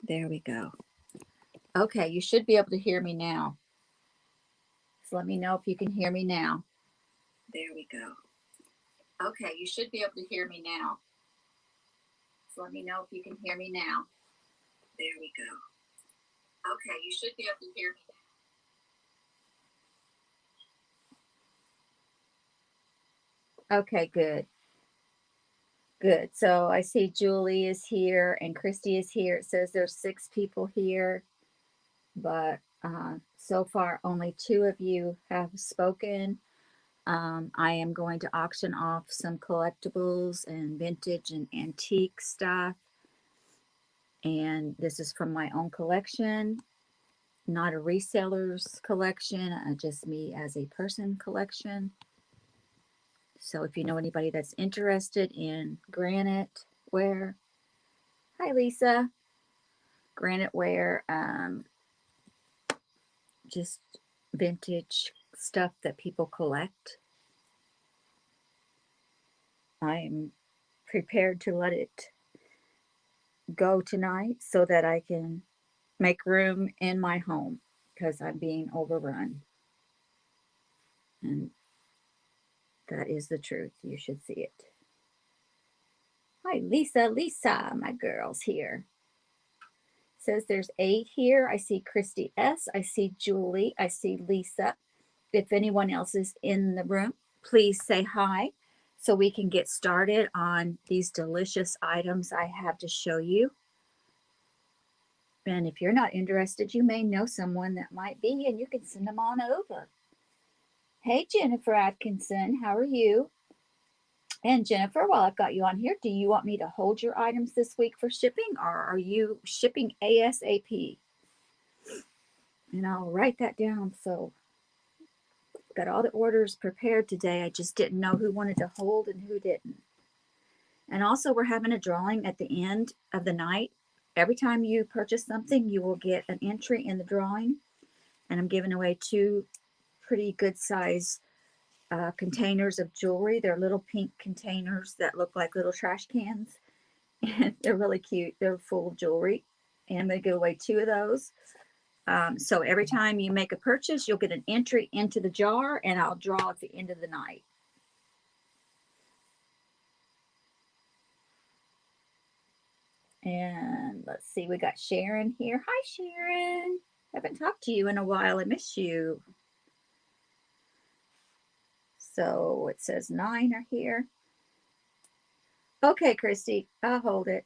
There we go. Okay, you should be able to hear me now. So let me know if you can hear me now. There we go. Okay, you should be able to hear me now. So let me know if you can hear me now. There we go. Okay, you should be able to hear me now. Okay, good. Good. So I see Julie is here and Christy is here. It says there's 6 people here, but so far only 2 of you have spoken. I am going to auction off some collectibles and vintage and antique stuff. And this is from my own collection, not a reseller's collection, just me as a person collection. So if you know anybody that's interested in granite ware, hi Lisa, granite ware, just vintage stuff that people collect, I'm prepared to let it go tonight so that I can make room in my home because I'm being overrun. And that is the truth. You should see it. Hi, Lisa. Lisa, my girl's here. Says there's 8 here. I see Christy S. I see Julie. I see Lisa. If anyone else is in the room, please say hi so we can get started on these delicious items I have to show you. And if you're not interested, you may know someone that might be, and you can send them on over. Hey, Jennifer Atkinson, how are you? And Jennifer, while I've got you on here, do you want me to hold your items this week for shipping, or are you shipping ASAP? And I'll write that down. So I've got all the orders prepared today. I just didn't know who wanted to hold and who didn't. And also, we're having a drawing at the end of the night. Every time you purchase something, you will get an entry in the drawing. And I'm giving away 2 pretty good size containers of jewelry. They're little pink containers that look like little trash cans. And they're really cute. They're full of jewelry. And I'm going to give away 2 of those. So every time you make a purchase, you'll get an entry into the jar, and I'll draw at the end of the night. And let's see, we got Sharon here. Hi, Sharon. Haven't talked to you in a while. I miss you. So it says 9 are here. Okay, Christy, I'll hold it.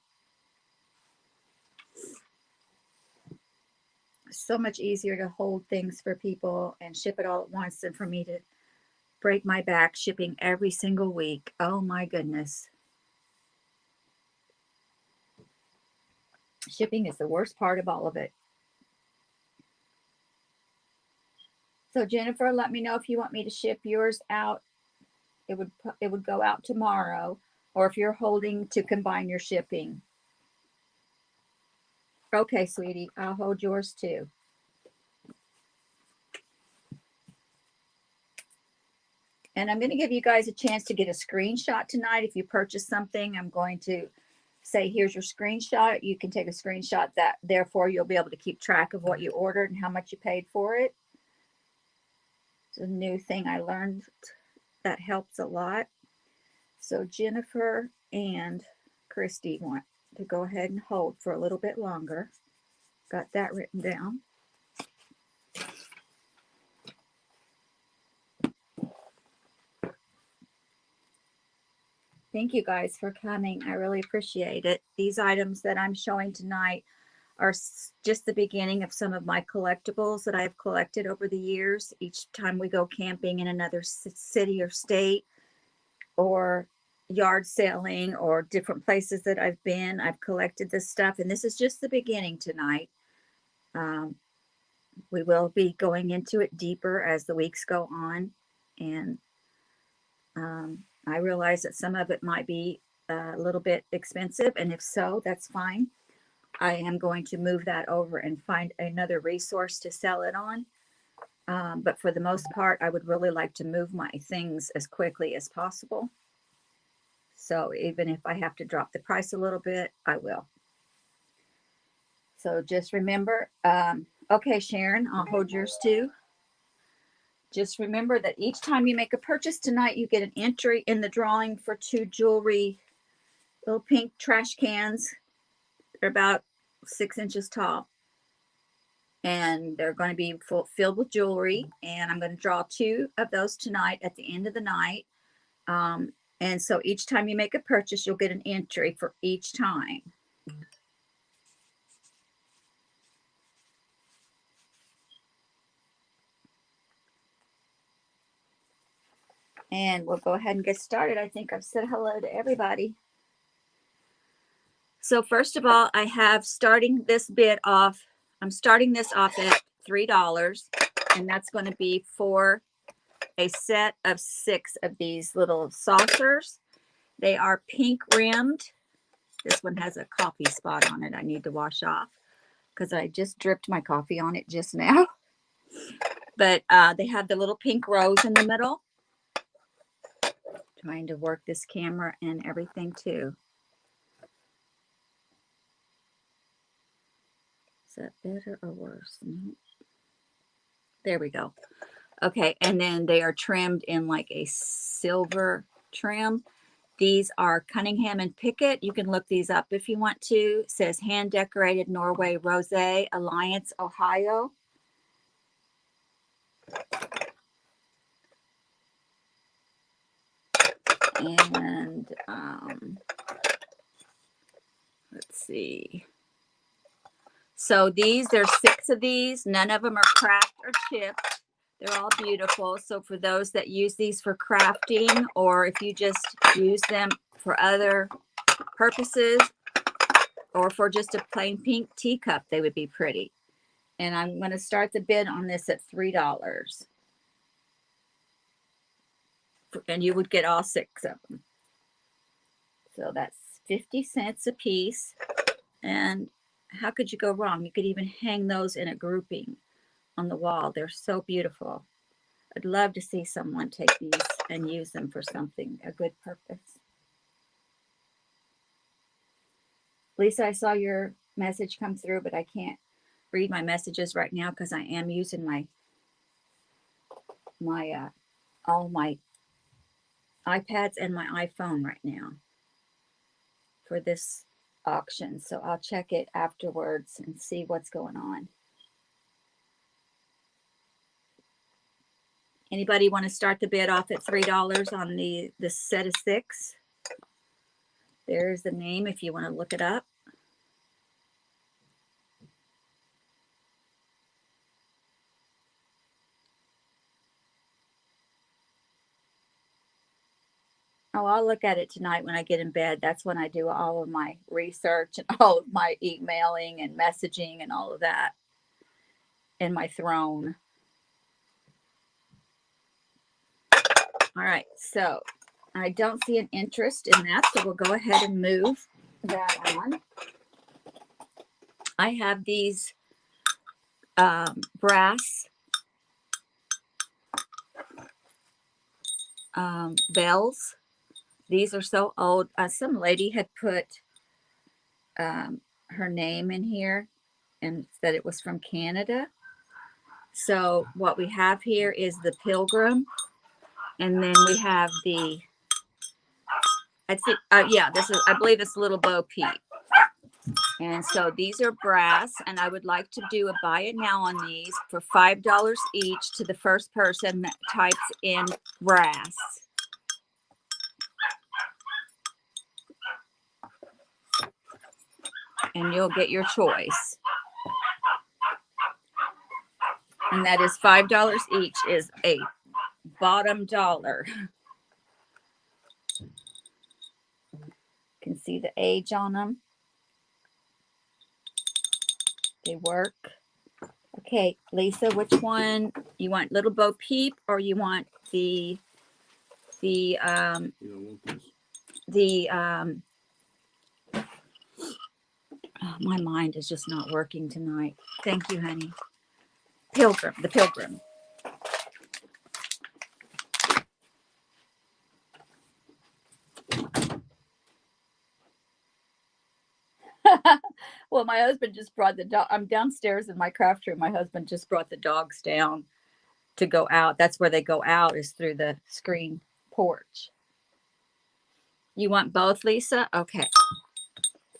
So much easier to hold things for people and ship it all at once than for me to break my back shipping every single week. Oh my goodness. Shipping is the worst part of all of it. So Jennifer, let me know if you want me to ship yours out. It would go out tomorrow, or if you're holding to combine your shipping. Okay, sweetie, I'll hold yours too. And I'm going to give you guys a chance to get a screenshot tonight. If you purchase something, I'm going to say, here's your screenshot. You can take a screenshot that, therefore, you'll be able to keep track of what you ordered and how much you paid for it. It's a new thing I learned that helps a lot. So Jennifer and Christy want to go ahead and hold for a little bit longer. Got that written down. Thank you guys for coming. I really appreciate it. These items that I'm showing tonight are just the beginning of some of my collectibles that I've collected over the years. Each time we go camping in another city or state, or yard selling, or different places that I've been, I've collected this stuff. And this is just the beginning tonight. We will be going into it deeper as the weeks go on. And I realize that some of it might be a little bit expensive. And if so, that's fine. I am going to move that over and find another resource to sell it on. But for the most part, I would really like to move my things as quickly as possible. So even if I have to drop the price a little bit, I will. So just remember, okay, Sharon, I'll hold yours too. Just remember that each time you make a purchase tonight, you get an entry in the drawing for 2 jewelry, little pink trash cans. They're about 6 inches tall. And they're going to be filled with jewelry. And I'm going to draw 2 of those tonight at the end of the night. And so each time you make a purchase, you'll get an entry for each time. And we'll go ahead and get started. I think I've said hello to everybody. So first of all, I have starting this bid off. I'm starting this off at $3, and that's going to be for a set of 6 of these little saucers. They are pink rimmed. This one has a coffee spot on it I need to wash off because I just dripped my coffee on it just now. But they have the little pink rose in the middle. Trying to work this camera and everything too. Is that better or worse? No. There we go. Okay, and then they are trimmed in like a silver trim. These are Cunningham and Pickett. You can look these up if you want to. It says hand decorated Norway Rosé, Alliance, Ohio. And let's see. So these, there's 6 of these. None of them are cracked or chipped. They're all beautiful. So for those that use these for crafting, or if you just use them for other purposes, or for just a plain pink teacup, they would be pretty. And I'm going to start the bid on this at $3. And you would get all 6 of them. So that's 50 cents a piece. And how could you go wrong? You could even hang those in a grouping on the wall. They're so beautiful. I'd love to see someone take these and use them for something, a good purpose. Lisa, I saw your message come through, but I can't read my messages right now because I am using all my iPads and my iPhone right now for this auction. So I'll check it afterwards and see what's going on. Anybody want to start the bid off at $3 on the set of 6? There's the name if you want to look it up. Oh, I'll look at it tonight when I get in bed. That's when I do all of my research and all of my emailing and messaging and all of that in my throne. All right, so I don't see an interest in that, so we'll go ahead and move that on. I have these brass bells. These are so old. Some lady had put her name in here and said it was from Canada. So what we have here is the Pilgrim, and then we have the, I think, yeah, this is, I believe it's Little Bo Peep. And so these are brass, and I would like to do a buy it now on these for $5 each to the first person that types in brass. And you'll get your choice. And that is $5 each is a bottom dollar. You can see the age on them. They work. Okay, Lisa, which one? You want Little Bo Peep or you want oh, my mind is just not working tonight. Thank you, honey. Pilgrim, the Pilgrim. Well, my husband just brought the dog. I'm downstairs in my craft room. My husband just brought the dogs down to go out. That's where they go out, is through the screen porch. You want both, Lisa? Okay.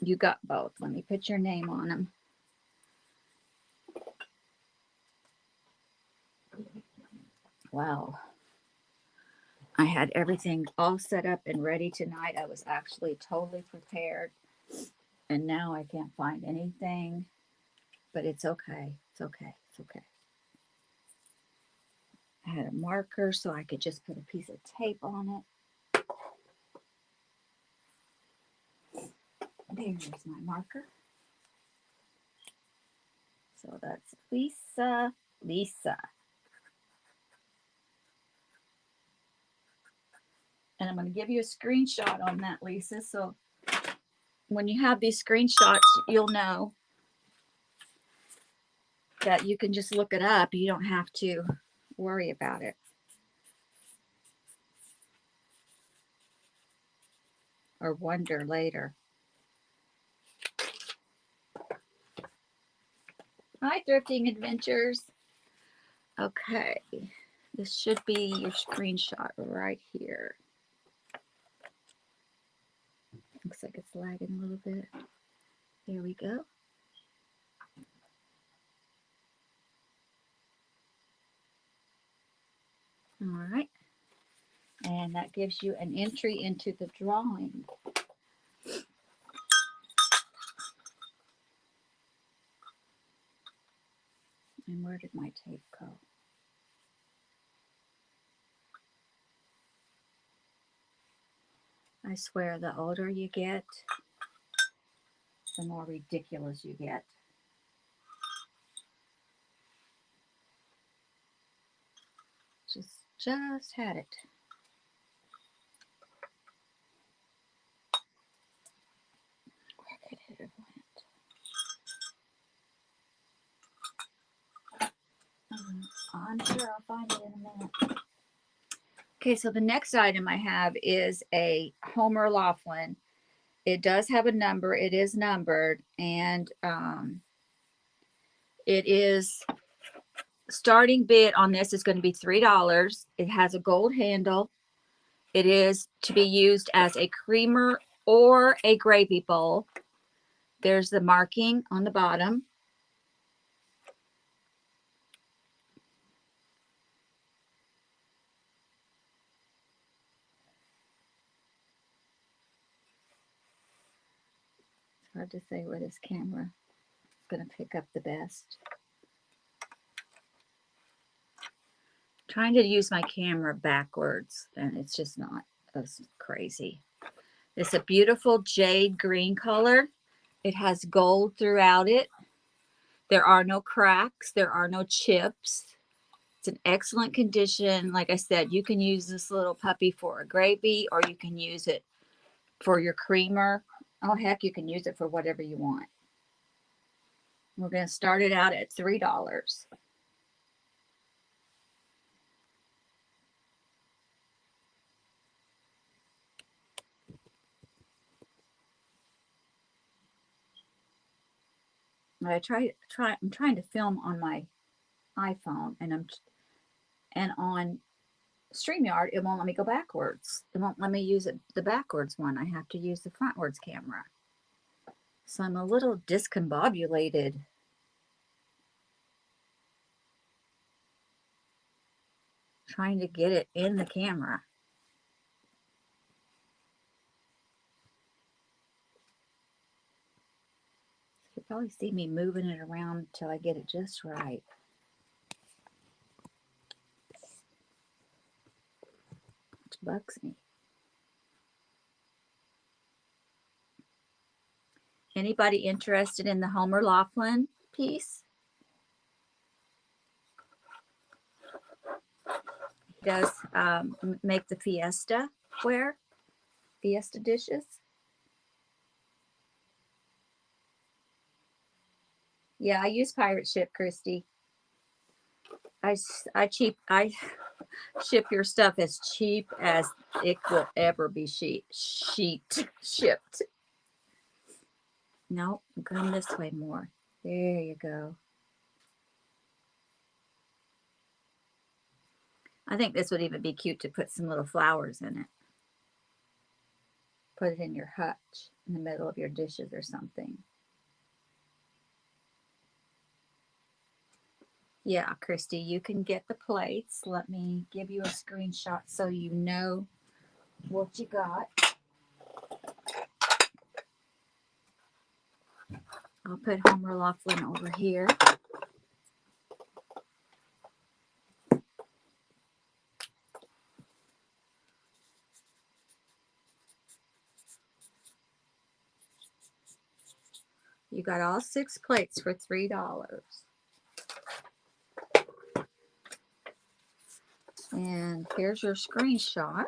You got both. Let me put your name on them. Wow. I had everything all set up and ready tonight. I was actually totally prepared. And now I can't find anything. But it's okay. It's okay. It's okay. I had a marker so I could just put a piece of tape on it. There's my marker. So that's Lisa. And I'm going to give you a screenshot on that, Lisa. So when you have these screenshots, you'll know that you can just look it up. You don't have to worry about it. Or wonder later. Hi, Thrifting Adventures. Okay. This should be your screenshot right here. Looks like it's lagging a little bit. There we go. All right. And that gives you an entry into the drawing. And where did my tape go? I swear, the older you get, the more ridiculous you get. Just had it. Where could it have went? I'm sure I'll find it in a minute. Okay, so the next item I have is a Homer Laughlin. It does have a number. It is numbered, and it is starting bid on this is going to be $3. It has a gold handle. It is to be used as a creamer or a gravy bowl. There's the marking on the bottom. It's hard to say where this camera is going to pick up the best. Trying to use my camera backwards, and it's just not. That's crazy. It's a beautiful jade green color. It has gold throughout it. There are no cracks. There are no chips. It's in excellent condition. Like I said, you can use this little puppy for a gravy, or you can use it for your creamer. Oh, heck, you can use it for whatever you want. We're going to start it out at $3. I'm trying to film on my iPhone, and on StreamYard, it won't let me go backwards. It won't let me use the backwards one. I have to use the frontwards camera. So I'm a little discombobulated. Trying to get it in the camera. You can probably see me moving it around till I get it just right. Which bugs me. Anybody interested in the Homer Laughlin piece? He does make the Fiesta ware, Fiesta dishes. Yeah, I use Pirate Ship, Christy. I ship your stuff as cheap as it will ever be shipped. No, come this way more. There you go. I think this would even be cute to put some little flowers in it. Put it in your hutch in the middle of your dishes or something. Yeah, Christy, you can get the plates. Let me give you a screenshot so you know what you got. I'll put Homer Laughlin over here. You got all 6 plates for $3. And here's your screenshot.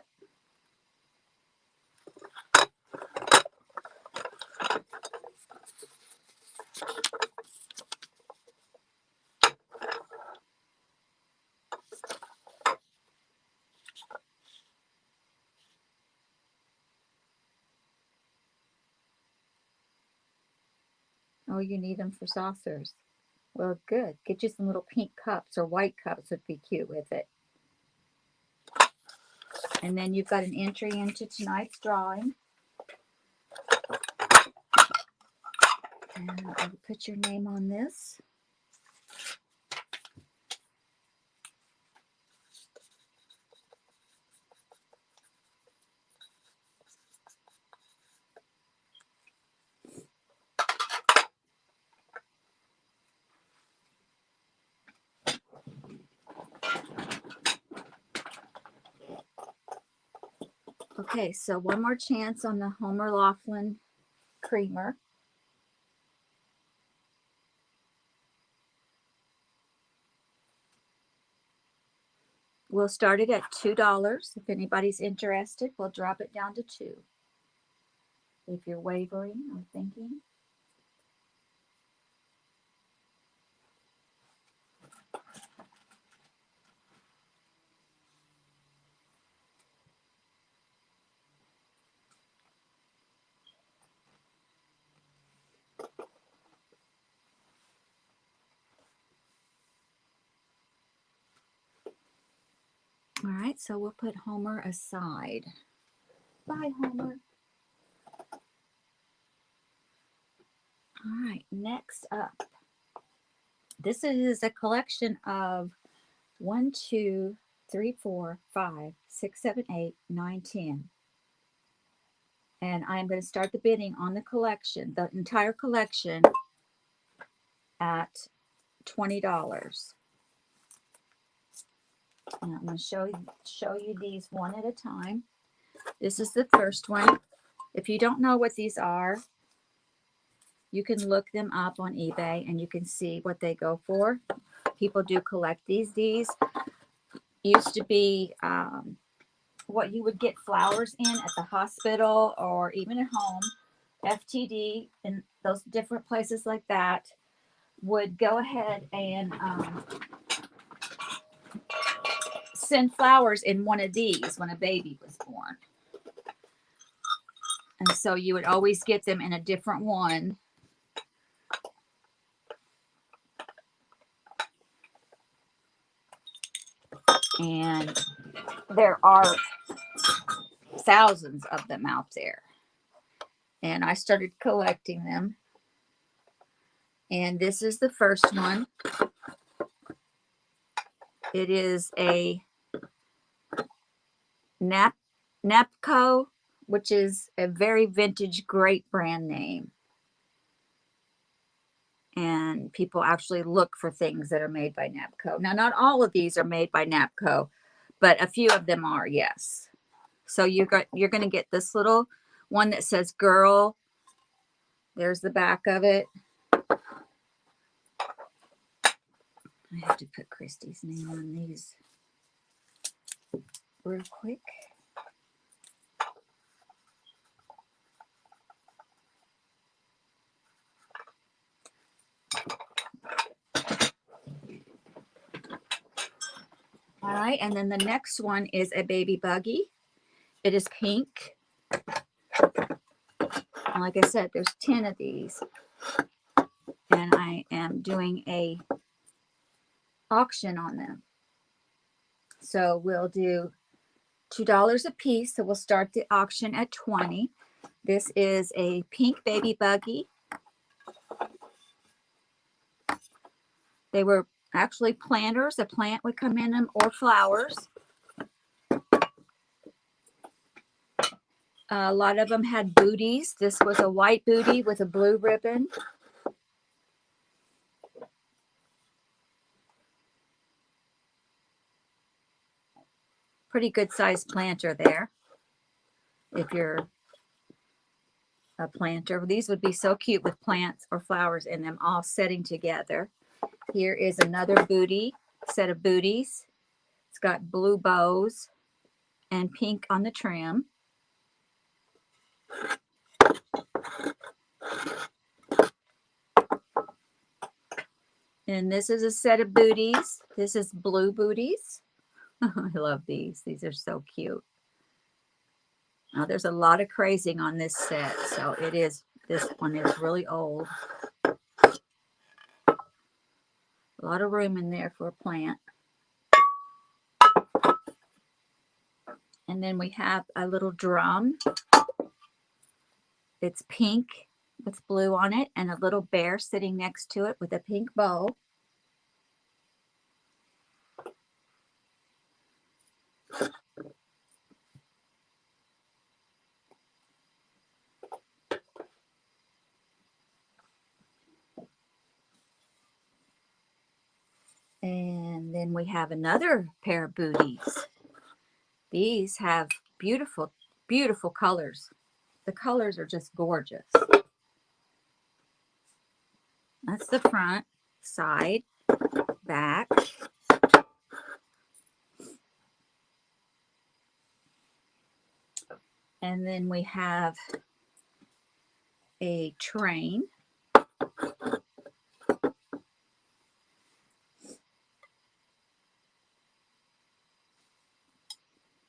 Oh, you need them for saucers. Well, good. Get you some little pink cups, or white cups would be cute with it. And then you've got an entry into tonight's drawing. And I'll put your name on this. Okay, so one more chance on the Homer Laughlin creamer. We'll start it at $2. If anybody's interested, we'll drop it down to $2. If you're wavering or thinking. All right, so we'll put Homer aside. Bye, Homer. All right, next up. This is a collection of 1, 2, 3, 4, 5, 6, 7, 8, 9, 10. And I'm going to start the bidding on the collection, the entire collection, at $20. And I'm going to show you these one at a time. This is the first one. If you don't know what these are, you can look them up on eBay and you can see what they go for. People do collect these. These used to be what you would get flowers in at the hospital or even at home. FTD and those different places like that would go ahead and send flowers in one of these when a baby was born. And so you would always get them in a different one. And there are thousands of them out there. And I started collecting them. And this is the first one. It is a Napco, which is a very vintage, great brand name. And people actually look for things that are made by Napco. Now, not all of these are made by Napco, but a few of them are, yes. So you're going to get this little one that says girl. There's the back of it. I have to put Christy's name on these real quick. All right, and then the next one is a baby buggy. It is pink. And like I said, there's 10 of these. And I am doing a auction on them. So we'll do $2 a piece. So we'll start the auction at 20. This is a pink baby buggy. They were actually planters. A plant would come in them or flowers. A lot of them had booties. This was a white booty with a blue ribbon. Pretty good sized planter there. If you're a planter, these would be so cute with plants or flowers in them all setting together. Here is another booty, set of booties. It's got blue bows and pink on the trim. And this is a set of booties. This is blue booties. I love these. These are so cute. Now there's a lot of crazing on this set, so this one is really old. A lot of room in there for a plant. And then we have a little drum. It's pink with blue on it and a little bear sitting next to it with a pink bow. And then we have another pair of booties. These have beautiful, beautiful colors. The colors are just gorgeous. That's the front, side, back. And then we have a train.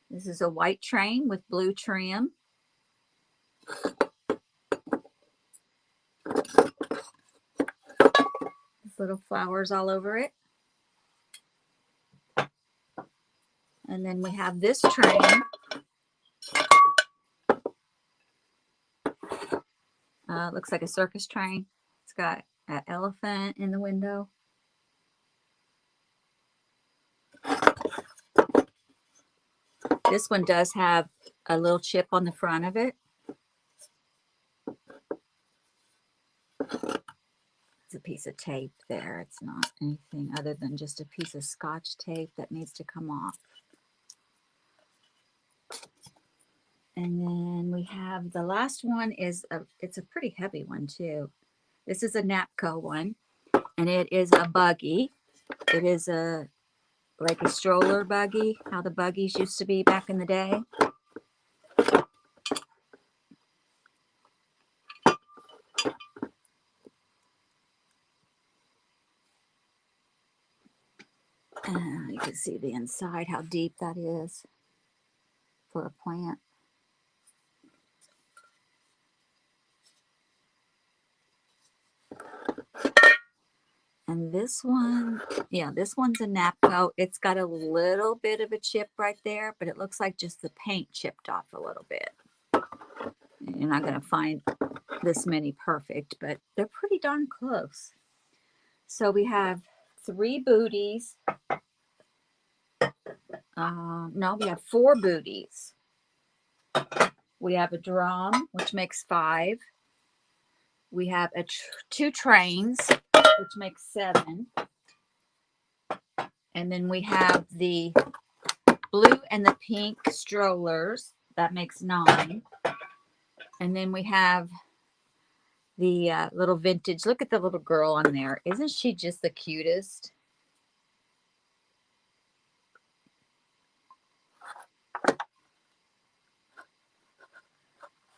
This is a white train with blue trim. There's little flowers all over it. And then we have this train. Looks like a circus train. It's got an elephant in the window. This one does have a little chip on the front of it. It's a piece of tape there. It's not anything other than just a piece of Scotch tape that needs to come off. And then we have the last one it's a pretty heavy one too. This is a Napco one, and it is a buggy. It is like a stroller buggy, how the buggies used to be back in the day. You can see the inside, how deep that is for a plant. And this one, yeah, this one's a Napco. It's got a little bit of a chip right there, but it looks like just the paint chipped off a little bit. You're not going to find this many perfect, but they're pretty darn close. So we have 3 booties. No, we have 4 booties. We have a drum, which makes 5. We have 2 trains, which makes 7. And then we have the blue and the pink strollers. That makes 9. And then we have the little vintage. Look at the little girl on there. Isn't she just the cutest?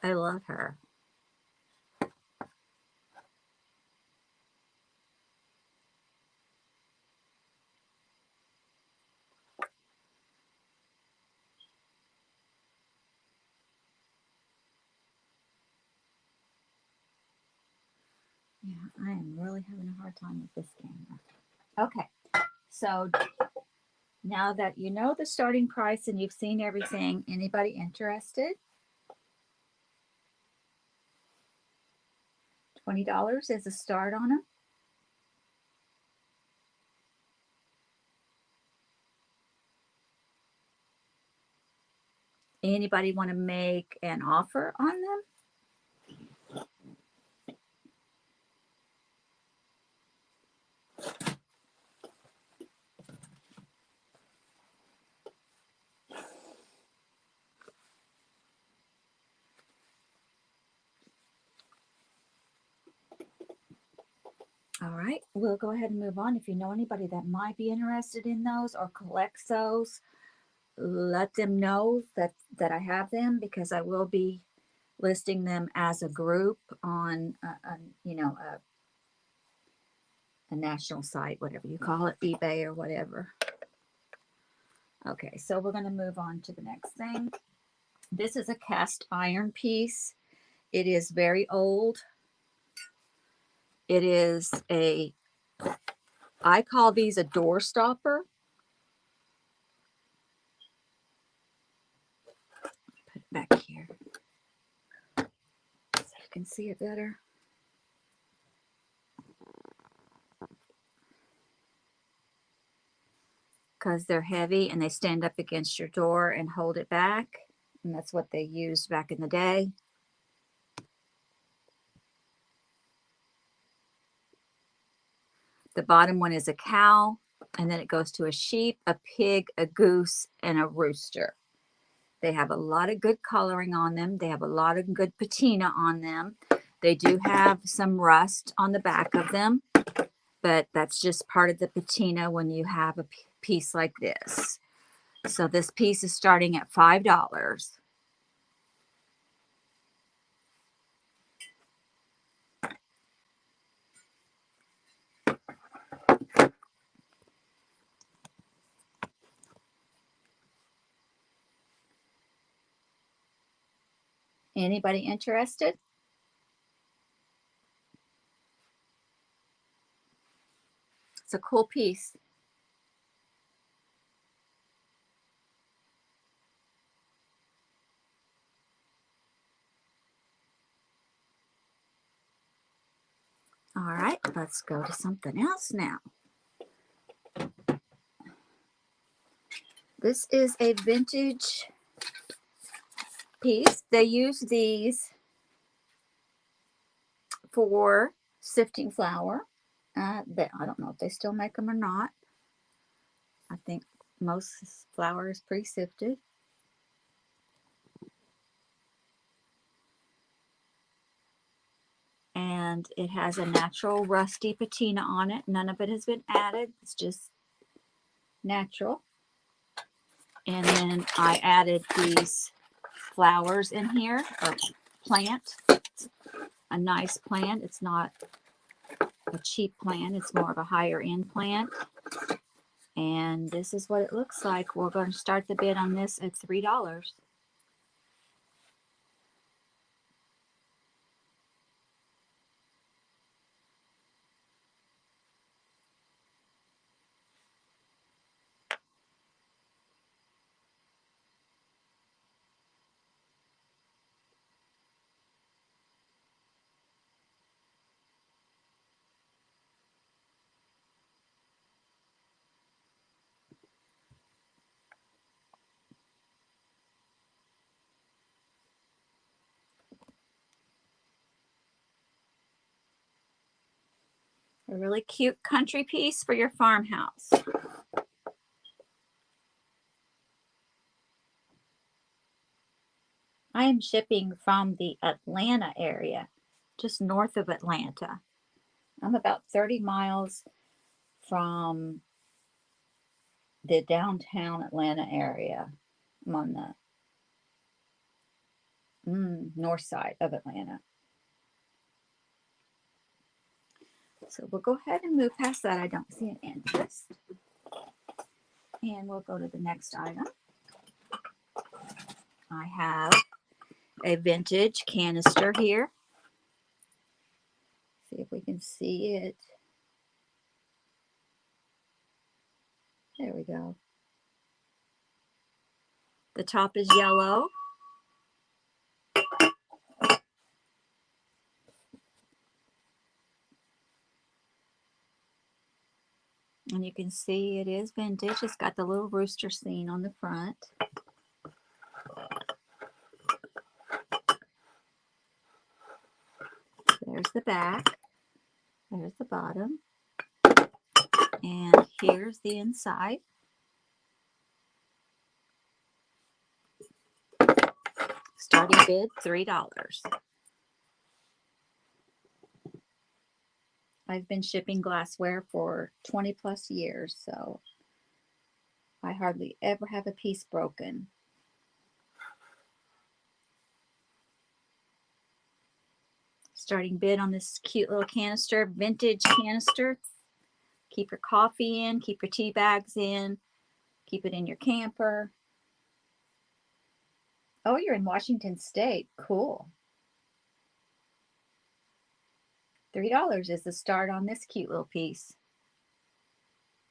I love her. Yeah, I am really having a hard time with this camera. Okay, so now that you know the starting price and you've seen everything, anybody interested? $20 is a start on them. Anybody want to make an offer on them? All right, we'll go ahead and move on. If you know anybody that might be interested in those or collects those, let them know that I have them, because I will be listing them as a group on a national site, whatever you call it, eBay or whatever. Okay, so we're going to move on to the next thing. This is a cast iron piece. It is very old. It is I call these a door stopper. Put it back here so you can see it better. Because they're heavy and they stand up against your door and hold it back. And that's what they used back in the day. The bottom one is a cow, and then it goes to a sheep, a pig, a goose, and a rooster. They have a lot of good coloring on them. They have a lot of good patina on them. They do have some rust on the back of them, but that's just part of the patina when you have a piece like this. So this piece is starting at $5. Anybody interested? It's a cool piece. All right, let's go to something else now. This is a vintage piece. They use these for sifting flour. I don't know if they still make them or not. I think most flour is pre-sifted. And it has a natural rusty patina on it. None of it has been added. It's just natural. And then I added these flowers in here, or plant. A nice plant. It's not a cheap plant. It's more of a higher end plant. And this is what it looks like. We're going to start the bid on this at $3. A really cute country piece for your farmhouse. I am shipping from the Atlanta area, just north of Atlanta. I'm about 30 miles from the downtown Atlanta area. I'm on the north side of Atlanta. So we'll go ahead and move past that. I don't see an interest. And we'll go to the next item. I have a vintage canister here. See if we can can see it. There we go. The top is yellow. And you can see it is vintage. It's got the little rooster scene on the front. There's the back. There's the bottom. And here's the inside. Starting bid, $3. I've been shipping glassware for 20 plus years, so I hardly ever have a piece broken. Starting bid on this cute little canister, vintage canister. Keep your coffee in, keep your tea bags in, keep it in your camper. Oh, you're in Washington State. Cool. $3 is the start on this cute little piece.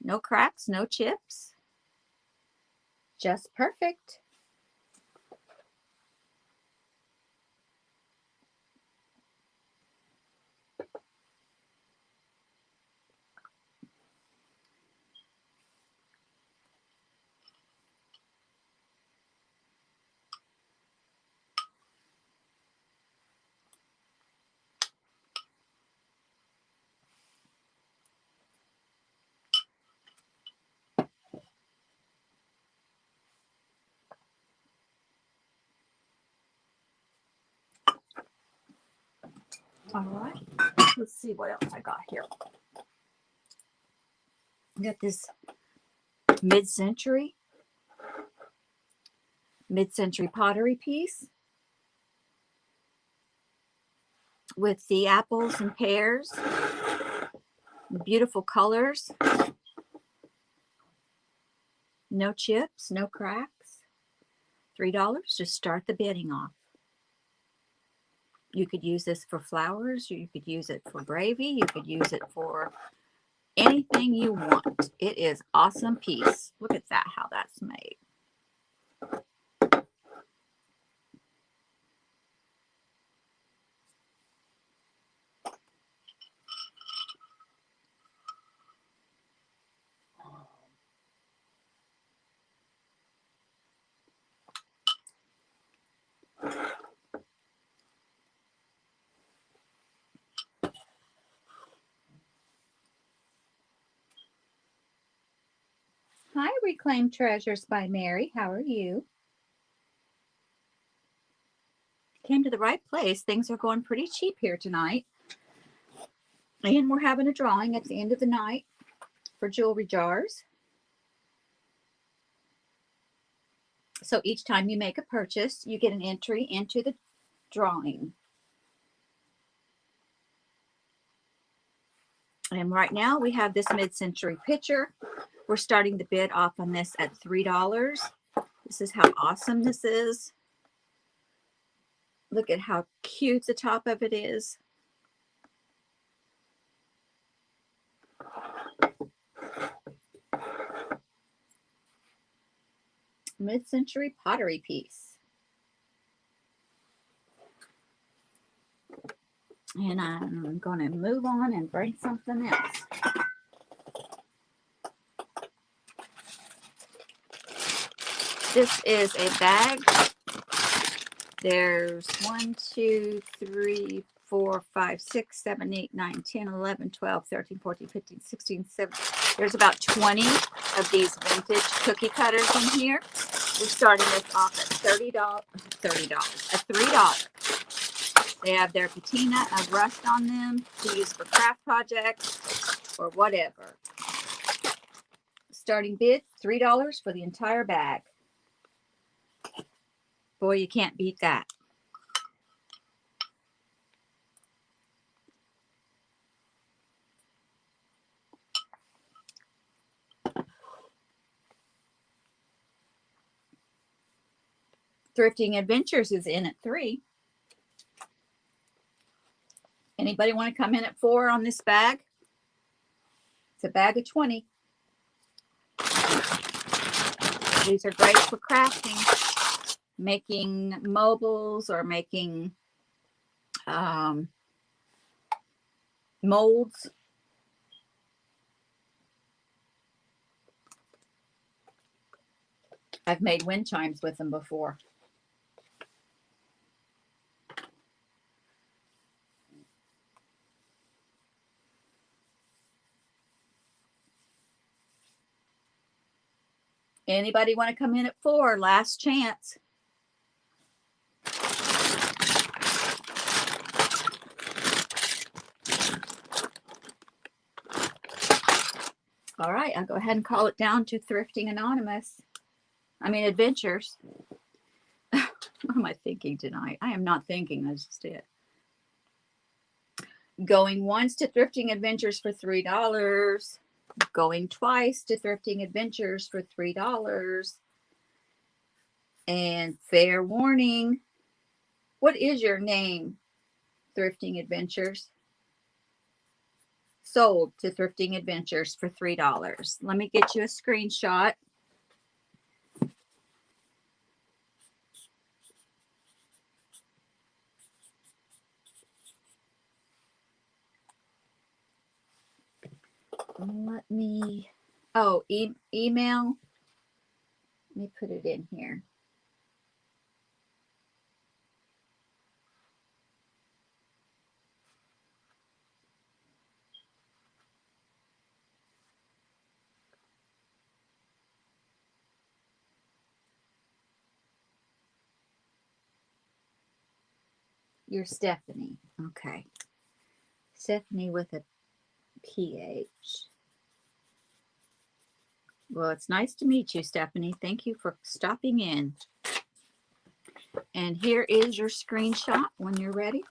No cracks, no chips. Just perfect. All right, let's see what else I got here. I got this mid-century pottery piece with the apples and pears, beautiful colors, no chips, no cracks. $3, just start the bidding off. You could use this for flowers, you could use it for gravy, you could use it for anything you want. It is awesome piece. Look at that, how that's made. Hi, Reclaimed Treasures by Mary. How are you? Came to the right place. Things are going pretty cheap here tonight. And we're having a drawing at the end of the night for jewelry jars. So each time you make a purchase, you get an entry into the drawing. And right now we have this mid-century picture. We're starting the bid off on this at $3. This is how awesome this is. Look at how cute the top of it is. Mid-century pottery piece. And I'm going to move on and bring something else. This is a bag. There's 1, 2, 3, 4, 5, 6, 7, 8, 9, 10, 11, 12, 13, 14, 15, 16, 17. There's about 20 of these vintage cookie cutters in here. We're starting this off at $30, at $3. They have their patina of rust on them to use for craft projects or whatever. Starting bid, $3 for the entire bag. Boy, you can't beat that. Thrifting Adventures is in at $3. Anybody want to come in at 4 on this bag? It's a bag of 20. These are great for crafting, making mobiles or making molds. I've made wind chimes with them before. Anybody want to come in at 4? Last chance. All right, I'll go ahead and call it down to Thrifting Anonymous. Adventures. What am I thinking tonight? I am not thinking, I just did. Going once to Thrifting Adventures for $3. Going twice to Thrifting Adventures for $3. And fair warning, what is your name, Thrifting Adventures? Sold to Thrifting Adventures for $3. Let me get you a screenshot. Let me, email. Let me put it in here. You're Stephanie. Okay. Stephanie with a PH. Well, it's nice to meet you, Stephanie. Thank you for stopping in. And here is your screenshot when you're ready.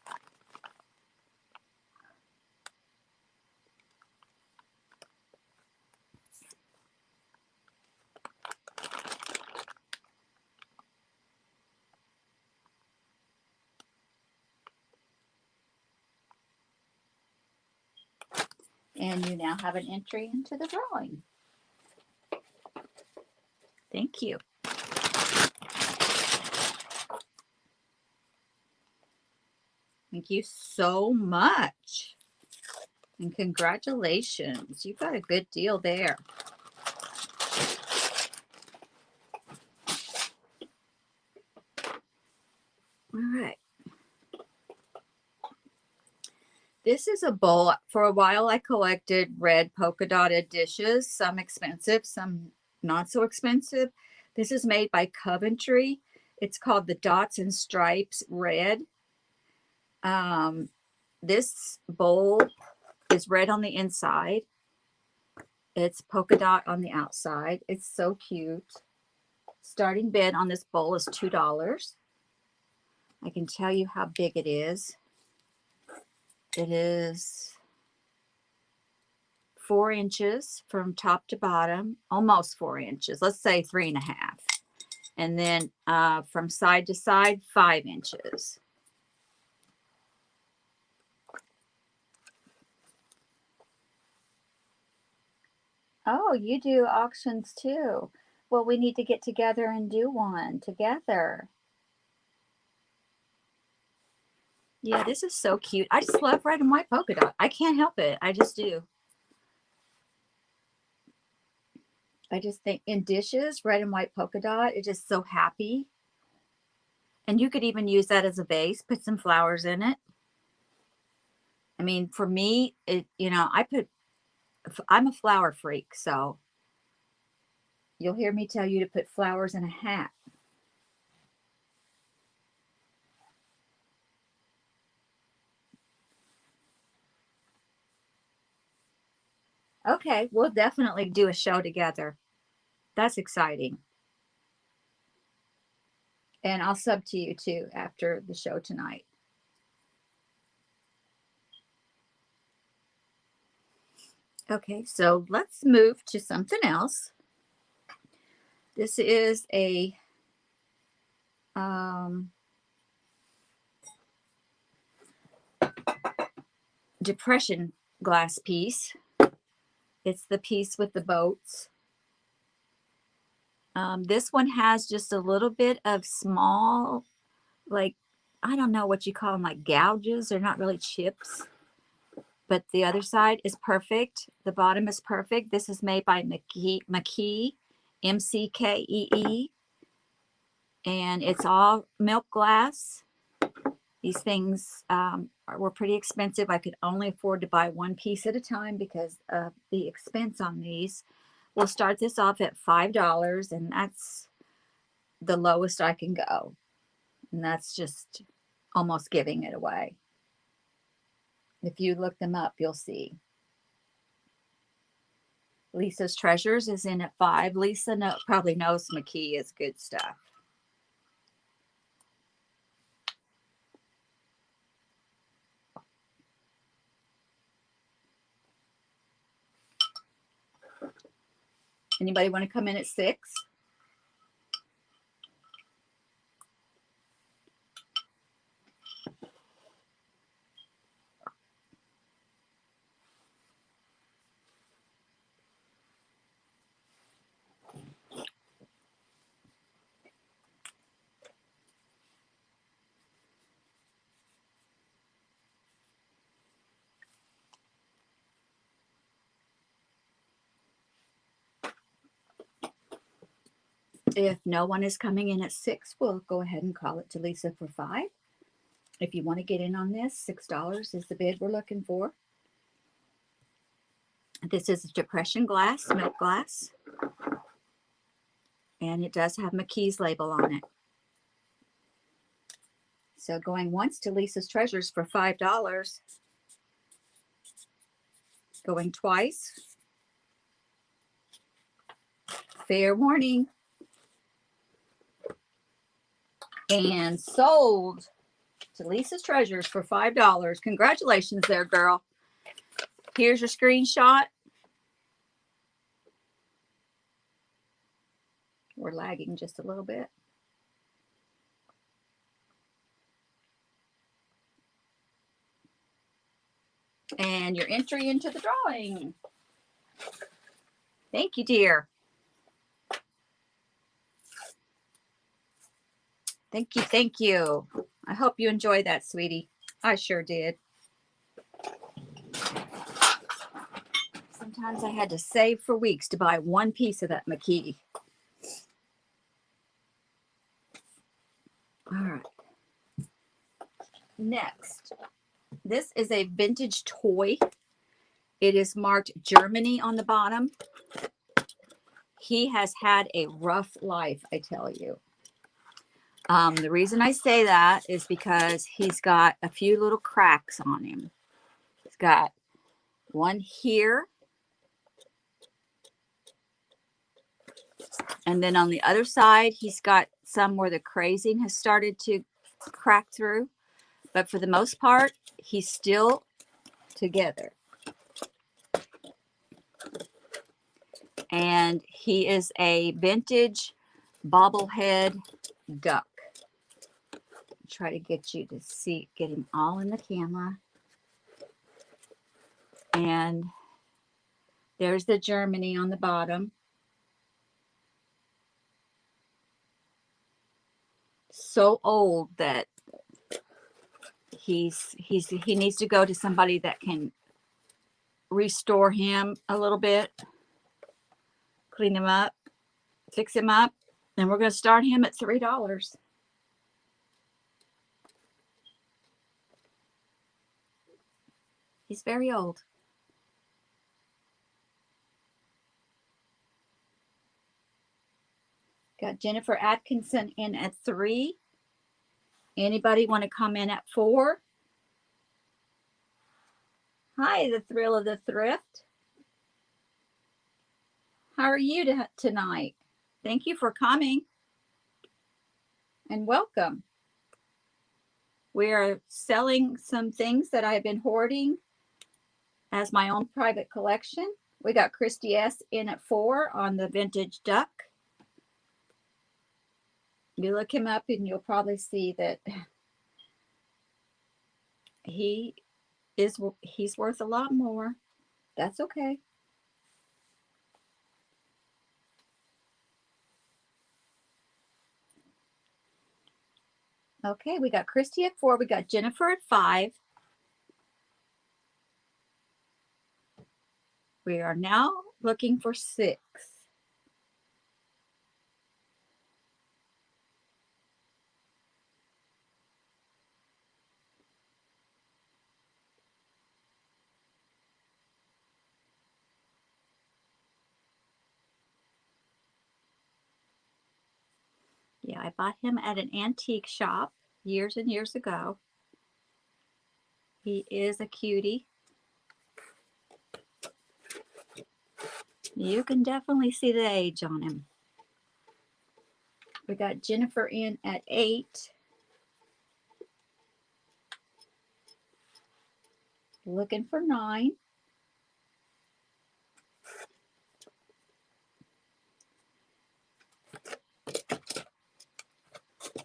And you now have an entry into the drawing. Thank you. Thank you so much. And congratulations. You got a good deal there. All right. This is a bowl. For a while, I collected red polka dotted dishes, some expensive, some not so expensive. This is made by Coventry. It's called the Dots and Stripes Red. This bowl is red on the inside. It's polka dot on the outside. It's so cute. Starting bid on this bowl is $2. I can tell you how big it is. It is 4 inches from top to bottom, almost 4 inches. Let's say 3.5. And then from side to side, 5 inches. Oh, you do auctions too. Well, we need to get together and do one together. Yeah, this is so cute. I just love red and white polka dot. I can't help it. I just do. I just think in dishes, red and white polka dot, it's just so happy. And you could even use that as a vase, put some flowers in it. For me, I'm a flower freak, so you'll hear me tell you to put flowers in a hat. Okay, we'll definitely do a show together. That's exciting. And I'll sub to you too after the show tonight. Okay, so let's move to something else. This is a depression glass piece. It's the piece with the boats. This one has just a little bit of small, like, I don't know what you call them, like gouges. They're not really chips. But the other side is perfect. The bottom is perfect. This is made by McKee, M-C-K-E-E. And it's all milk glass. These things were pretty expensive. I could only afford to buy one piece at a time because of the expense on these. We'll start this off at $5, and that's the lowest I can go. And that's just almost giving it away. If you look them up, you'll see. Lisa's Treasures is in at $5. Lisa probably knows McKee is good stuff. Anybody want to come in at $6? If no one is coming in at $6, we'll go ahead and call it to Lisa for $5. If you want to get in on this, $6 is the bid we're looking for. This is depression glass, milk glass. And it does have McKee's label on it. So going once to Lisa's Treasures for $5. Going twice. Fair warning. And sold to Lisa's Treasures for $5. Congratulations there, girl. Here's your screenshot. We're lagging just a little bit. And your entry into the drawing. Thank you, dear. Thank you, thank you. I hope you enjoyed that, sweetie. I sure did. Sometimes I had to save for weeks to buy one piece of that McKee. All right. Next, this is a vintage toy. It is marked Germany on the bottom. He has had a rough life, I tell you. The reason I say that is because he's got a few little cracks on him. He's got one here. And then on the other side, he's got some where the crazing has started to crack through. But for the most part, he's still together. And he is a vintage bobblehead duck. Try to get you to see, get him all in the camera. And there's the Germany on the bottom. So old that he needs to go to somebody that can restore him a little bit, clean him up, fix him up, and we're going to start him at $3. He's very old. Got Jennifer Atkinson in at 3. Anybody want to come in at 4? Hi, the thrill of the thrift. How are you tonight? Thank you for coming and welcome. We are selling some things that I've been hoarding as my own private collection. We got Christy S in at 4 on the vintage duck. You look him up and you'll probably see that he he's worth a lot more. That's okay. Okay, we got Christy at 4. We got Jennifer at 5. We are now looking for 6. Yeah, I bought him at an antique shop years and years ago. He is a cutie. You can definitely see the age on him. We got Jennifer in at 8. Looking for 9.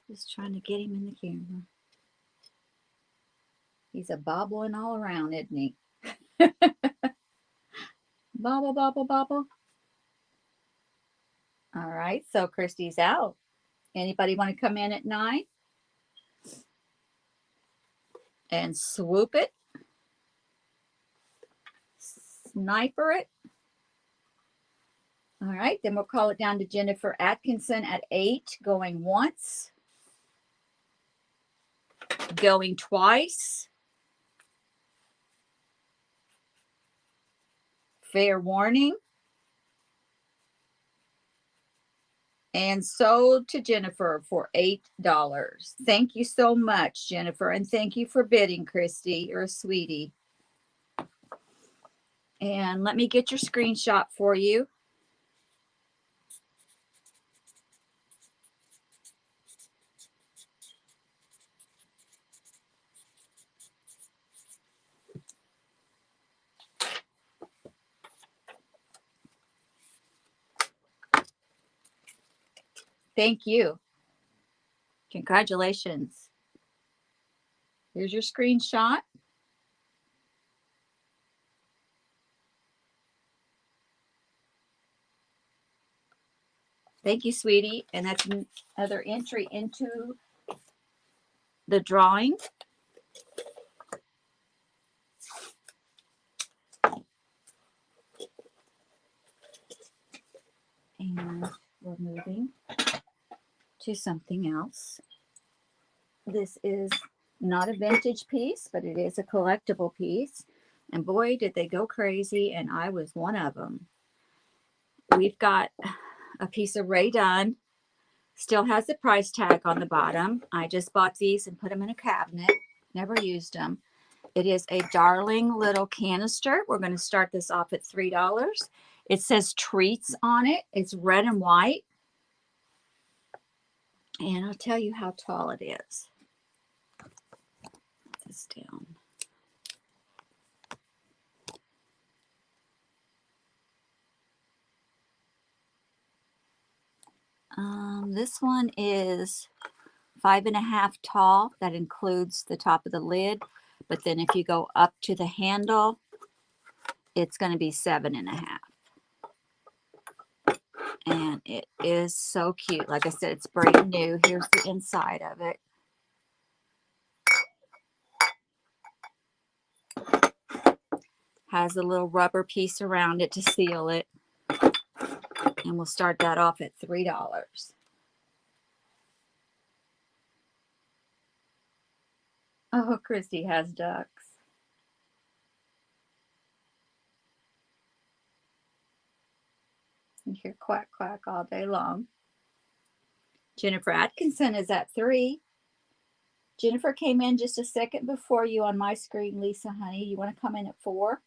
Just trying to get him in the camera. He's a bobbling all around, isn't he? Bobble, bobble, bobble. All right, so Christy's out. Anybody want to come in at 9 and swoop it? Sniper it. All right, then we'll call it down to Jennifer Atkinson at 8, going once, going twice. Fair warning. And sold to Jennifer for $8. Thank you so much, Jennifer, and thank you for bidding, Christy. You're a sweetie. And let me get your screenshot for you. Thank you. Congratulations. Here's your screenshot. Thank you, sweetie. And that's another entry into the drawing. And we're moving to something else. This is not a vintage piece, but it is a collectible piece. And boy, did they go crazy, and I was one of them. We've got a piece of Ray Dunn. Still has the price tag on the bottom. I just bought these and put them in a cabinet. Never used them. It is a darling little canister. We're going to start this off at $3. It says treats on it. It's red and white. And I'll tell you how tall it is. Put this down. This one is 5.5 tall. That includes the top of the lid. But then if you go up to the handle, it's going to be 7.5. And it is so cute. Like I said, it's brand new. Here's the inside of it. Has a little rubber piece around it to seal it. And we'll start that off at $3. Oh, Christy has ducks. You hear quack, quack all day long. Jennifer Atkinson is at 3. Jennifer came in just a second before you on my screen, Lisa, honey. You want to come in at 4?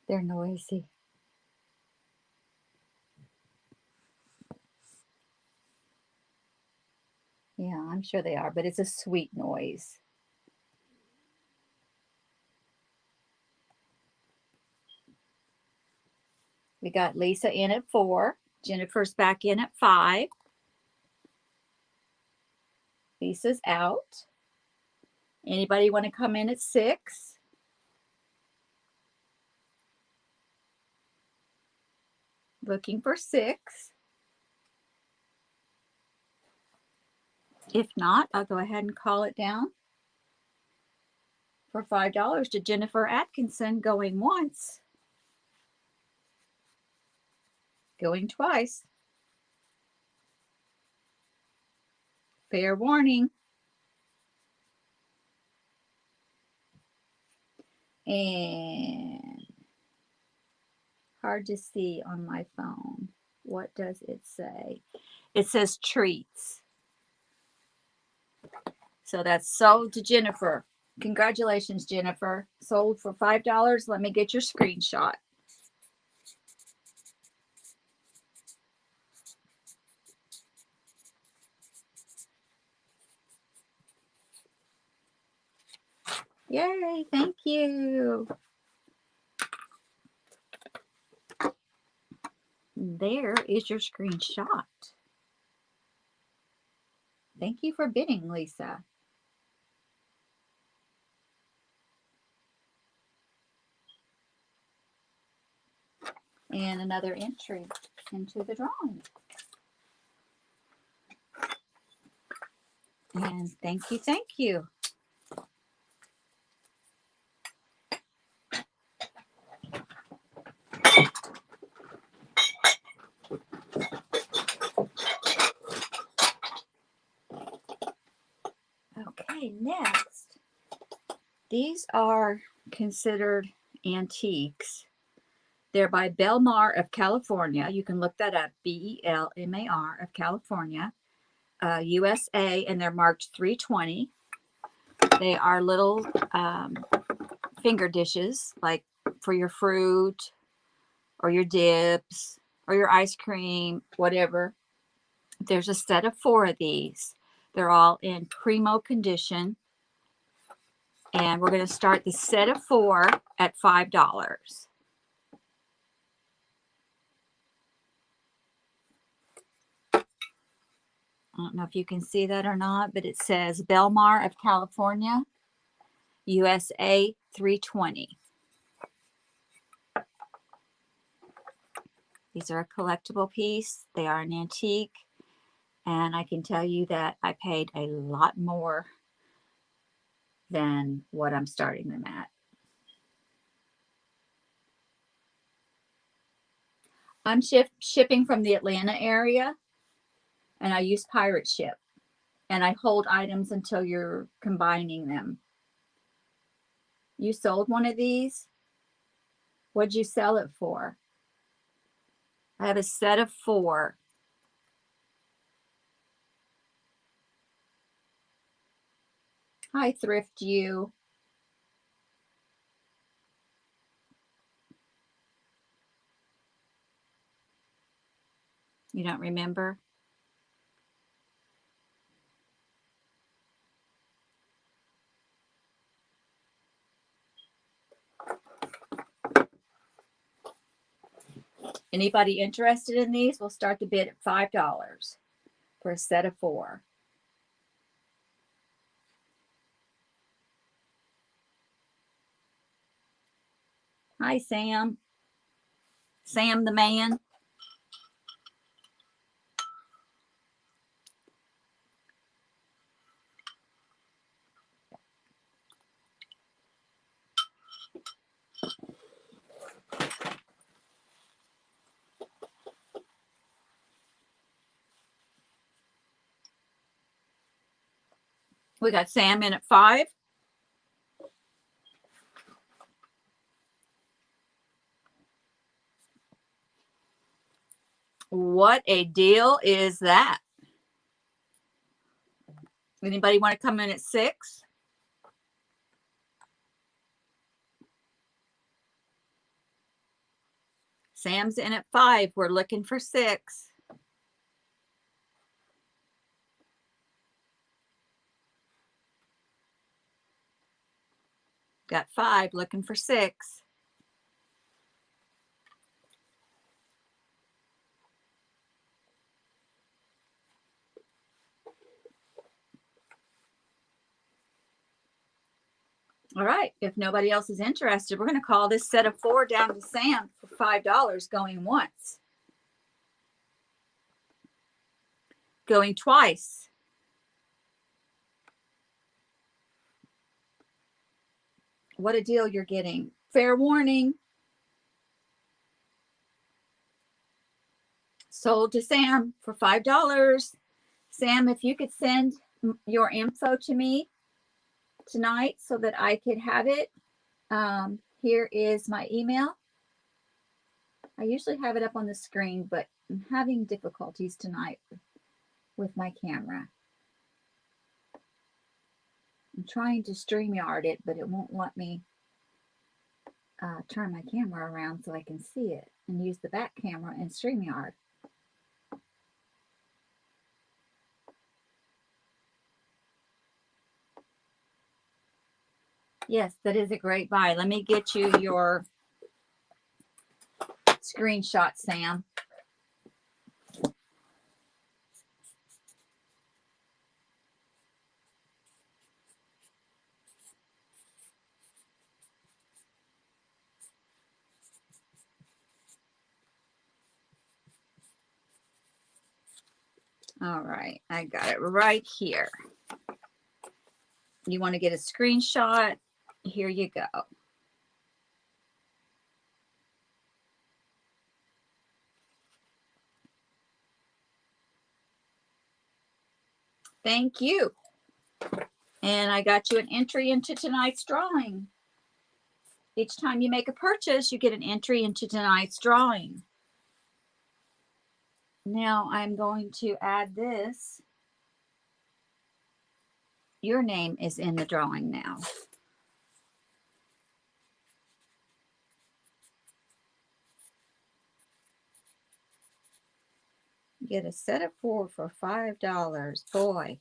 They're noisy. I'm sure they are, but it's a sweet noise. We got Lisa in at 4. Jennifer's back in at 5. Lisa's out. Anybody want to come in at 6? Looking for 6. If not, I'll go ahead and call it down for $5 to Jennifer Atkinson, going once, going twice. Fair warning. And hard to see on my phone. What does it say? It says treats. So that's sold to Jennifer. Congratulations, Jennifer. Sold for $5. Let me get your screenshot. Yay, thank you. There is your screenshot. Thank you for bidding, Lisa. And another entry into the drawing. And thank you, thank you. Okay, next. These are considered antiques. They're by Belmar of California. You can look that up, Belmar of California, USA, and they're marked 320. They are little finger dishes, like for your fruit or your dips or your ice cream, whatever. There's a set of 4 of these. They're all in primo condition. And we're going to start the set of 4 at $5. I don't know if you can see that or not, but it says Belmar of California, USA 320. These are a collectible piece. They are an antique. And I can tell you that I paid a lot more than what I'm starting them at. I'm shipping from the Atlanta area, and I use Pirate Ship. And I hold items until you're combining them. You sold one of these? What'd you sell it for? I have a set of 4. Hi, Thrift You. You don't remember? Anybody interested in these? We'll start the bid at $5 for a set of 4. Hi, Sam. Sam the man. We got Sam in at 5. What a deal is that? Anybody want to come in at 6? Sam's in at 5. We're looking for 6. Got 5, looking for 6. All right, if nobody else is interested, we're going to call this set of 4 down to Sam for $5 going once. Going twice. What a deal you're getting. Fair warning. Sold to Sam for $5. Sam, if you could send your info to me tonight so that I could have it. Here is my email. I usually have it up on the screen, but I'm having difficulties tonight with my camera. I'm trying to StreamYard it, but it won't let me turn my camera around so I can see it and use the back camera in StreamYard. Yes, that is a great buy. Let me get you your screenshot, Sam. All right, I got it right here. You want to get a screenshot? Here you go. Thank you. And I got you an entry into tonight's drawing. Each time you make a purchase, you get an entry into tonight's drawing. Now I'm going to add this. Your name is in the drawing now. Get a set of 4 for $5. Boy,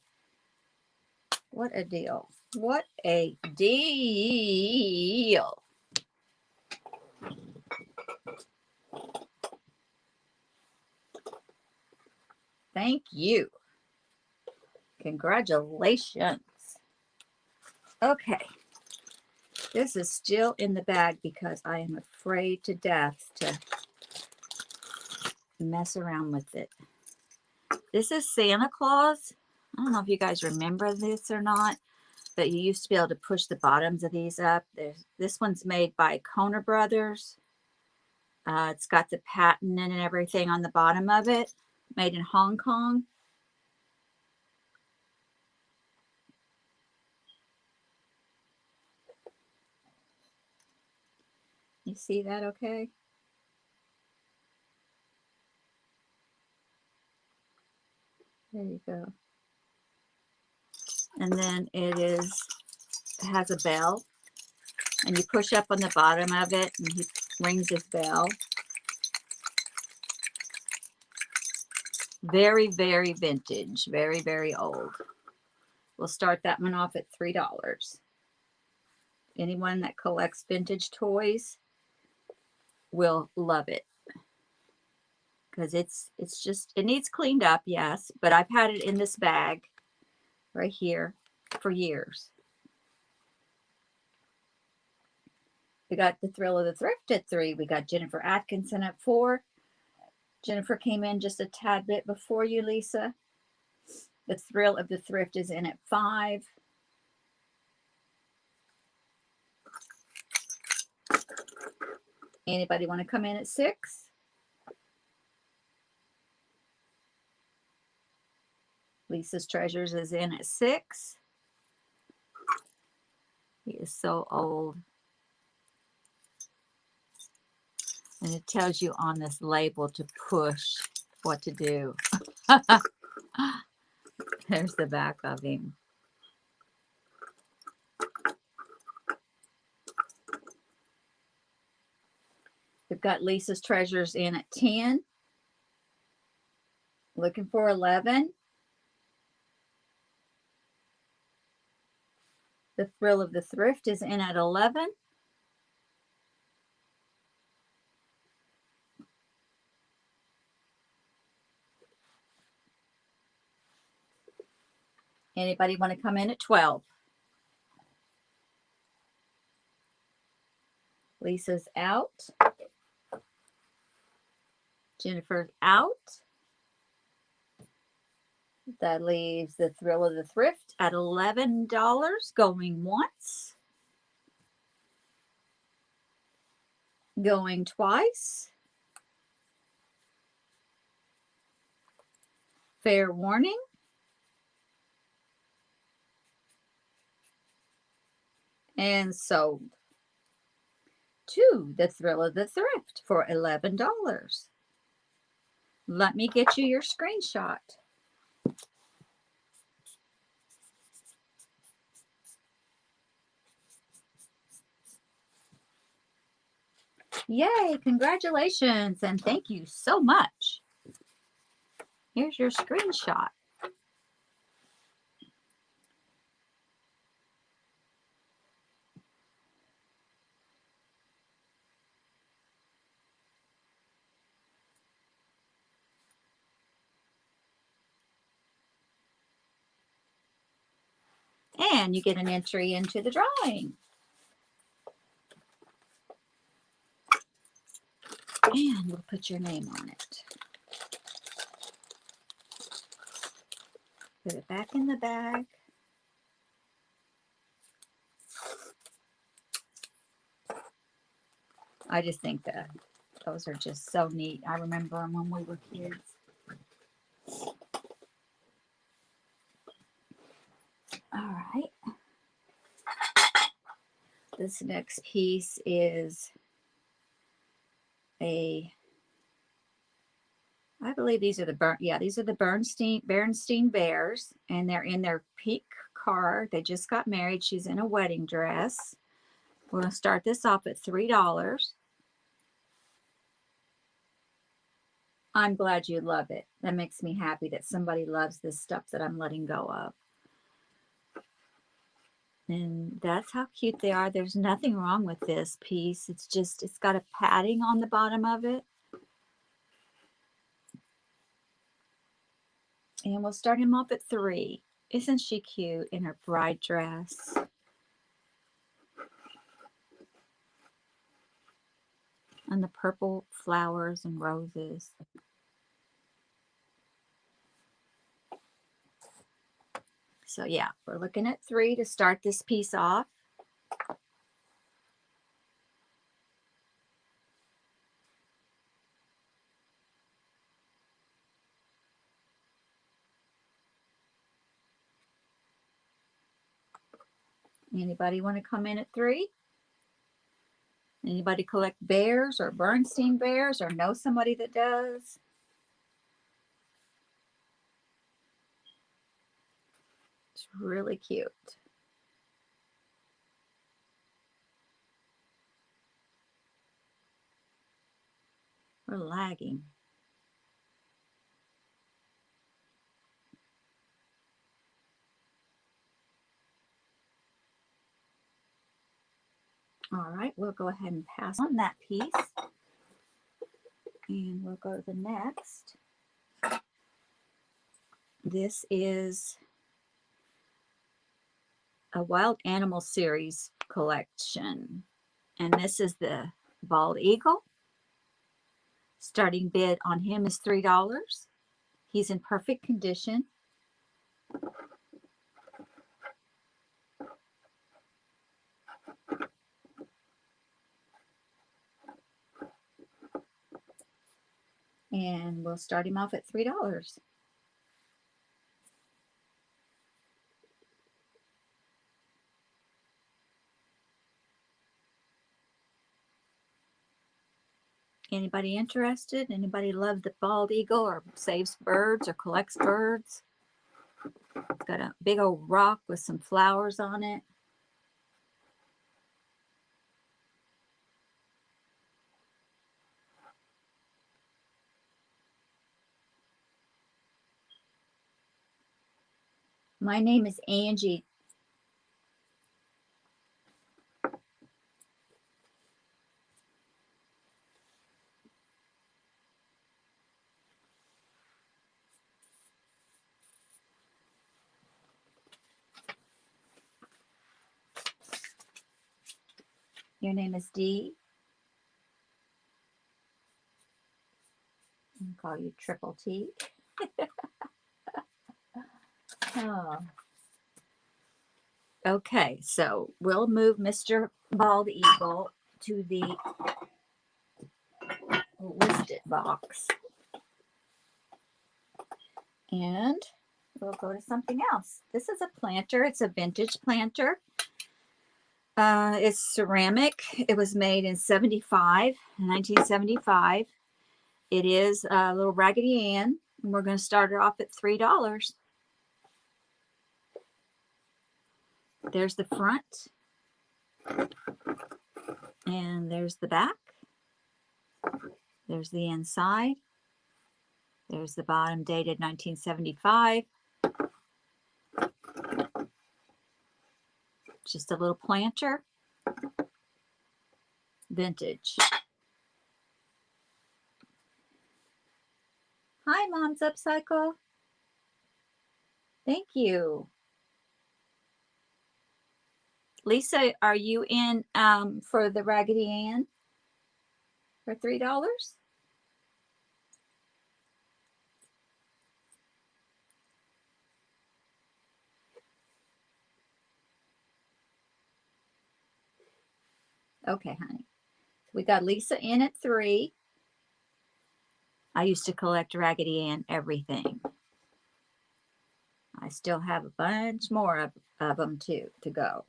what a deal. What a deal. Thank you. Congratulations. Okay. This is still in the bag because I am afraid to death to mess around with it. This is Santa Claus. I don't know if you guys remember this or not, but you used to be able to push the bottoms of these up. This one's made by Kohner Brothers. It's got the patent and everything on the bottom of it. Made in Hong Kong. You see that okay? There you go. And then it has a bell. And you push up on the bottom of it and he rings his bell. Very, very vintage. Very, very old. We'll start that one off at $3. Anyone that collects vintage toys will love it. Because it's just, it needs cleaned up, yes. But I've had it in this bag right here for years. We got the Thrill of the Thrift at 3. We got Jennifer Atkinson at 4. Jennifer came in just a tad bit before you, Lisa. The Thrill of the Thrift is in at 5. Anybody want to come in at 6? Lisa's Treasures is in at 6. He is so old. And it tells you on this label to push what to do. There's the back of him. We've got Lisa's Treasures in at 10. Looking for 11. The Thrill of the Thrift is in at 11. Anybody want to come in at 12? Lisa's out. Jennifer's out. That leaves the Thrill of the Thrift at $11, going once, going twice. Fair warning. And sold to the Thrill of the Thrift for $11. Let me get you your screenshot. Yay, congratulations, and thank you so much. Here's your screenshot. And you get an entry into the drawing. And we'll put your name on it. Put it back in the bag. I just think that those are just so neat. I remember them when we were kids. All right. This next piece is I believe these are the Bernstein Bears, and they're in their pink car. They just got married. She's in a wedding dress. We're going to start this off at $3. I'm glad you love it. That makes me happy that somebody loves this stuff that I'm letting go of. And that's how cute they are. There's nothing wrong with this piece. It's got a padding on the bottom of it. And we'll start him off at $3. Isn't she cute in her bride dress? And the purple flowers and roses. So yeah, we're looking at $3 to start this piece off. Anybody want to come in at $3? Anybody collect bears or Bernstein bears or know somebody that does? It's really cute. We're lagging. All right, we'll go ahead and pass on that piece. And we'll go to the next. This is a wild animal series collection. And this is the bald eagle. Starting bid on him is $3. He's in perfect condition. And we'll start him off at $3. Anybody interested? Anybody love the bald eagle or saves birds or collects birds? It's got a big old rock with some flowers on it. My name is Angie. Your name is Dee. I'll call you Triple T. Oh. Okay, so we'll move Mr. Bald Eagle to the listed box. And we'll go to something else. This is a planter. It's a vintage planter. It's ceramic. It was made in 1975. It is a little Raggedy Ann, and we're going to start it off at $3. There's the front, and there's the back. There's the inside. There's the bottom, dated 1975. Just a little planter. Vintage. Hi, Mom's Upcycle. Thank you. Lisa, are you in for the Raggedy Ann for $3? Okay, honey. We got Lisa in at 3. I used to collect Raggedy Ann everything. I still have a bunch more of them to go.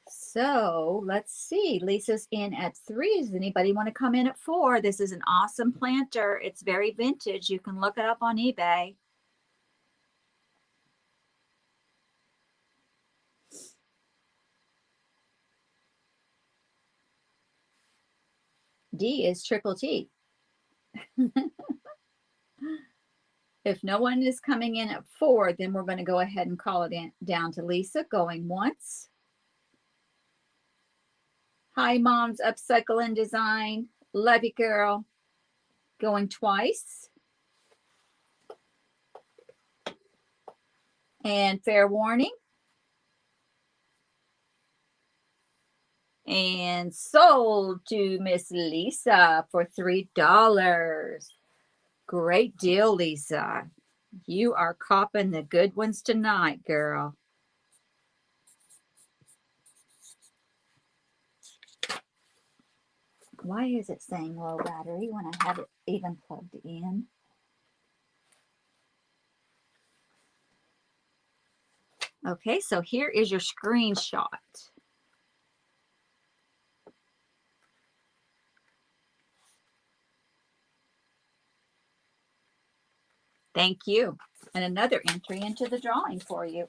So let's see. Lisa's in at 3. Does anybody want to come in at 4? This is an awesome planter. It's very vintage. You can look it up on eBay. D is Triple T. If no one is coming in at 4, then we're going to go ahead and call it down to Lisa. Going once. Hi, Mom's Upcycle and Design. Love you, girl. Going twice. And fair warning. And sold to Miss Lisa for $3. Great deal, Lisa. You are copping the good ones tonight, girl. Why is it saying low battery when I have it even plugged in? Okay, so here is your screenshot. Thank you. And another entry into the drawing for you.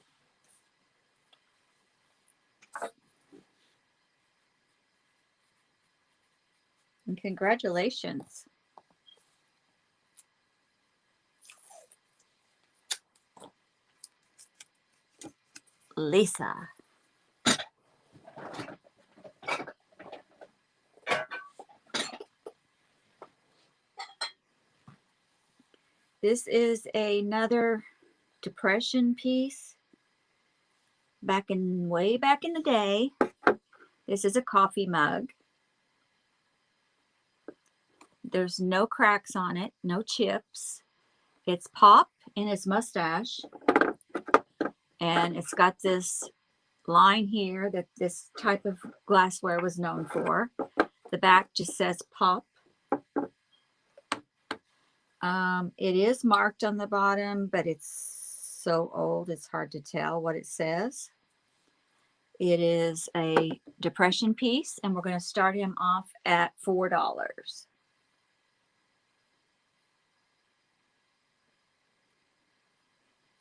And congratulations. Lisa. This is another Depression piece. Way back in the day. This is a coffee mug. There's no cracks on it, no chips. It's Pop in his mustache. And it's got this line here that this type of glassware was known for. The back just says Pop. It is marked on the bottom, but it's so old it's hard to tell what it says. It is a Depression piece, and we're going to start him off at $4.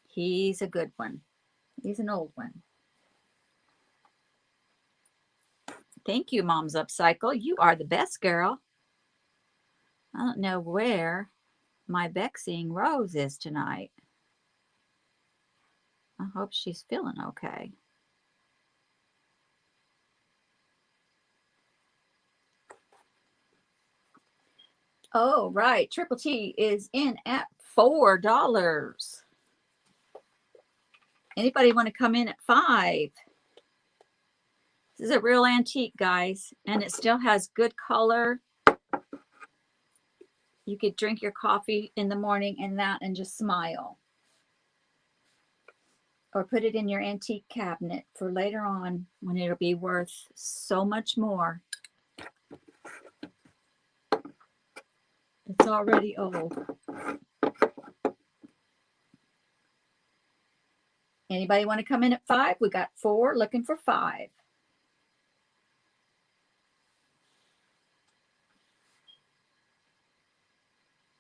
He's a good one. He's an old one. Thank you, Mom's Upcycle. You are the best, girl. I don't know where my Bexing Rose is tonight. I hope she's feeling okay. Oh, right. Triple T is in at $4. Anybody want to come in at 5? This is a real antique, guys, and it still has good color. You could drink your coffee in the morning in that and just smile. Or put it in your antique cabinet for later on when it'll be worth so much more. It's already old. Anybody want to come in at 5? We got 4 looking for 5.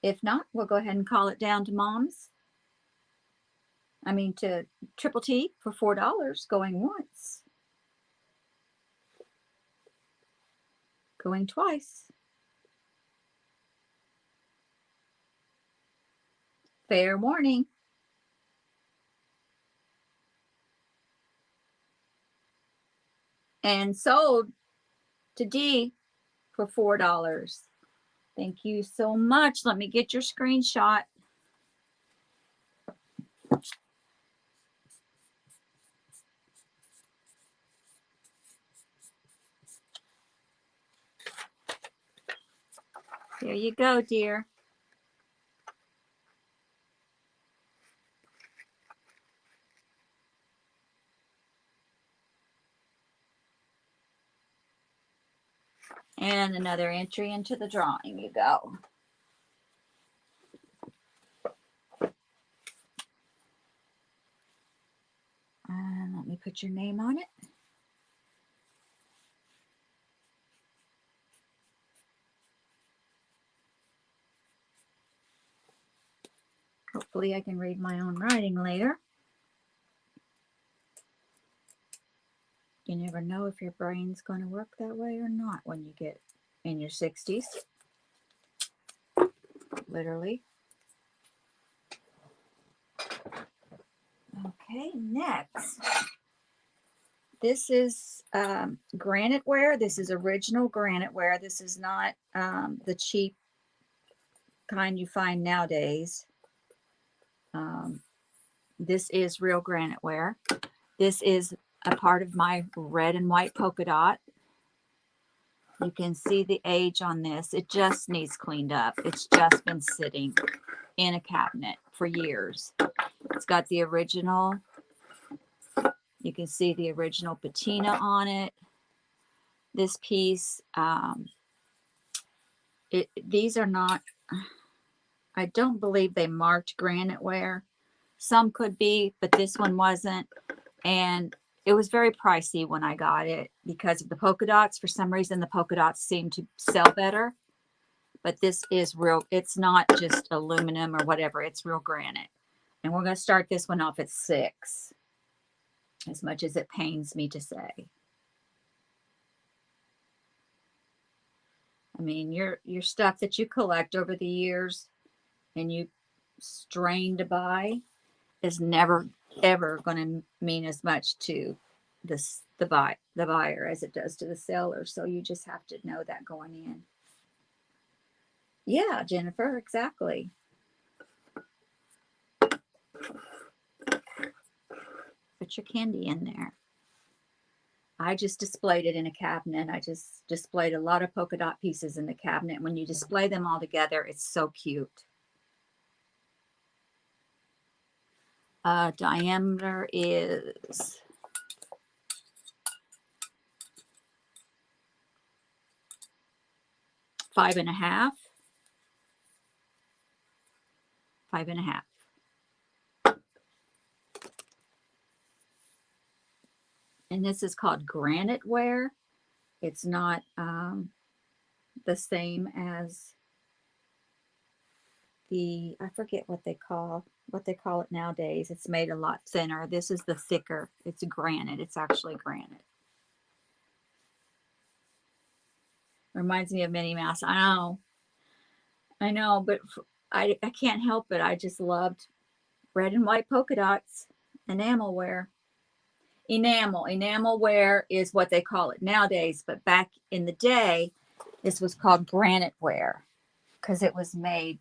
If not, we'll go ahead and call it down to Mom's. I mean to Triple T for $4, going once. Going twice. Fair warning. And sold to D for $4. Thank you so much. Let me get your screenshot. There you go, dear. And another entry into the drawing you go. And let me put your name on it. Hopefully I can read my own writing later. You never know if your brain's going to work that way or not when you get in your 60s. Literally. Okay, next. This is granite ware. This is original granite ware. This is not the cheap kind you find nowadays. This is real granite ware. This is a part of my red and white polka dot. You can see the age on this. It just needs cleaned up. It's just been sitting in a cabinet for years. It's got the original. You can see the original patina on it. This piece, these are not, I don't believe they marked granite ware. Some could be, but this one wasn't. And it was very pricey when I got it because of the polka dots. For some reason, the polka dots seem to sell better. But this is real. It's not just aluminum or whatever. It's real granite. And we're going to start this one off at 6. As much as it pains me to say. I mean, your stuff that you collect over the years and you strain to buy is never ever going to mean as much to the buyer as it does to the seller. So you just have to know that going in. Yeah, Jennifer, exactly. Put your candy in there. I just displayed it in a cabinet. I just displayed a lot of polka dot pieces in the cabinet. When you display them all together, it's so cute. Diameter is 5.5. 5.5. And this is called granite ware. It's not the same as the, I forget what they call it nowadays. It's made a lot thinner. This is the thicker. It's granite. It's actually granite. Reminds me of Minnie Mouse. I know, but I can't help it. I just loved red and white polka dots, enamel ware. Enamel ware is what they call it nowadays, but back in the day, this was called granite ware because it was made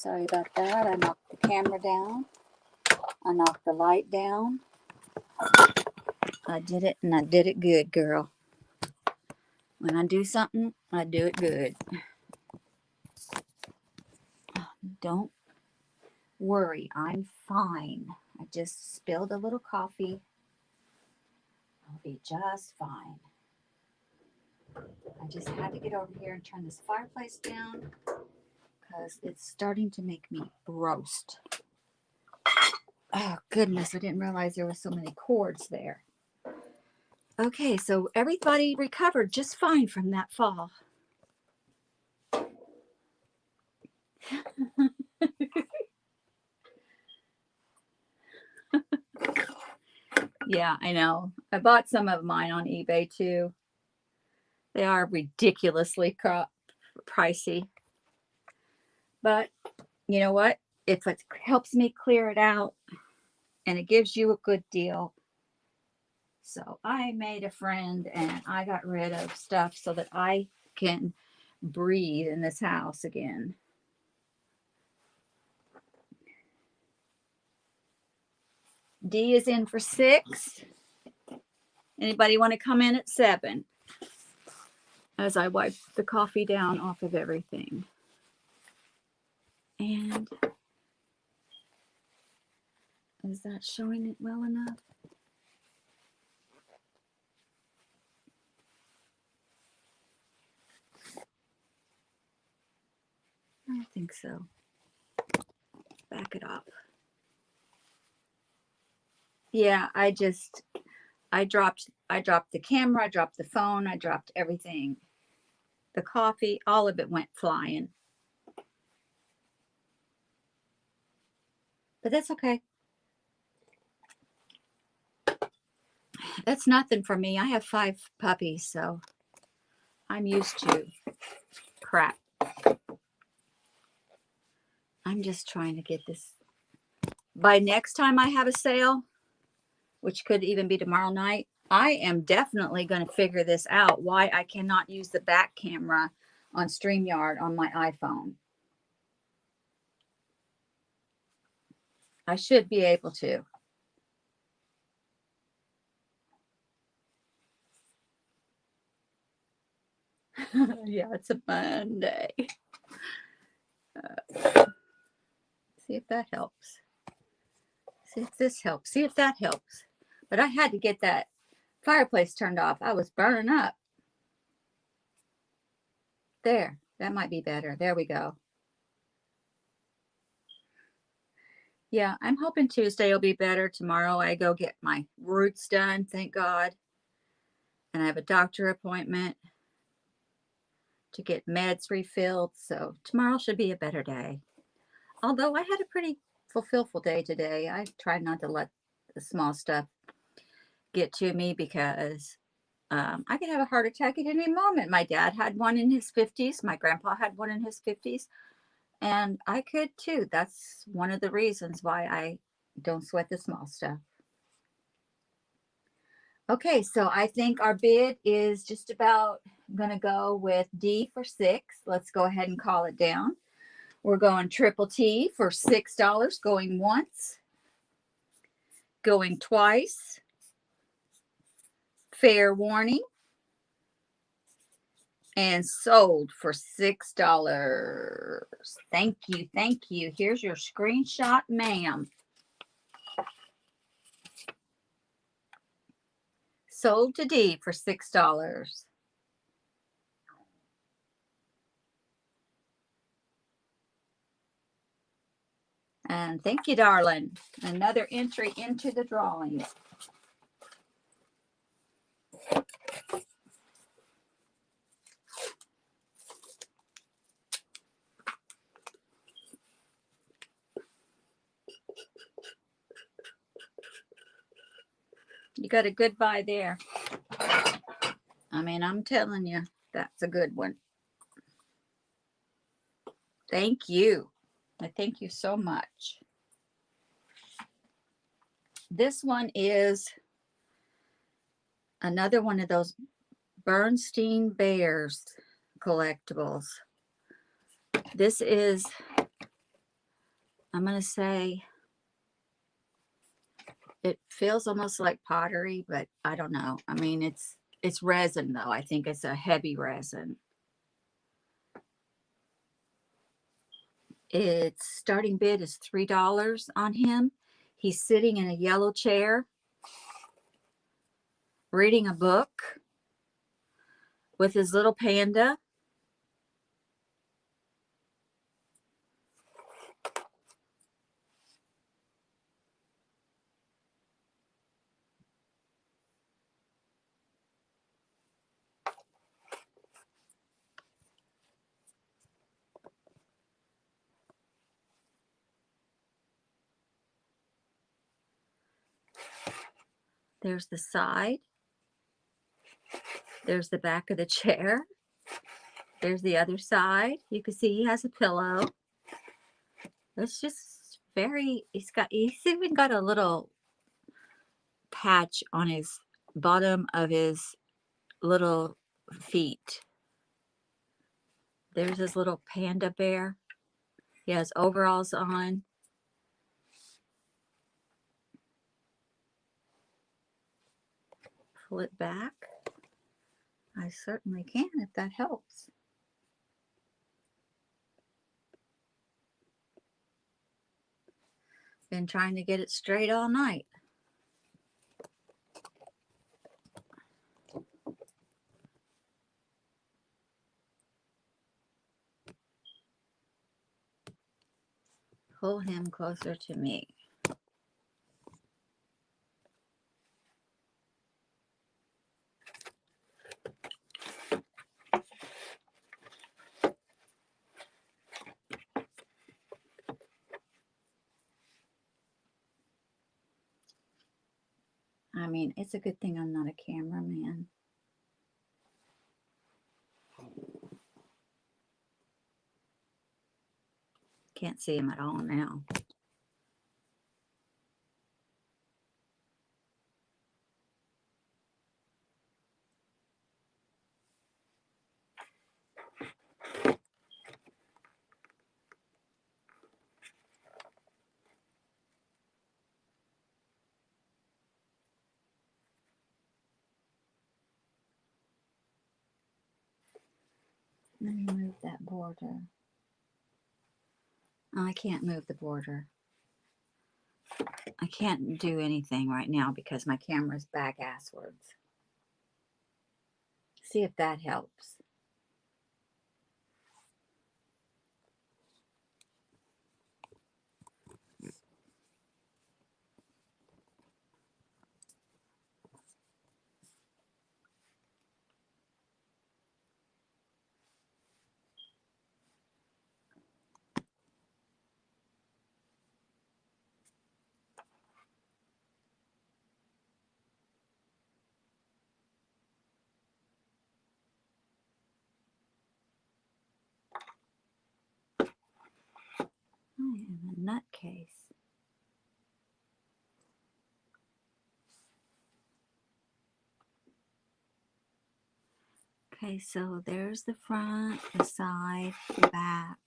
Sorry about that. I knocked the camera down. I knocked the light down. I did it, and I did it good, girl. When I do something, I do it good. Don't worry, I'm fine. I just spilled a little coffee. I'll be just fine. I just had to get over here and turn this fireplace down because it's starting to make me roast. Oh, goodness, I didn't realize there were so many cords there. Okay, so everybody recovered just fine from that fall. Yeah, I know. I bought some of mine on eBay too. They are ridiculously pricey. But you know what? If it helps me clear it out and it gives you a good deal. So I made a friend and I got rid of stuff so that I can breathe in this house again. D is in for 6. Anybody want to come in at 7? As I wipe the coffee down off of everything. And is that showing it well enough? I think so. Back it up. Yeah, I dropped the camera, I dropped the phone, I dropped everything. The coffee, all of it went flying. But that's okay. That's nothing for me. I have 5 puppies, so I'm used to crap. I'm just trying to get this. By next time I have a sale, which could even be tomorrow night, I am definitely going to figure this out, why I cannot use the back camera on StreamYard on my iPhone. I should be able to. Yeah, it's a Monday. See if that helps. See if this helps. See if that helps. But I had to get that fireplace turned off. I was burning up. There. That might be better. There we go. Yeah, I'm hoping Tuesday will be better. Tomorrow I go get my roots done, thank God. And I have a doctor appointment to get meds refilled. So tomorrow should be a better day. Although I had a pretty fulfillful day today. I tried not to let the small stuff get to me because I could have a heart attack at any moment. My dad had one in his 50s. My grandpa had one in his 50s. And I could too. That's one of the reasons why I don't sweat the small stuff. Okay, so I think our bid is just about going to go with D for 6. Let's go ahead and call it down. We're going triple T for $6, going once, going twice, fair warning, and sold for $6. Thank you, thank you. Here's your screenshot, ma'am. Sold to D for $6. And thank you, darling. Another entry into the drawing. You got a good buy there. I mean, I'm telling you, that's a good one. Thank you. I thank you so much. This one is another one of those Bernstein Bears collectibles. This is I'm going to say it feels almost like pottery, but I don't know. I mean, it's resin though. I think it's a heavy resin. Its starting bid is $3 on him. He's sitting in a yellow chair reading a book with his little panda. There's the side. There's the back of the chair. There's the other side. You can see he has a pillow. It's just very, he's even got a little patch on his bottom of his little feet. There's his little panda bear. He has overalls on. Pull it back. I certainly can if that helps. Been trying to get it straight all night. Pull him closer to me. I mean, it's a good thing I'm not a cameraman. Can't see him at all now. Let me move that border. Oh, I can't move the border. I can't do anything right now because my camera's back asswards. See if that helps. I am a nutcase. Okay, so there's the front, the side, the back,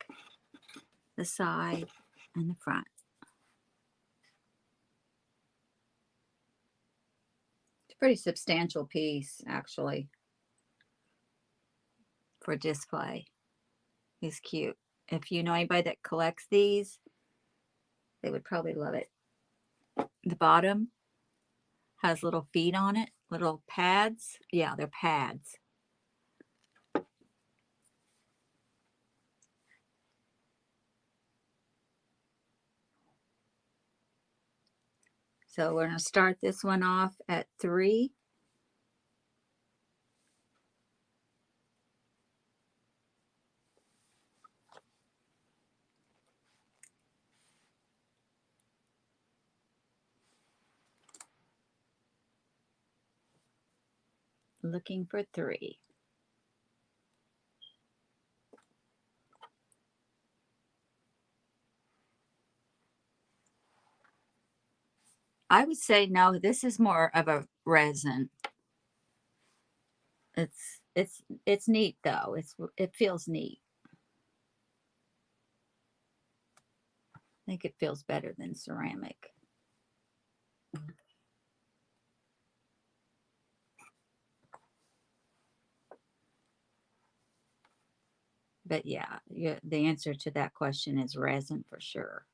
the side, and the front. It's a pretty substantial piece, actually, for display. He's cute. If you know anybody that collects these, they would probably love it. The bottom has little feet on it, little pads. Yeah, they're pads. So we're going to start this one off at 3. Looking for 3. I would say no, this is more of a resin. It's neat though. It feels neat. I think it feels better than ceramic. But yeah, the answer to that question is resin for sure.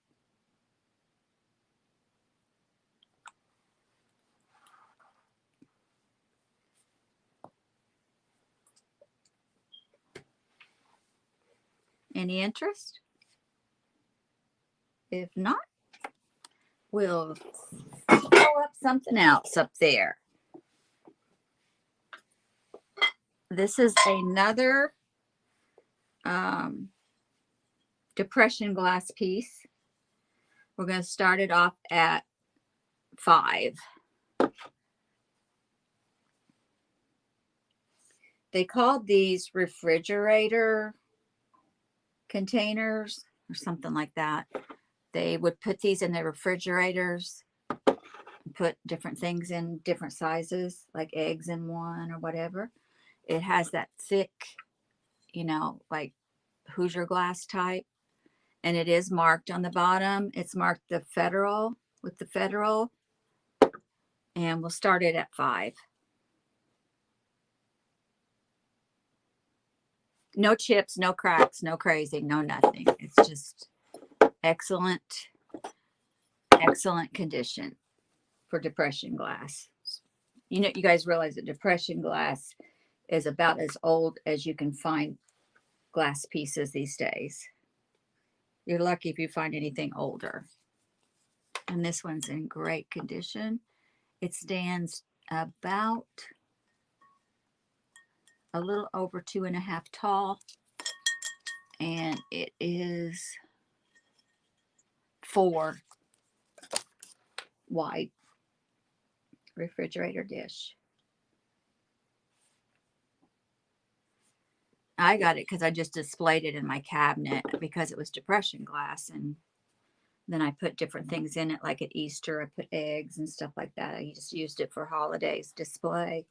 Any interest? If not, we'll throw up something else up there. This is another depression glass piece. We're going to start it off at 5. They called these refrigerator containers or something like that. They would put these in the refrigerators, put different things in different sizes, like eggs in one or whatever. It has that thick, like Hoosier glass type, and it is marked on the bottom. It's marked the Federal with the Federal, and we'll start it at 5. No chips, no cracks, no crazy, no nothing. It's just excellent condition for depression glass. You guys realize that depression glass is about as old as you can find glass pieces these days. You're lucky if you find anything older. And this one's in great condition. It stands about a little over 2.5 tall, and it is 4 wide refrigerator dish. I got it because I just displayed it in my cabinet because it was depression glass, and then I put different things in it, like at Easter I put eggs and stuff like that. I just used it for holidays display.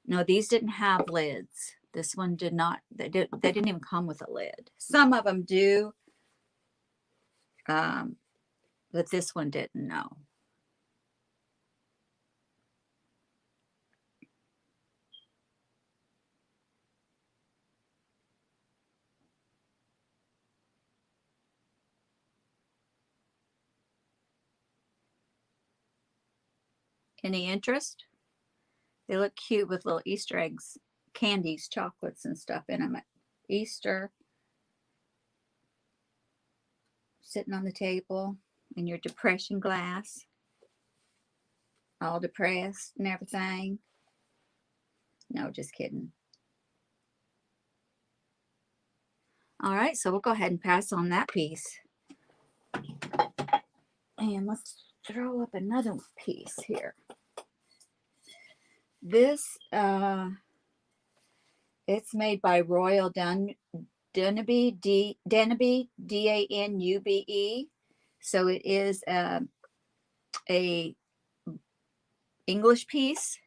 No, these didn't have lids. This one did not. They didn't even come with a lid. Some of them do, but this one didn't. No. Any interest? They look cute with little Easter eggs, candies, chocolates, and stuff in them at Easter. Sitting on the table in your depression glass, all depressed and everything. No, just kidding. All right, so we'll go ahead and pass on that piece. And let's throw up another piece here. This, it's made by Royal Danube, Danube, D-A-N-U-B-E. So it is a English piece.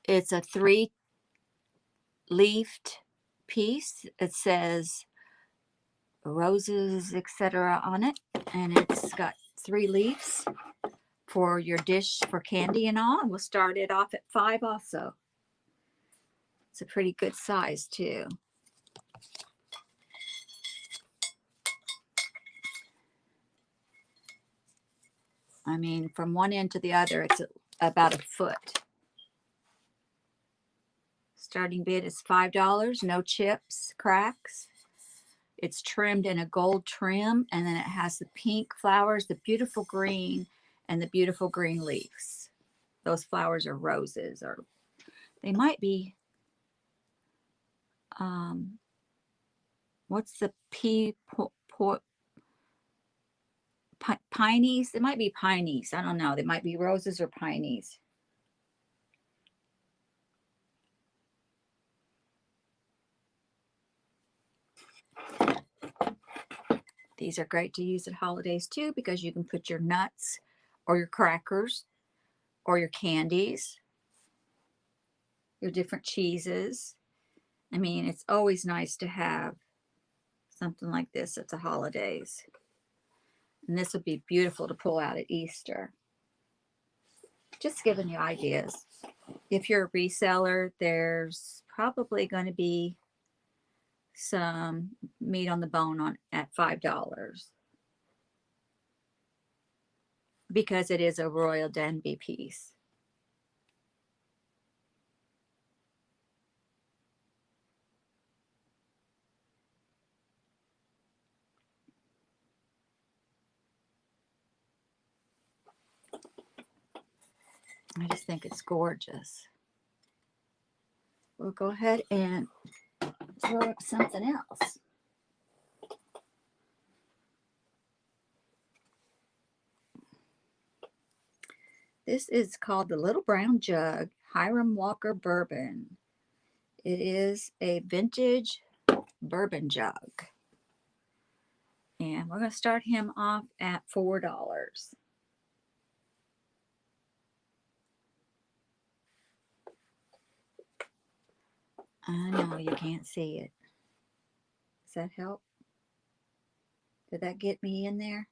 It's a 3-leafed piece. It says roses, etc. on it, and it's got 3 leaves for your dish for candy and all. And we'll start it off at 5 also. It's a pretty good size too. I mean, from one end to the other, it's about 1 foot. Starting bid is $5. No chips, cracks. It's trimmed in a gold trim, and then it has the pink flowers, the beautiful green, and the beautiful green leaves. Those flowers are roses, or they might be, what's the pineys? It might be pineys. I don't know. They might be roses or pineys. These are great to use at holidays too, because you can put your nuts or your crackers or your candies, your different cheeses. I mean, it's always nice to have something like this at the holidays. And this would be beautiful to pull out at Easter. Just giving you ideas. If you're a reseller, there's probably going to be some meat on the bone on at $5 because it is a Royal Denby piece. I just think it's gorgeous. We'll go ahead and throw up something else. This is called the Little Brown Jug Hiram Walker Bourbon. It is a vintage bourbon jug. And we're going to start him off at $4. I know you can't see it. Does that help? Did that get me in there?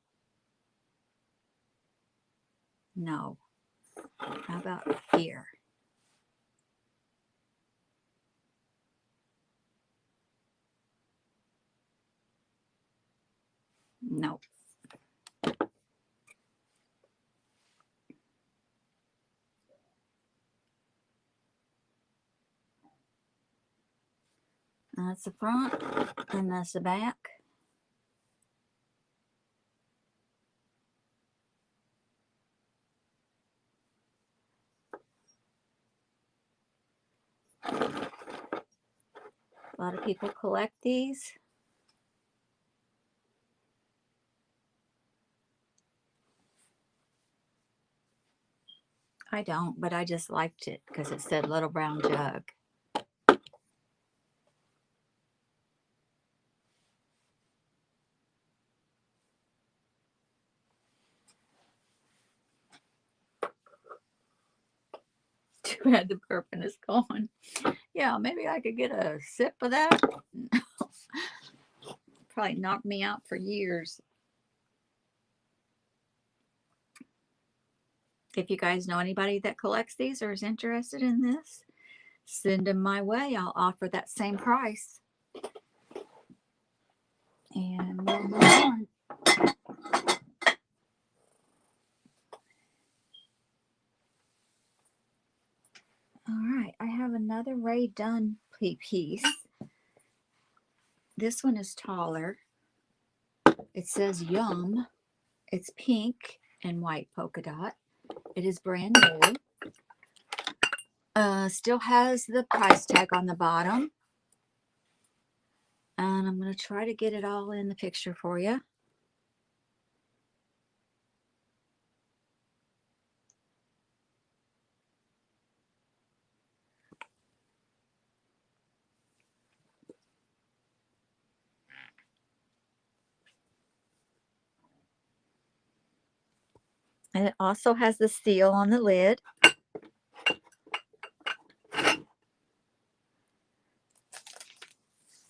No. How about here? No. That's the front, and that's the back. A lot of people collect these. I don't, but I just liked it because it said Little Brown Jug. Too bad the bourbon is gone. Yeah, maybe I could get a sip of that. Probably knocked me out for years. If you guys know anybody that collects these or is interested in this, send them my way. I'll offer that same price. And we'll move on. All right, I have another Ray Dunn piece. This one is taller. It says Yum. It's pink and white polka dot. It is brand new. Still has the price tag on the bottom. And I'm going to try to get it all in the picture for you. And it also has the seal on the lid.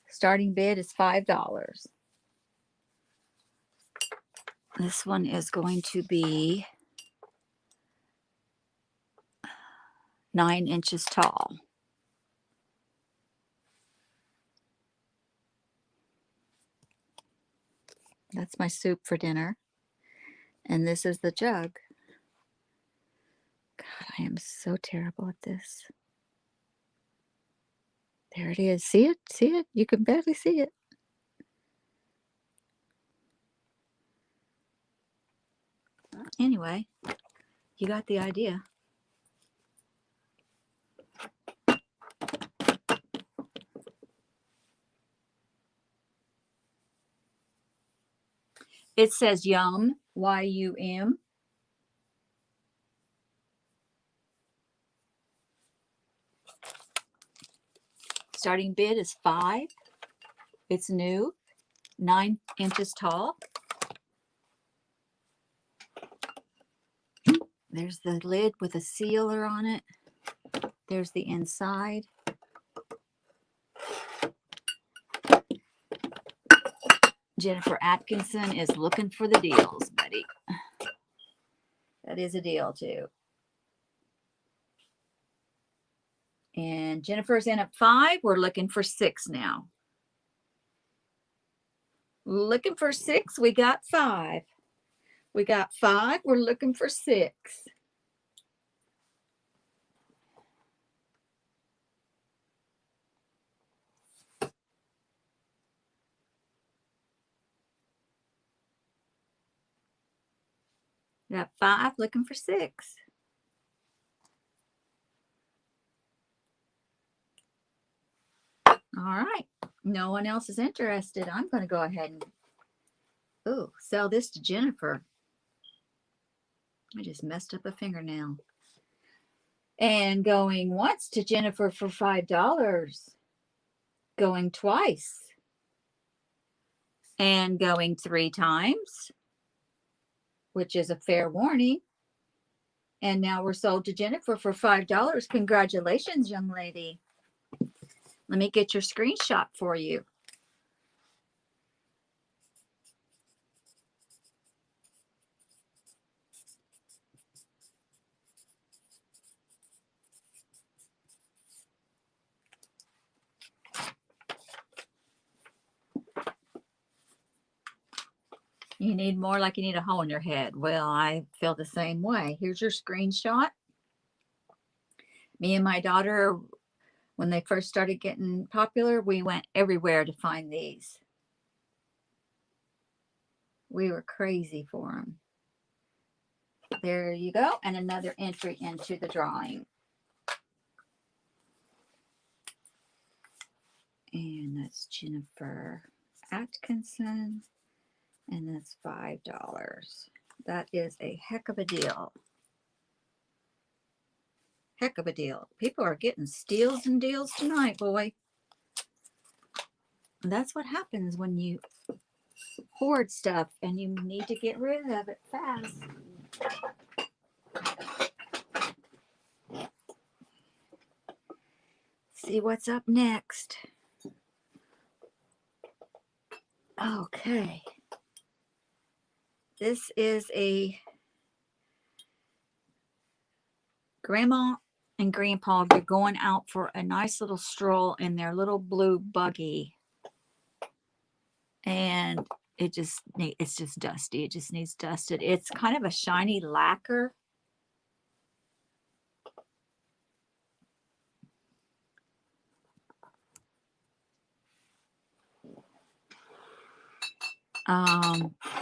Starting bid is $5. This one is going to be 9 inches tall. That's my soup for dinner. And this is the jug. God, I am so terrible at this. There it is. See it? See it? You can barely see it. Anyway, you got the idea. It says Yum, Y-U-M. Starting bid is $5. It's new, 9 inches tall. There's the lid with a sealer on it. There's the inside. Jennifer Atkinson is looking for the deals, buddy. That is a deal, too. And Jennifer's in at 5. We're looking for 6 now. Looking for 6. We got 5. We got 5. We're looking for 6. Got 5, looking for 6. All right. No one else is interested. I'm going to go ahead and sell this to Jennifer. I just messed up a fingernail. And going once to Jennifer for $5. Going twice. And going 3 times, which is a fair warning. And now we're sold to Jennifer for $5. Congratulations, young lady. Let me get your screenshot for you. You need more like you need a hole in your head. Well, I feel the same way. Here's your screenshot. Me and my daughter, when they first started getting popular, we went everywhere to find these. We were crazy for them. There you go. And another entry into the drawing. And that's Jennifer Atkinson. And that's $5. That is a heck of a deal. Heck of a deal. People are getting steals and deals tonight, boy. And that's what happens when you hoard stuff and you need to get rid of it fast. See what's up next. Okay. This is a grandma and grandpa. They're going out for a nice little stroll in their little blue buggy. And it's just dusty. It just needs dusted. It's kind of a shiny lacquer.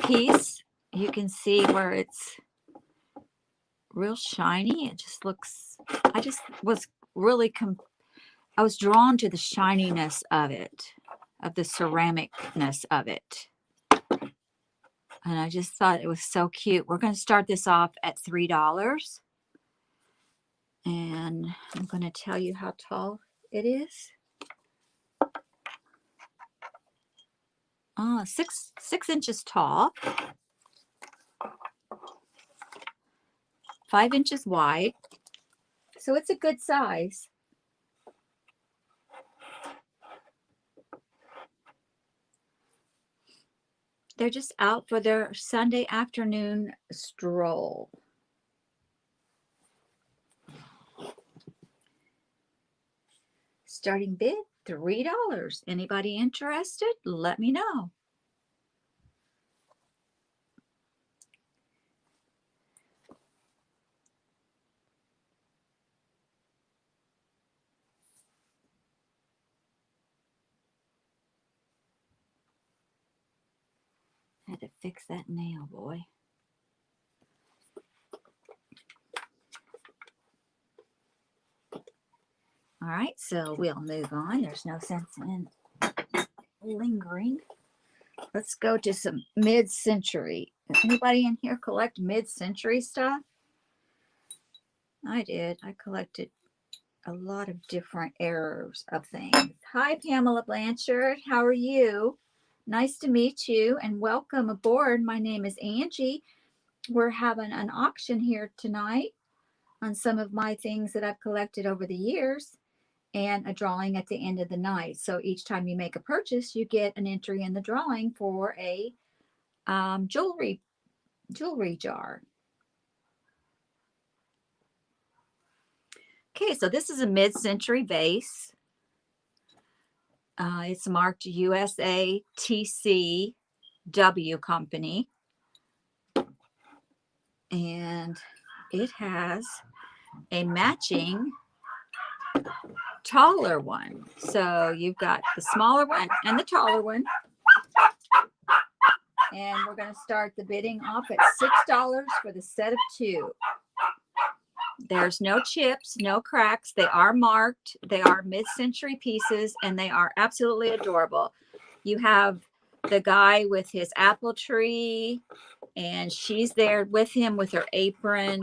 Piece. You can see where it's real shiny. It just looks, I was drawn to the shininess of it, of the ceramicness of it. And I just thought it was so cute. We're going to start this off at $3. And I'm going to tell you how tall it is. 6 inches tall. 5 inches wide. So it's a good size. They're just out for their Sunday afternoon stroll. Starting bid, $3. Anybody interested? Let me know. I had to fix that nail, boy. All right, so we'll move on. There's no sense in lingering. Let's go to some mid-century. Does anybody in here collect mid-century stuff? I did. I collected a lot of different eras of things. Hi, Pamela Blanchard. How are you? Nice to meet you and welcome aboard. My name is Angie. We're having an auction here tonight on some of my things that I've collected over the years. and a drawing at the end of the night. So each time you make a purchase, you get an entry in the drawing for a jewelry jar. Okay, so this is a mid-century vase. It's marked USA TCW Company. And it has a matching taller one. So you've got the smaller one and the taller one. And we're going to start the bidding off at $6 for the set of 2. There's no chips, no cracks. They are marked. They are mid-century pieces, and they are absolutely adorable. You have the guy with his apple tree, and she's there with him with her apron.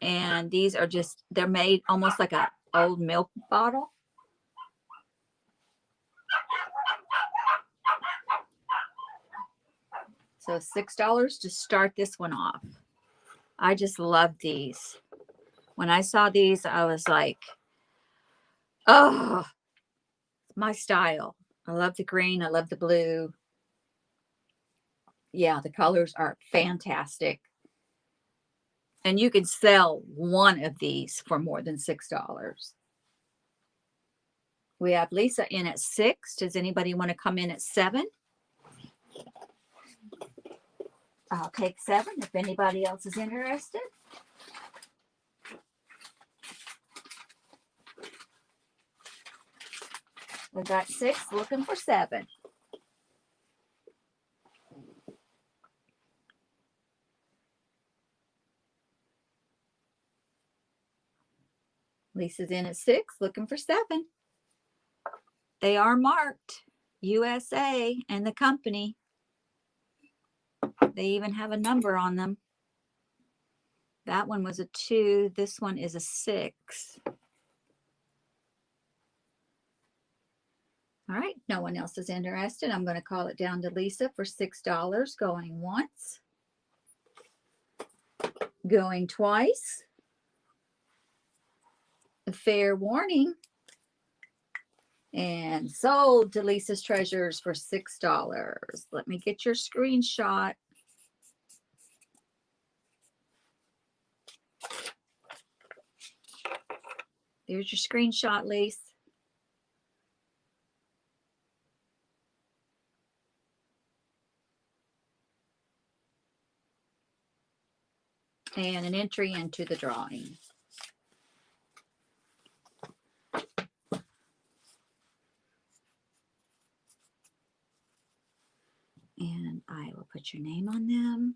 And these are just, they're made almost like an old milk bottle. So $6 to start this one off. I just love these. When I saw these, I was like, oh, my style. I love the green. I love the blue. Yeah, the colors are fantastic. And you can sell one of these for more than $6. We have Lisa in at 6. Does anybody want to come in at 7? I'll take 7 if anybody else is interested. We've got 6 looking for 7. Lisa's in at 6 looking for 7. They are marked USA and the company. They even have a number on them. That one was a 2. This one is a 6. All right, no one else is interested. I'm going to call it down to Lisa for $6. Going once. Going twice. A fair warning. And sold to Lisa's Treasures for $6. Let me get your screenshot. There's your screenshot, Lisa. And an entry into the drawing. And I will put your name on them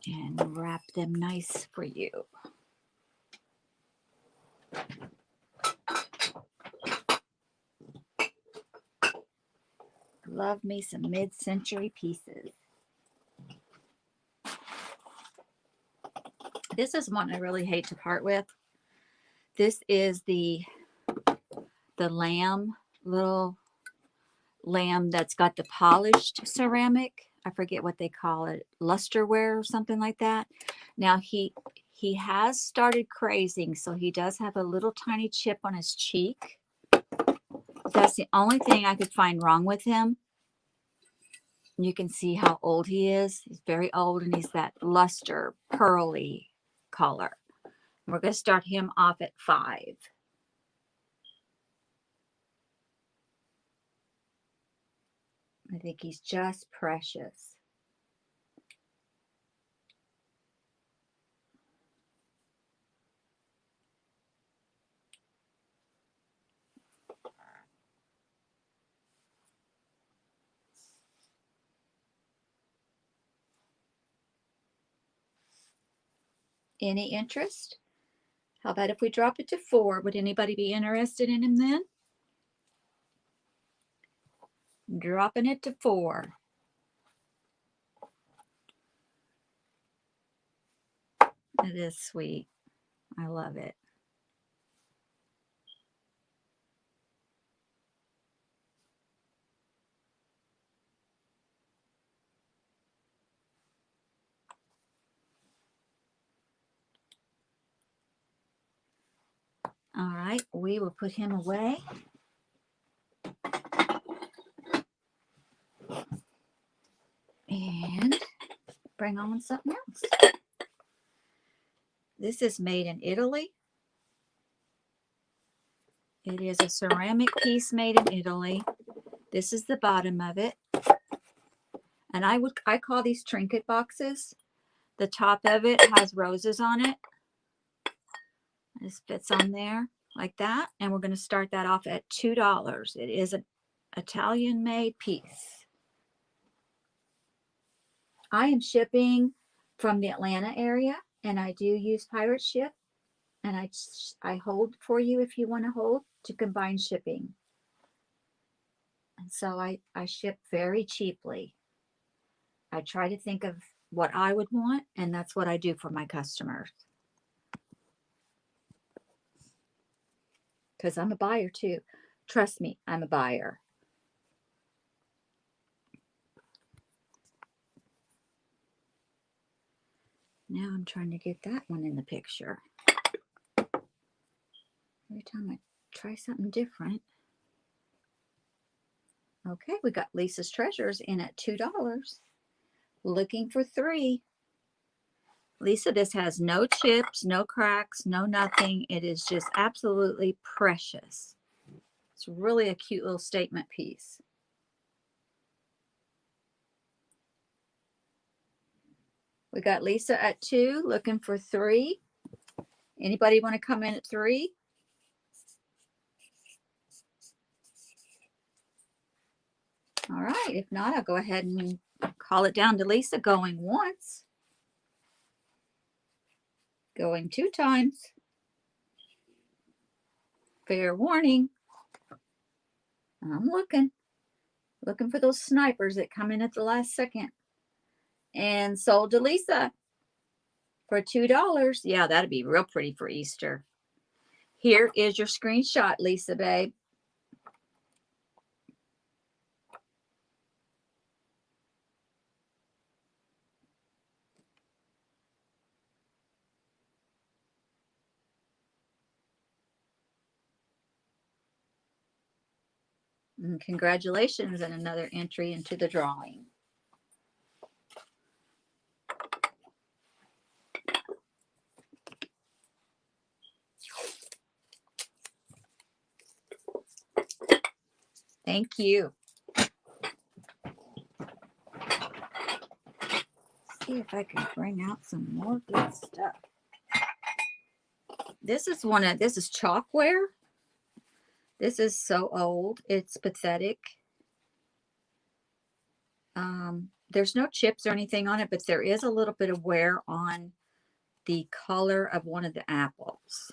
and wrap them nice for you. Love me some mid-century pieces. This is one I really hate to part with. This is the lamb, little lamb that's got the polished ceramic. I forget what they call it, lusterware or something like that. Now he has started crazing, so he does have a little tiny chip on his cheek. That's the only thing I could find wrong with him. You can see how old he is. He's very old, and he's that luster, pearly color. We're going to start him off at 5. I think he's just precious. Any interest? How about if we drop it to 4? Would anybody be interested in him then? Dropping it to 4. It is sweet. I love it. right, we will put him away. And bring on something else. This is made in Italy. It is a ceramic piece made in Italy. This is the bottom of it. And I call these trinket boxes. The top of it has roses on it. This fits on there like that. And we're going to start that off at $2. It is an Italian made piece. I am shipping from the Atlanta area, and I do use pirate ship, and I hold for you if you want to hold to combine shipping. And so I ship very cheaply. I try to think of what I would want, and that's what I do for my customers. Because I'm a buyer too. Trust me, I'm a buyer. Now I'm trying to get that one in the picture. Every time I try something different. Okay, we got Lisa's Treasures in at $2. Looking for 3. Lisa, this has no chips, no cracks, no nothing. It is just absolutely precious. It's really a cute little statement piece. We got Lisa at 2, looking for 3. Anybody want to come in at 3? All right, if not, I'll go ahead and call it down to Lisa. Going once. Going 2 times. Fair warning. I'm looking for those snipers that come in at the last second. And sold to Lisa for $2. Yeah, that'd be real pretty for Easter. Here is your screenshot, Lisa, babe. And congratulations on another entry into the drawing. Thank you. See if I can bring out some more good stuff. This is chalkware. This is so old. It's pathetic. There's no chips or anything on it, but there is a little bit of wear on the color of one of the apples.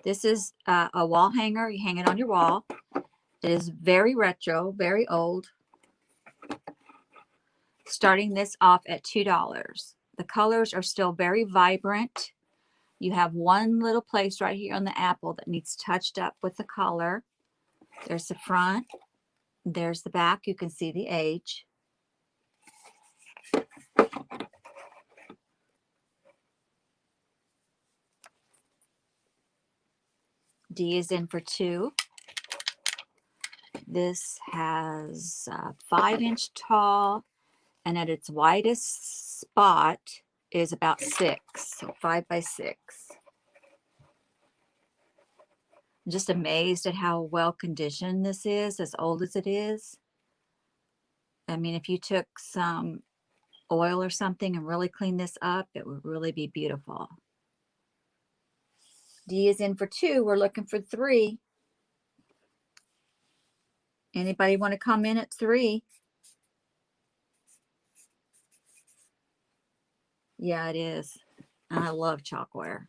This is a wall hanger. You hang it on your wall. It is very retro, very old. Starting this off at $2. The colors are still very vibrant. You have one little place right here on the apple that needs touched up with the color. There's the front. There's the back. You can see the age. D is in for 2. This has 5-inch tall, and at its widest spot is about 6, so 5 by 6. I'm just amazed at how well conditioned this is, as old as it is. I mean, if you took some oil or something and really cleaned this up, it would really be beautiful. D is in for 2. We're looking for 3. Anybody want to come in at 3? Yeah, it is. I love chalkware.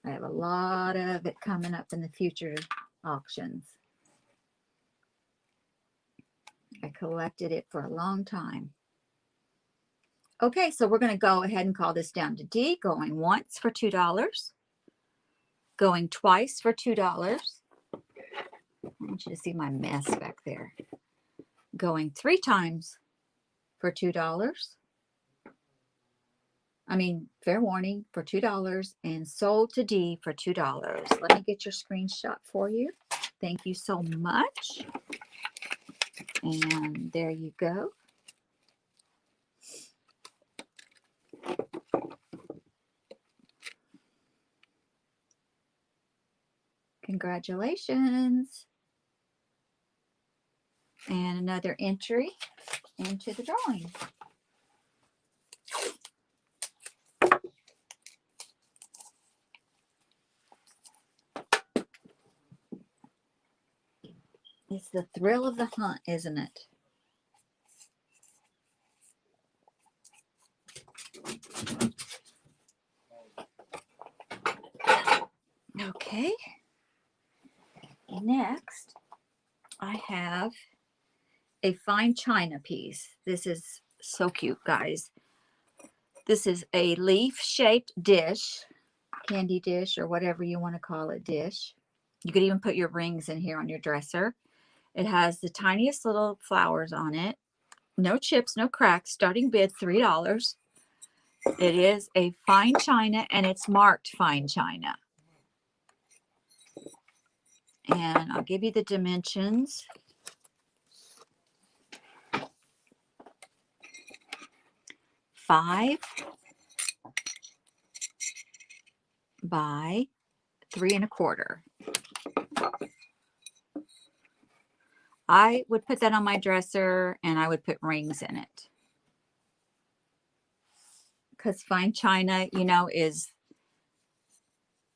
I have a lot of it coming up in the future auctions. I collected it for a long time. Okay, so we're going to go ahead and call this down to D. Going once for $2. Going twice for $2. I want you to see my mess back there. Going 3 times for $2. I mean, fair warning, for $2 and sold to D for $2. Let me get your screenshot for you. Thank you so much. And there you go. Congratulations. And another entry into the drawing. It's the thrill of the hunt, isn't it? Okay. Next, I have a fine china piece. This is so cute, guys. This is a leaf-shaped dish, candy dish, or whatever you want to call it, dish. You could even put your rings in here on your dresser. It has the tiniest little flowers on it. No chips, no cracks. Starting bid, $3. It is a fine china, and it's marked fine china. And I'll give you the dimensions. 5 by 3 1/4. I would put that on my dresser, and I would put rings in it. Because fine china, you know, is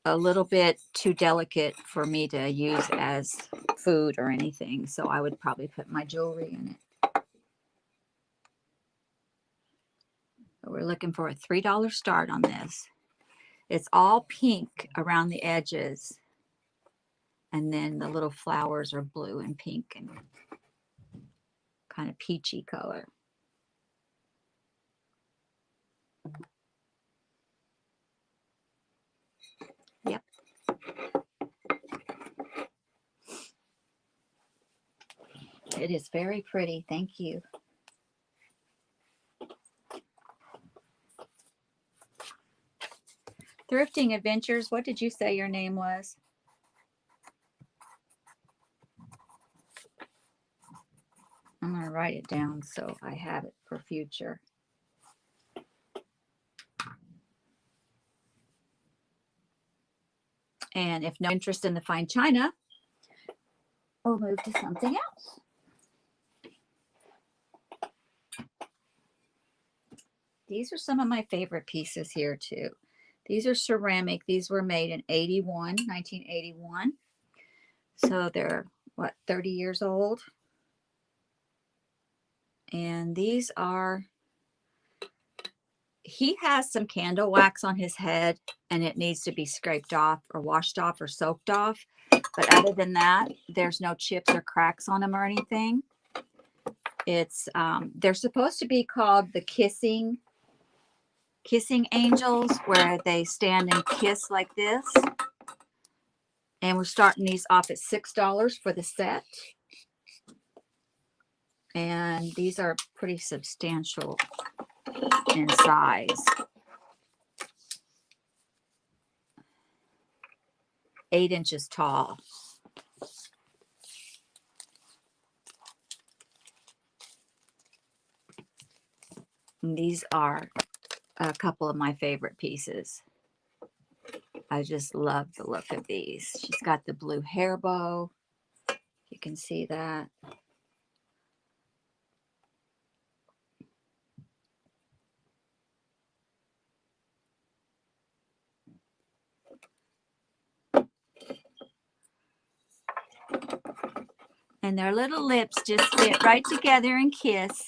a little bit too delicate for me to use as food or anything. So I would probably put my jewelry in it. But we're looking for a $3 start on this. It's all pink around the edges. And then the little flowers are blue and pink and kind of peachy color. Yep. It is very pretty. Thank you. Thrifting Adventures, what did you say your name was? I'm going to write it down so I have it for future. And if no interest in the fine china, we'll move to something else. These are some of my favorite pieces here too. These are ceramic. These were made in 1981. So they're, what, 30 years old? And these are, he has some candle wax on his head and it needs to be scraped off or washed off or soaked off. But other than that, there's no chips or cracks on them or anything. It's, they're supposed to be called the kissing angels, where they stand and kiss like this. And we're starting these off at $6 for the set. And these are pretty substantial in size. 8 inches tall. And these are a couple of my favorite pieces. I just love the look of these. She's got the blue hair bow. You can see that. And their little lips just fit right together and kiss.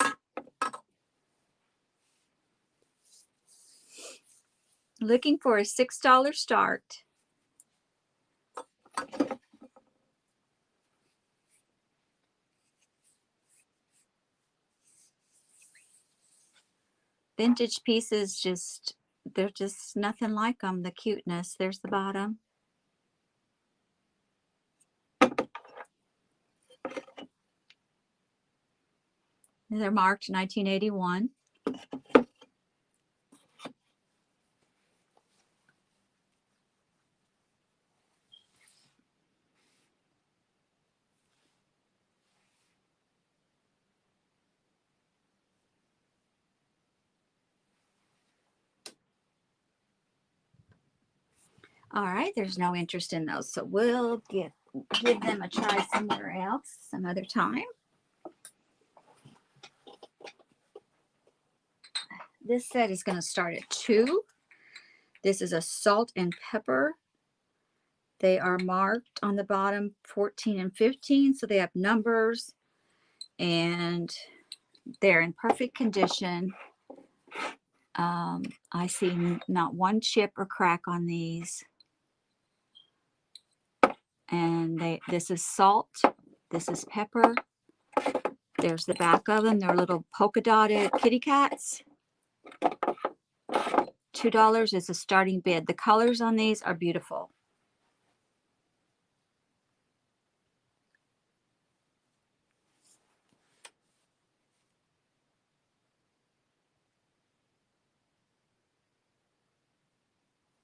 Looking for a $6 start. Vintage pieces, just, they're just nothing like them. The cuteness. There's the bottom. They're marked 1981. All right, there's no interest in those, so we'll give them a try somewhere else some other time. This set is going to start at 2. This is a salt and pepper. They are marked on the bottom 14 and 15, so they have numbers, and they're in perfect condition. I see not one chip or crack on these. And this is salt, this is pepper. There's the back of them. They're little polka dotted kitty cats. $2 is a starting bid. The colors on these are beautiful.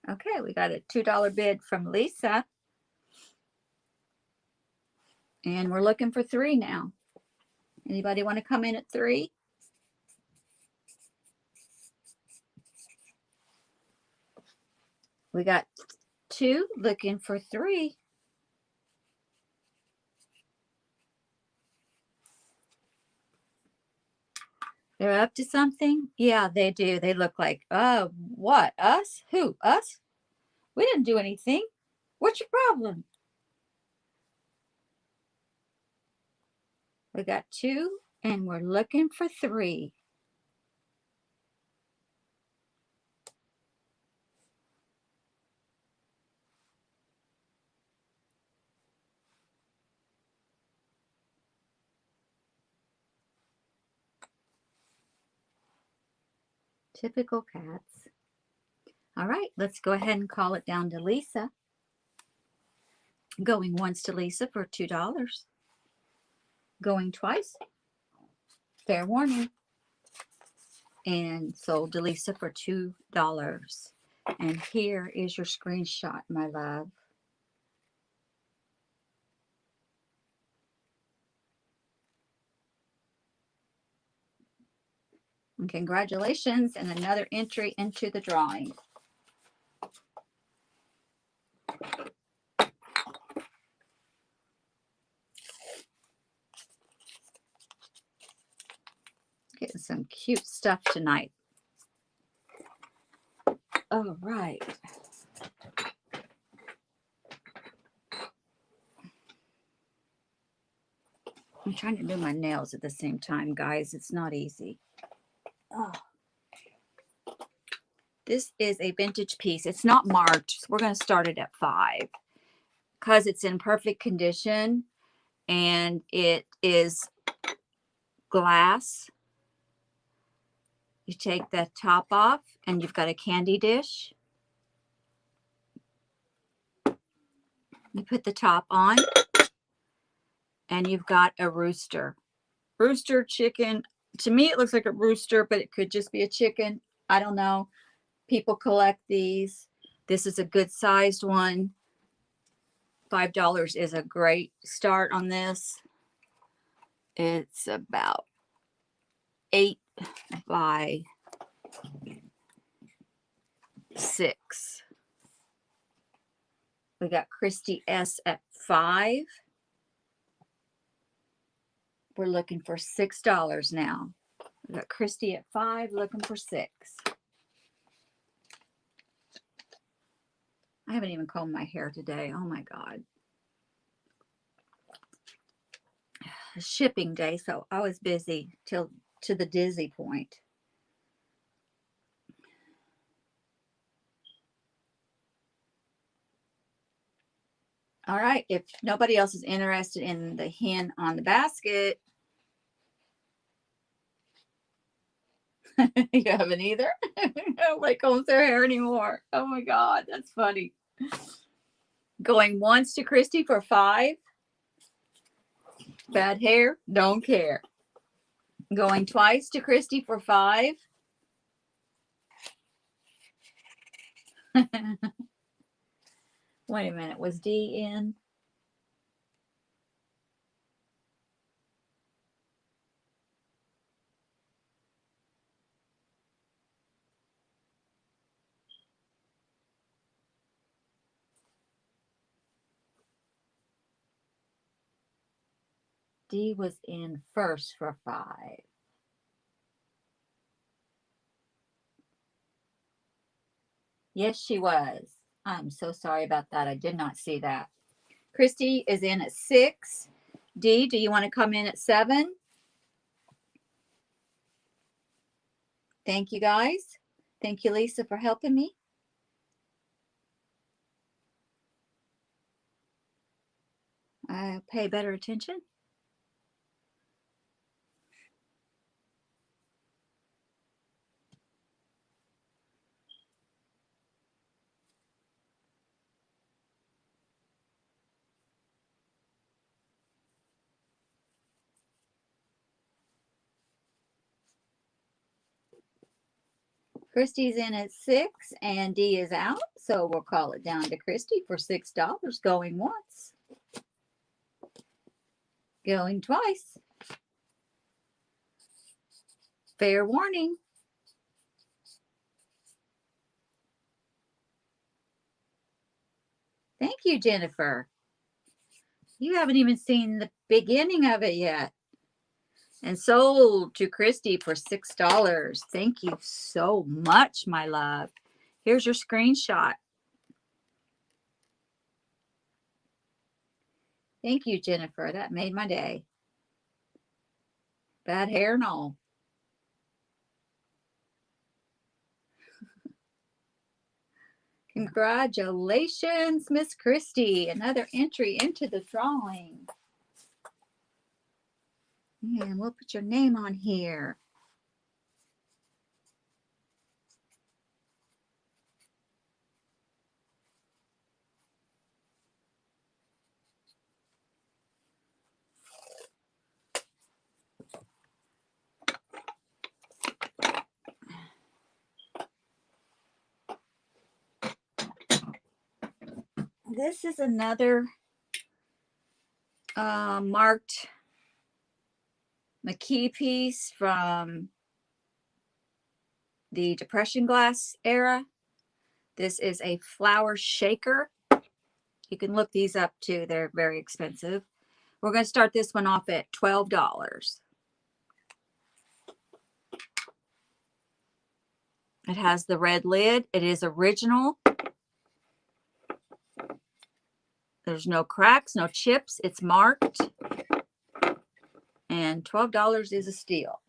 Okay, we got a $2 bid from Lisa. And we're looking for 3 now. Anybody want to come in at 3? We got 2 looking for 3. They're up to something? Yeah, they do. They look like, what? Us? Who? Us? We didn't do anything. What's your problem? We got 2, and we're looking for 3. Typical cats. All right, let's go ahead and call it down to Lisa. Going once to Lisa for $2. Going twice. Fair warning. And sold to Lisa for $2. And here is your screenshot, my love. And congratulations, and another entry into the drawing. Getting some cute stuff tonight. All right. I'm trying to do my nails at the same time, guys. It's not easy. Oh. This is a vintage piece. It's not marked. So we're going to start it at 5 because it's in perfect condition and it is glass. You take the top off and you've got a candy dish. You put the top on and you've got a rooster. Rooster, chicken. To me, it looks like a rooster, but it could just be a chicken. I don't know. People collect these. This is a good sized one. $5 is a great start on this. It's about 8 by 6. We got Christy S at 5. We're looking for $6 now. We got Christy at 5, looking for 6. I haven't even combed my hair today. Oh my God. Shipping day, so I was busy till to the dizzy point. All right, if nobody else is interested in the hen on the basket, you haven't either. Nobody combs their hair anymore. Oh my God, that's funny. Going once to Christy for 5. Bad hair, don't care. Going twice to Christy for 5. Wait a minute. Was D in? D was in first for 5. Yes, she was. I'm so sorry about that. I did not see that. Christy is in at 6. D, do you want to come in at 7? Thank you, guys. Thank you, Lisa, for helping me. I pay better attention. Christy's in at 6 and D is out. So we'll call it down to Christy for $6 going once. Going twice. Fair warning. Thank you, Jennifer. You haven't even seen the beginning of it yet. And sold to Christy for $6. Thank you so much, my love. Here's your screenshot. Thank you, Jennifer. That made my day. Bad hair and all. Congratulations, Miss Christy. Another entry into the drawing. And we'll put your name on here. This is another marked McKee piece from the Depression glass era. This is a flower shaker. You can look these up too. They're very expensive. We're going to start this one off at $12. It has the red lid. It is original. There's no cracks, no chips. It's marked. And $12 is a steal.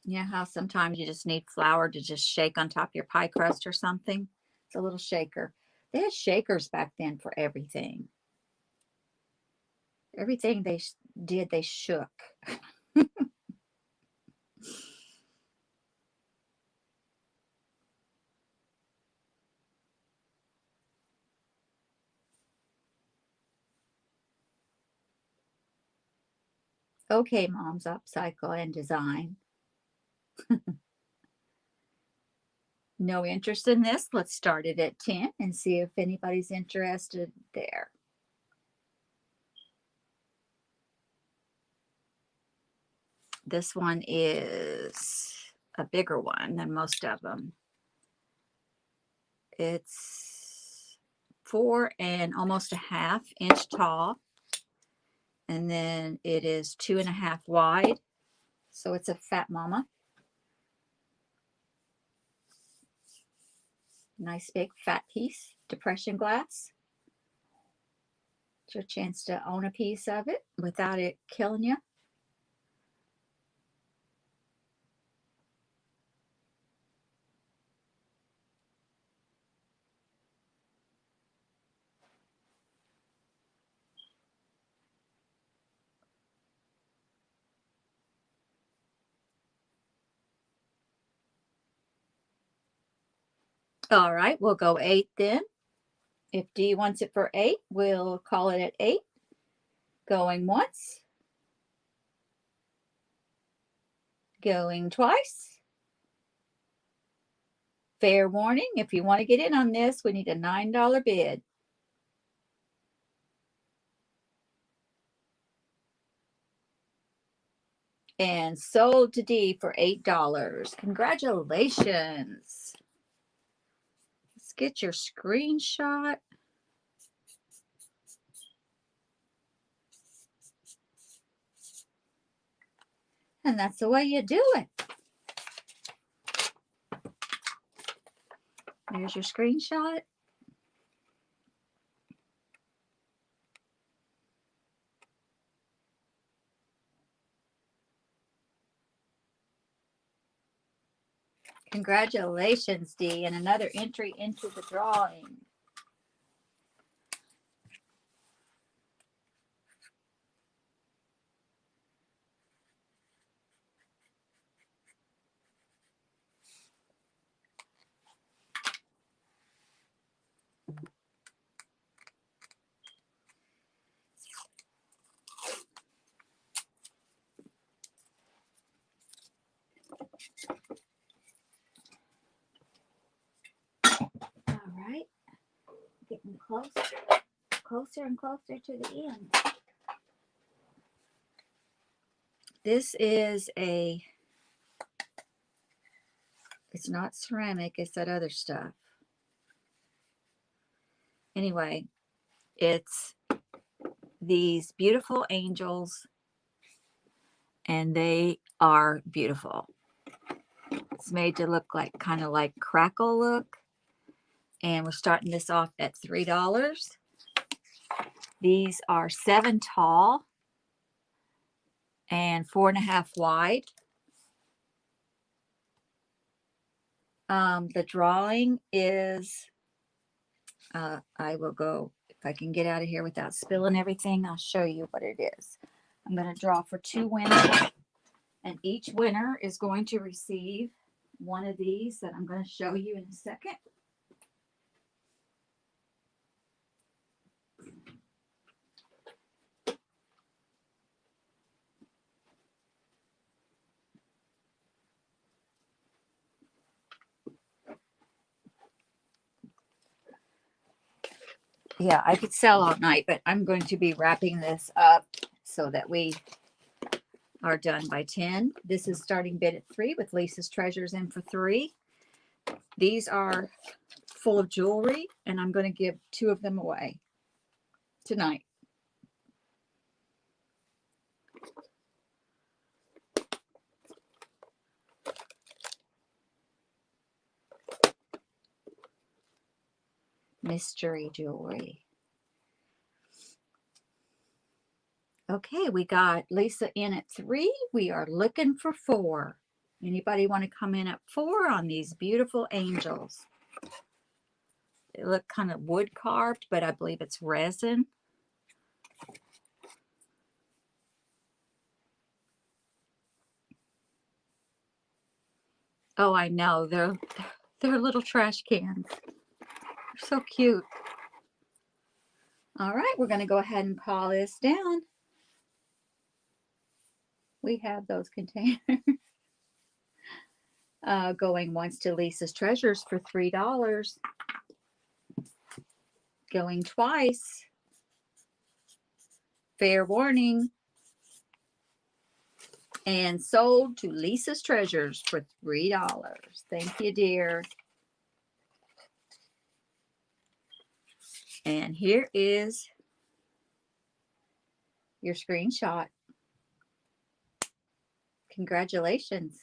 You know how sometimes you just need flour to just shake on top of your pie crust or something? It's a little shaker. They had shakers back then for everything. Everything they did, they shook. Okay, Mom's Upcycle and Design. No interest in this? Let's start it at 10 and see if anybody's interested there. This one is a bigger one than most of them. It's 4 and almost a half inch tall. And then it is 2.5 wide. So it's a fat mama. Nice big fat piece. Depression glass. It's your chance to own a piece of it without it killing you. All right, we'll go 8 then. If D wants it for 8, we'll call it at 8. Going once. Going twice. Fair warning, if you want to get in on this, we need a $9 bid. And sold to D for $8. Congratulations. Let's get your screenshot. And that's the way you do it. There's your screenshot. Congratulations, Dee, and another entry into the drawing. All right, getting closer and closer to the end. This is it's not ceramic, it's that other stuff. Anyway, it's these beautiful angels, and they are beautiful. It's made to look like kind of like crackle look, and we're starting this off at $3. These are 7 tall and 4.5 wide. The drawing is, I will go, if I can get out of here without spilling everything, I'll show you what it is. I'm going to draw for 2 winners, and each winner is going to receive one of these that I'm going to show you in a second. Yeah, I could sell all night, but I'm going to be wrapping this up so that we are done by 10. This is starting bid at 3 with Lisa's Treasures in for 3. These are full of jewelry, and I'm going to give 2 of them away tonight. Mystery jewelry. Okay, we got Lisa in at 3. We are looking for 4. Anybody want to come in at 4 on these beautiful angels? They look kind of wood carved, but I believe it's resin. Oh, I know. They're little trash cans. They're so cute. All right, we're going to go ahead and call this down. We have those containers. Going once to Lisa's Treasures for $3. Going twice. Fair warning. And sold to Lisa's Treasures for $3. Thank you, dear. And here is your screenshot. Congratulations.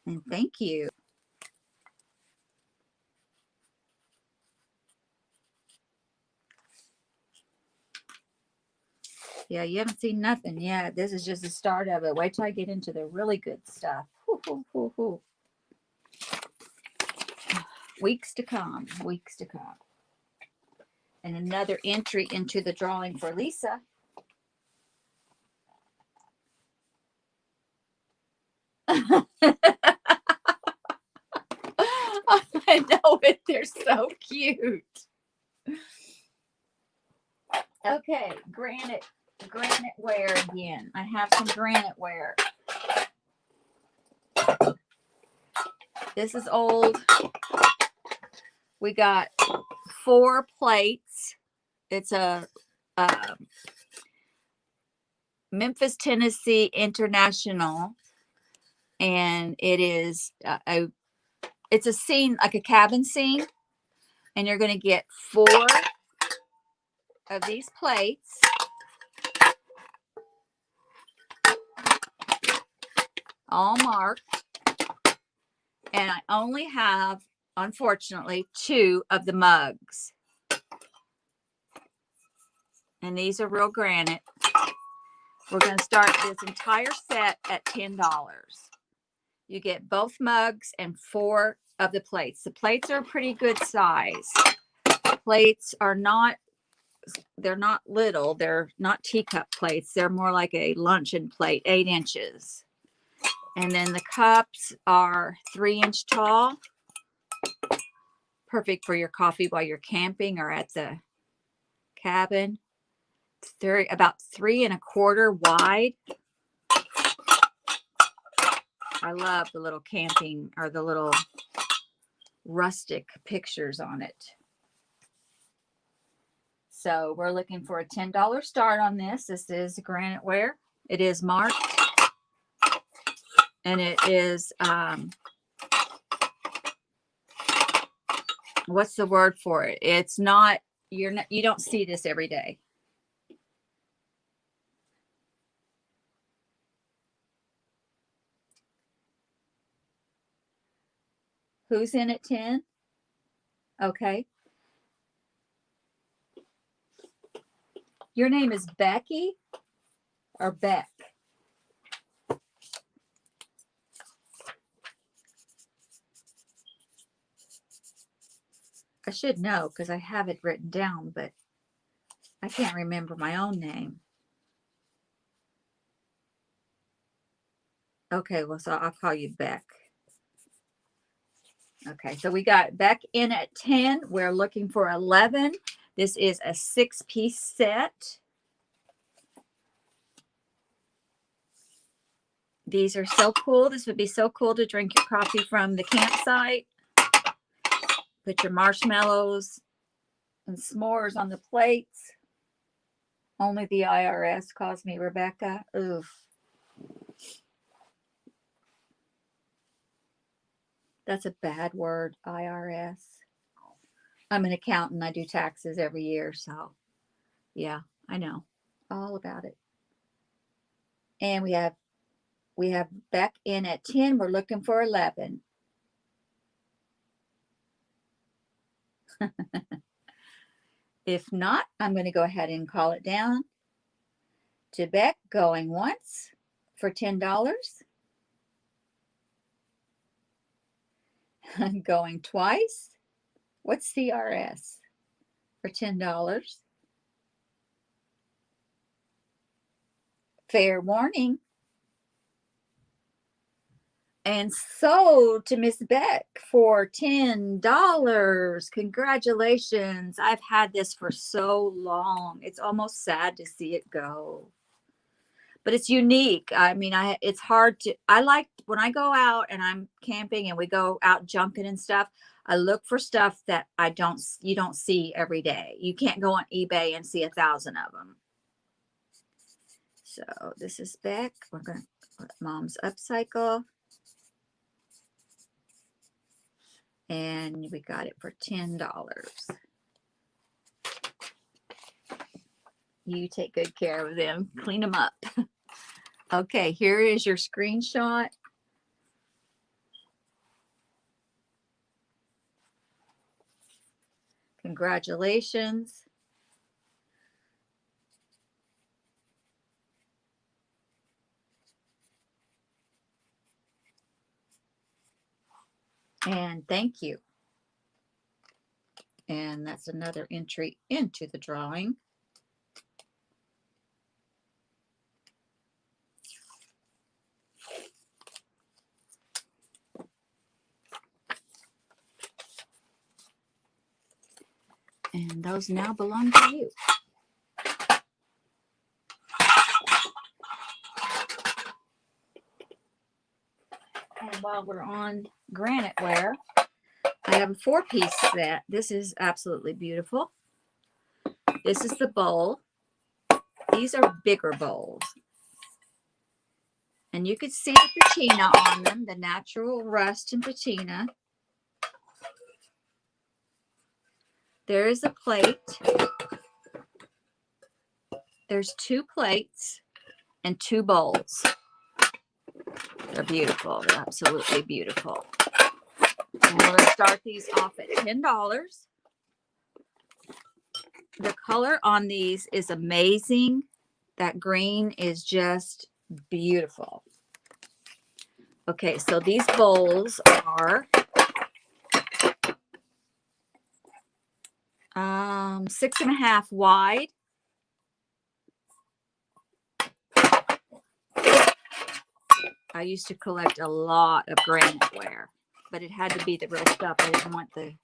And thank you. Yeah, you haven't seen nothing yet. This is just the start of it. Wait till I get into the really good stuff. Weeks to come. Weeks to come. And another entry into the drawing for Lisa. I know it. They're so cute. Okay, granite ware again. I have some granite ware. This is old. We got 4 plates. It's a Memphis, Tennessee International, and it is it's a scene, like a cabin scene, and you're going to get 4 of these plates. All marked. And I only have, unfortunately, 2 of the mugs. And these are real granite. We're going to start this entire set at $10. You get both mugs and 4 of the plates. The plates are a pretty good size. Plates are not, they're not little. They're not teacup plates. They're more like a luncheon plate, 8 inches. And then the cups are 3-inch tall. Perfect for your coffee while you're camping or at the cabin. They're about 3 1/4 wide. I love the little camping or the little rustic pictures on it. So we're looking for a $10 start on this. This is granite ware. It is marked. And it is, what's the word for it? It's not, you don't see this every day. Who's in at 10? Okay. Your name is Becky or Beck? I should know because I have it written down, but I can't remember my own name. Okay, well, so I'll call you Beck. Okay, so we got Beck in at 10. We're looking for 11. This is a 6-piece set. These are so cool. This would be so cool to drink your coffee from the campsite. Put your marshmallows and s'mores on the plates. Only the IRS calls me Rebecca. Oof. That's a bad word, IRS. I'm an accountant. I do taxes every year. So, yeah, I know all about it. And we have Beck in at 10. We're looking for 11. If not, I'm going to go ahead and call it down to Beck, going once for $10. Going twice. What's CRS? For $10. Fair warning. And sold to Miss Beck for $10. Congratulations. I've had this for so long. It's almost sad to see it go. But it's unique. I mean, it's hard to, I like when I go out and I'm camping and we go out junking and stuff, I look for stuff that you don't see every day. You can't go on eBay and see 1,000 of them. So this is Beck. We're going to put Mom's upcycle. And we got it for $10. You take good care of them. Clean them up. Okay, here is your screenshot. Congratulations. And thank you. And that's another entry into the drawing. And those now belong to you. And while we're on granite ware, I have a 4-piece set. This is absolutely beautiful. This is the bowl. These are bigger bowls. And you can see the patina on them, the natural rust and patina. There is a plate. There's 2 plates and 2 bowls. They're beautiful. They're absolutely beautiful. And we're going to start these off at $10. The color on these is amazing. That green is just beautiful. Okay, so these bowls are 6.5 wide. I used to collect a lot of granite ware, but it had to be the real stuff. I didn't want the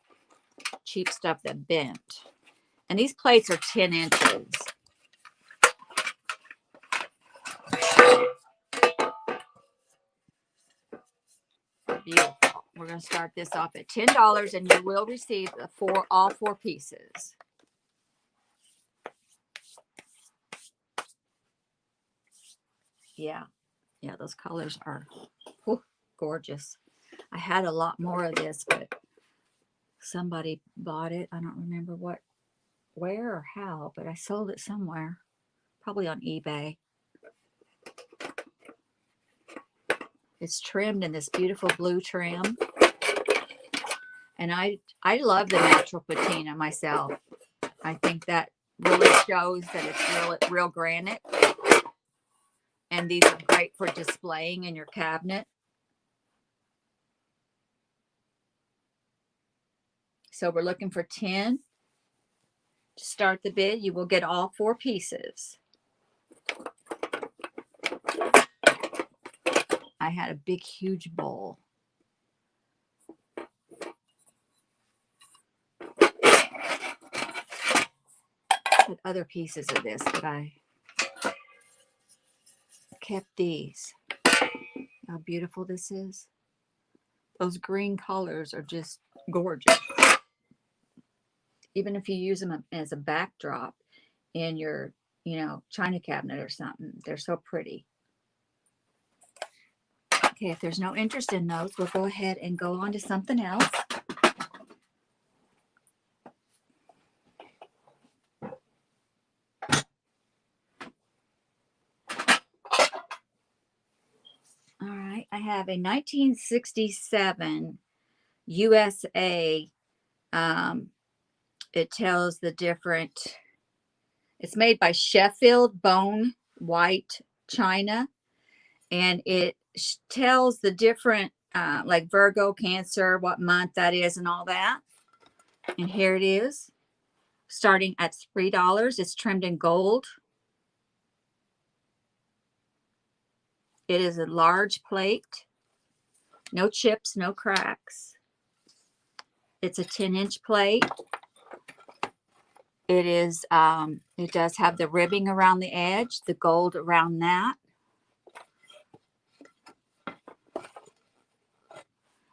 cheap stuff that bent. And these plates are 10 inches. Beautiful. We're going to start this off at $10, and you will receive all 4 pieces. Yeah, those colors are gorgeous. I had a lot more of this, but somebody bought it. I don't remember where or how, but I sold it somewhere, probably on eBay. It's trimmed in this beautiful blue trim. And I love the natural patina myself. I think that really shows that it's real granite. And these are great for displaying in your cabinet. So we're looking for 10 to start the bid. You will get all 4 pieces. I had a big, huge bowl. Had other pieces of this, but I kept these. How beautiful this is. Those green colors are just gorgeous. Even if you use them as a backdrop in your, china cabinet or something, they're so pretty. Okay, if there's no interest in those, we'll go ahead and go on to something else. All right, I have a 1967 USA. It tells the different, it's made by Sheffield Bone White China, and it tells the different, like Virgo, Cancer, what month that is and all that. And here it is, starting at $3. It's trimmed in gold. It is a large plate. No chips, no cracks. It's a 10-inch plate. It is, it does have the ribbing around the edge, the gold around that.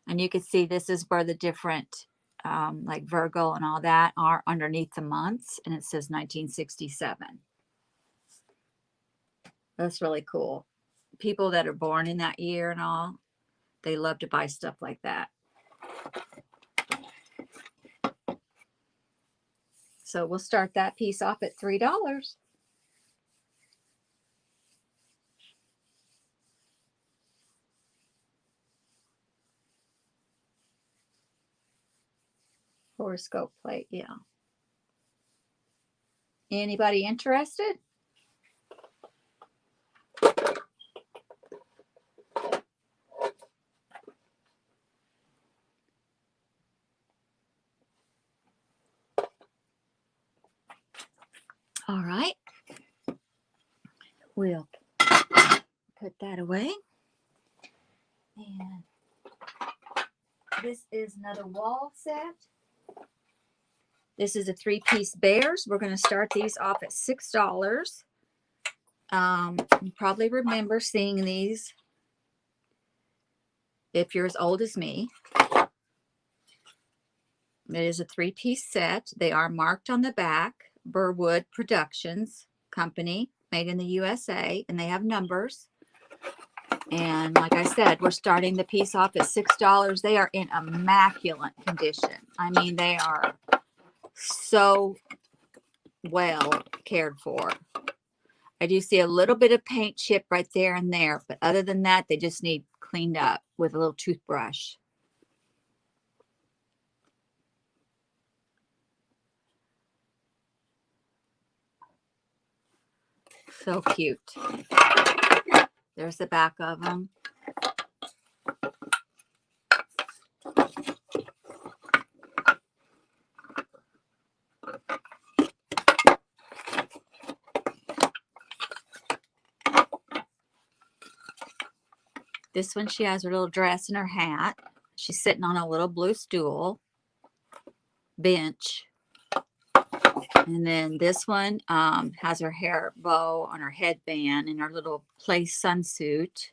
And you can see this is where the different, like Virgo and all that are underneath the months. And it says 1967. That's really cool. People that are born in that year and all, they love to buy stuff like that. So we'll start that piece off at $3. Horoscope plate, yeah. Anybody interested? All right. We'll put that away. And this is another wall set. This is a 3-piece bears. We're going to start these off at $6. You probably remember seeing these if you're as old as me. It is a 3-piece set. They are marked on the back. Burwood Productions Company, made in the USA, and they have numbers. And like I said, we're starting the piece off at $6. They are in immaculate condition. I mean, they are so well cared for. I do see a little bit of paint chip right there and there, but other than that, they just need cleaned up with a little toothbrush. So cute. There's the back of them. This one, she has her little dress and her hat. She's sitting on a little blue stool bench. And then this one has her hair bow on her headband and her little play sunsuit.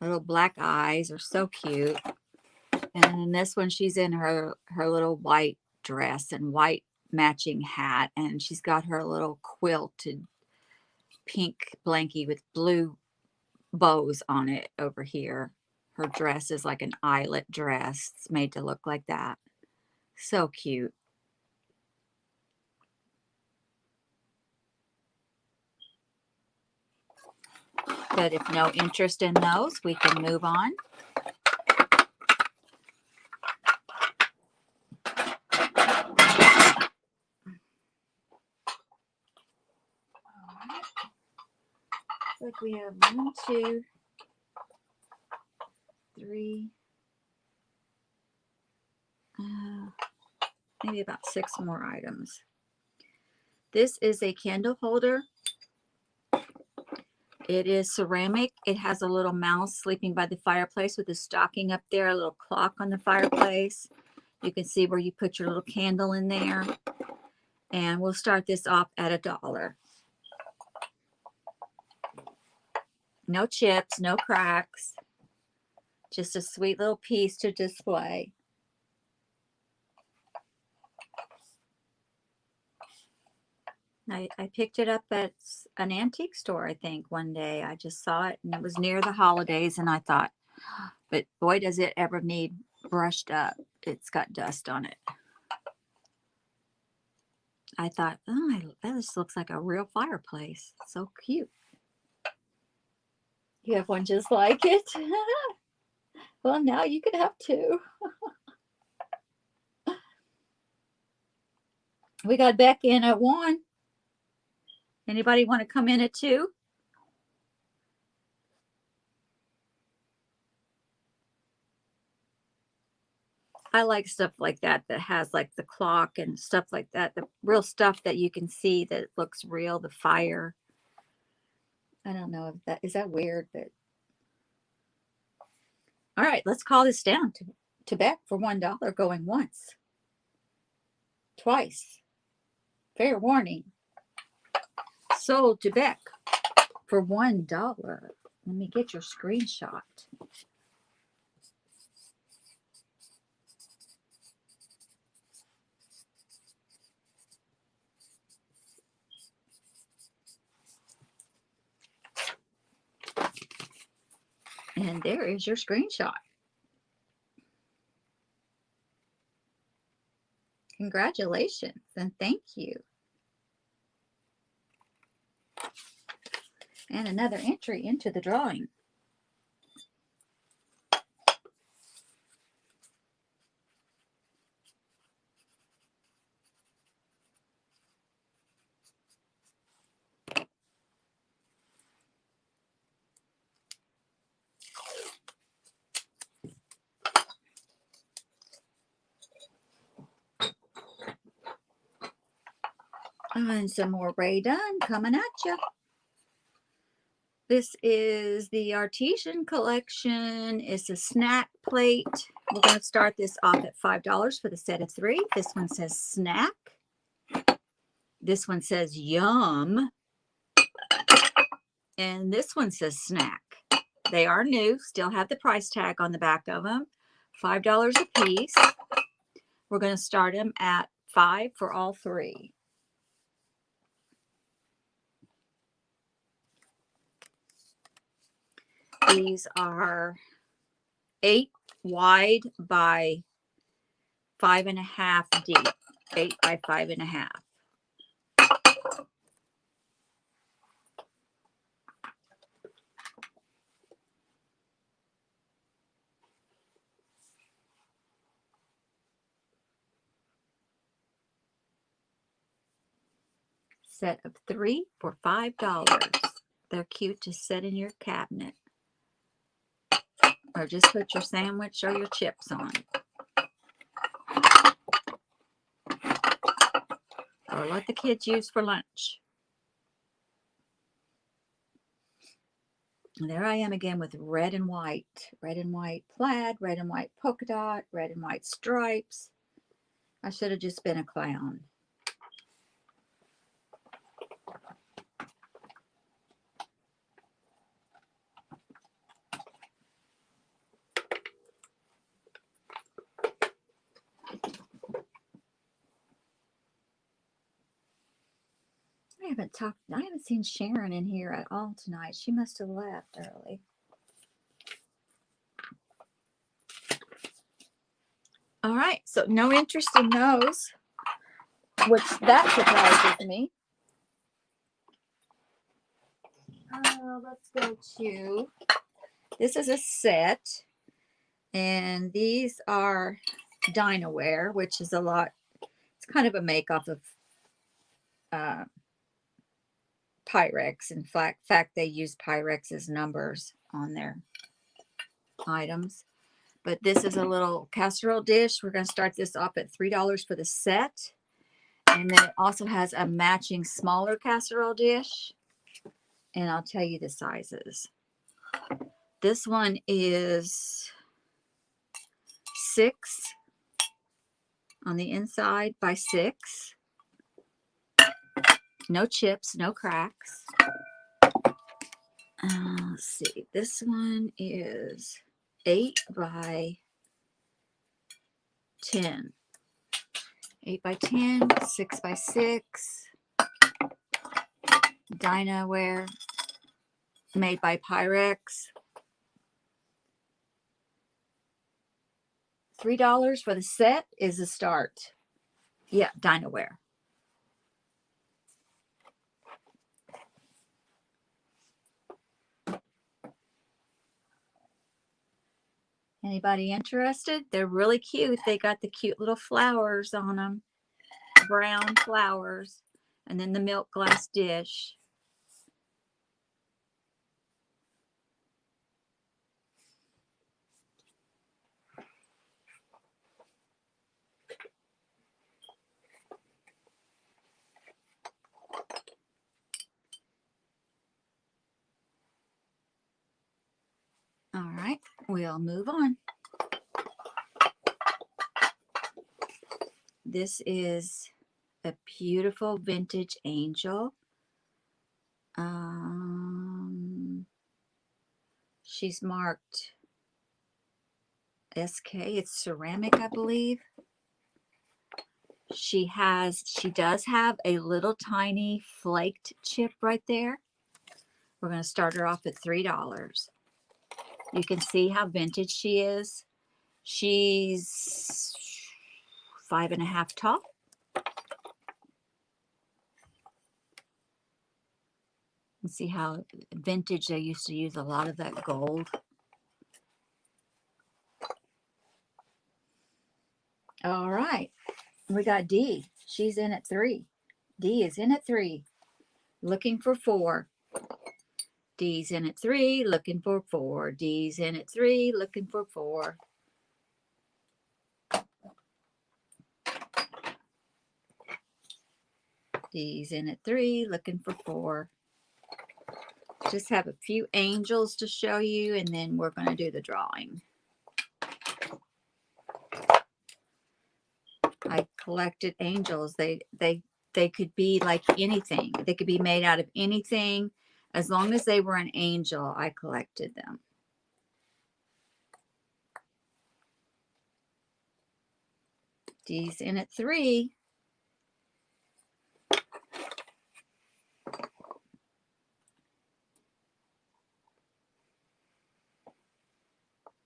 Little black eyes are so cute. And then this one, she's in her little white dress and white matching hat. And she's got her little quilted pink blankie with blue bows on it over here. Her dress is like an eyelet dress. It's made to look like that. So cute. But if no interest in those, we can move on. Like we have 1, 2, 3, maybe about 6 more items. This is a candle holder. It is ceramic. It has a little mouse sleeping by the fireplace with a stocking up there, a little clock on the fireplace. You can see where you put your little candle in there. And we'll start this off at $1. No chips, no cracks. Just a sweet little piece to display. I picked it up at an antique store, I think, one day. I just saw it, and it was near the holidays, and I thought, but boy, does it ever need brushed up. It's got dust on it. I thought, oh, this looks like a real fireplace. So cute. You have one just like it? Well, now you can have 2. We got Beck in at 1. Anybody want to come in at 2? I like stuff like that has like the clock and stuff like that. The real stuff that you can see that looks real, the fire. I don't know if is that weird, but all right, let's call this down to Beck for $1 going once. Twice. Fair warning. Sold to Beck for $1. Let me get your screenshot. And there is your screenshot. Congratulations and thank you. And another entry into the drawing. And some more Ray Dunn coming at you. This is the Artesian collection. It's a snack plate. We're going to start this off at $5 for the set of 3. This one says snack. This one says yum. And this one says snack. They are new, still have the price tag on the back of them. $5 a piece. We're going to start them at $5 for all 3. These are 8 wide by 5.5 deep. 8 by 5.5. Set of 3 for $5. They're cute to set in your cabinet. Or just put your sandwich or your chips on. Or let the kids use for lunch. And there I am again with red and white plaid, red and white polka dot, red and white stripes. I should have just been a clown. I haven't seen Sharon in here at all tonight. She must have left early. All right, so no interest in those, which that surprises me. Let's go to, this is a set, and these are Dinaware, which is a lot, it's kind of a make off of Pyrex. In fact, they use Pyrex's numbers on their items. But this is a little casserole dish. We're going to start this off at $3 for the set. And then it also has a matching smaller casserole dish. And I'll tell you the sizes. This one is 6 on the inside by 6. No chips, no cracks. Let's see. This one is 8 by 10. 8 by 10, 6 by 6. Dinaware, made by Pyrex. $3 for the set is a start. Yeah, Dinaware. Anybody interested? They're really cute. They got the cute little flowers on them. Brown flowers. And then the milk glass dish. All right, we'll move on. This is a beautiful vintage angel. She's marked SK. It's ceramic, I believe. She does have a little tiny flaked chip right there. We're going to start her off at $3. You can see how vintage she is. She's 5.5 tall. And see how vintage, they used to use a lot of that gold. All right, we got D. She's in at 3. D is in at 3, looking for 4. D's in at 3, looking for 4. D's in at 3, looking for 4. D's in at 3, looking for 4. Just have a few angels to show you, and then we're going to do the drawing. I collected angels. They could be like anything. They could be made out of anything. As long as they were an angel, I collected them. D's in at 3.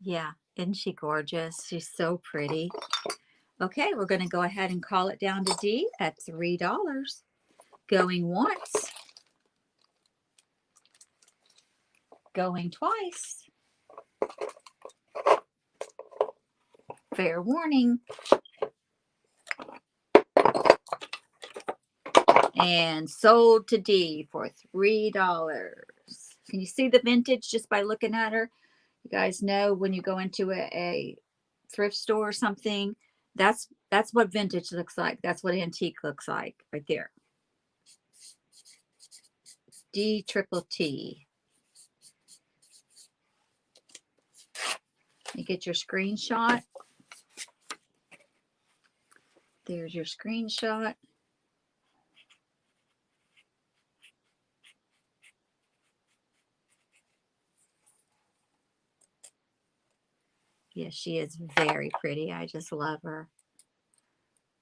Yeah, isn't she gorgeous? She's so pretty. Okay, we're going to go ahead and call it down to D at $3. Going once. Going twice. Fair warning. And sold to D for $3. Can you see the vintage just by looking at her? You guys know when you go into a thrift store or something, that's what vintage looks like. That's what antique looks like right there. D triple T. You get your screenshot. There's your screenshot. Yes, she is very pretty. I just love her.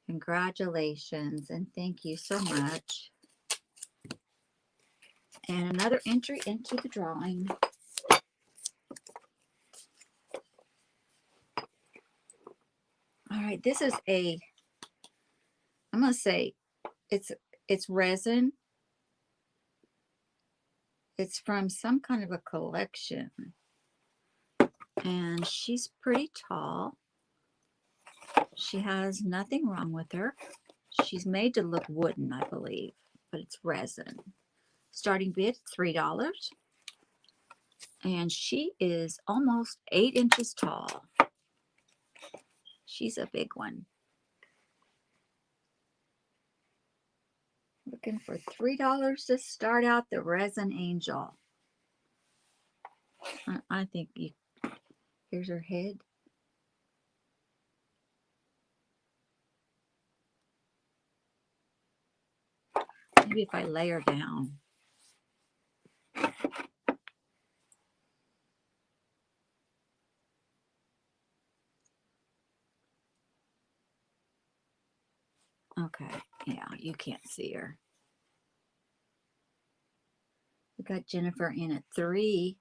Congratulations and thank you so much. And another entry into the drawing. All right, this is I'm going to say it's resin. It's from some kind of a collection. And she's pretty tall. She has nothing wrong with her. She's made to look wooden, I believe, but it's resin. Starting bid, $3. And she is almost 8 inches tall. She's a big one. Looking for $3 to start out the resin angel. I think here's her head. Maybe if I lay her down. Okay, yeah, you can't see her. We got Jennifer in at 3.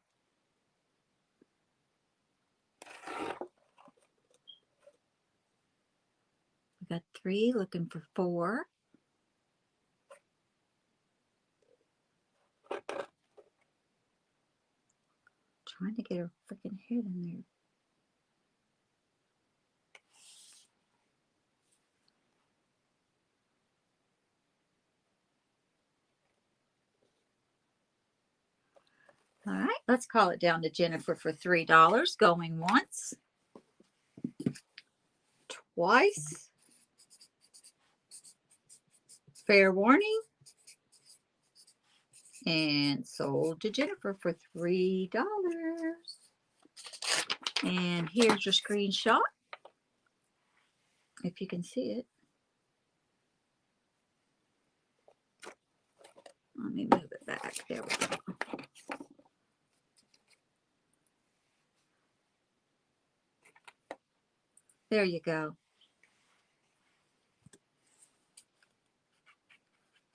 We got 3 looking for 4. Trying to get her freaking head in there. All right, let's call it down to Jennifer for $3. Going once, twice. Fair warning. And sold to Jennifer for $3. And here's your screenshot, if you can see it. Let me move it back. There we go. There you go.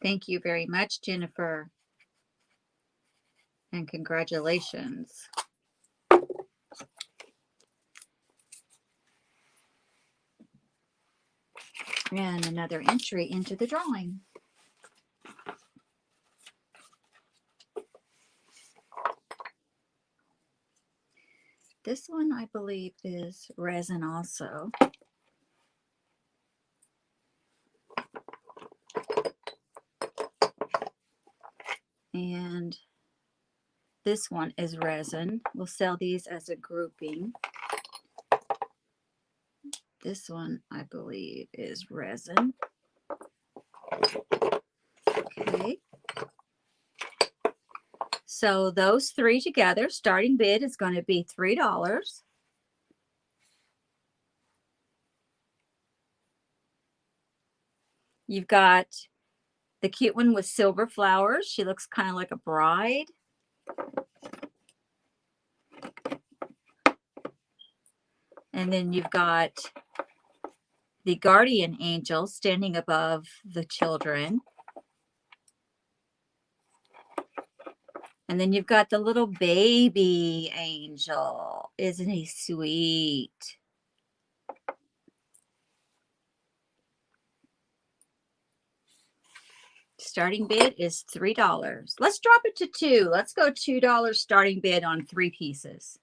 Thank you very much, Jennifer. And congratulations. And another entry into the drawing. This one, I believe, is resin also. And this one is resin. We'll sell these as a grouping. This one, I believe, is resin. Okay. So those three together, starting bid is going to be $3. You've got the cute one with silver flowers. She looks kind of like a bride. And then you've got the guardian angel standing above the children. And then you've got the little baby angel. Isn't he sweet? Starting bid is $3. Let's drop it to $2. Let's go $2 starting bid on 3 pieces.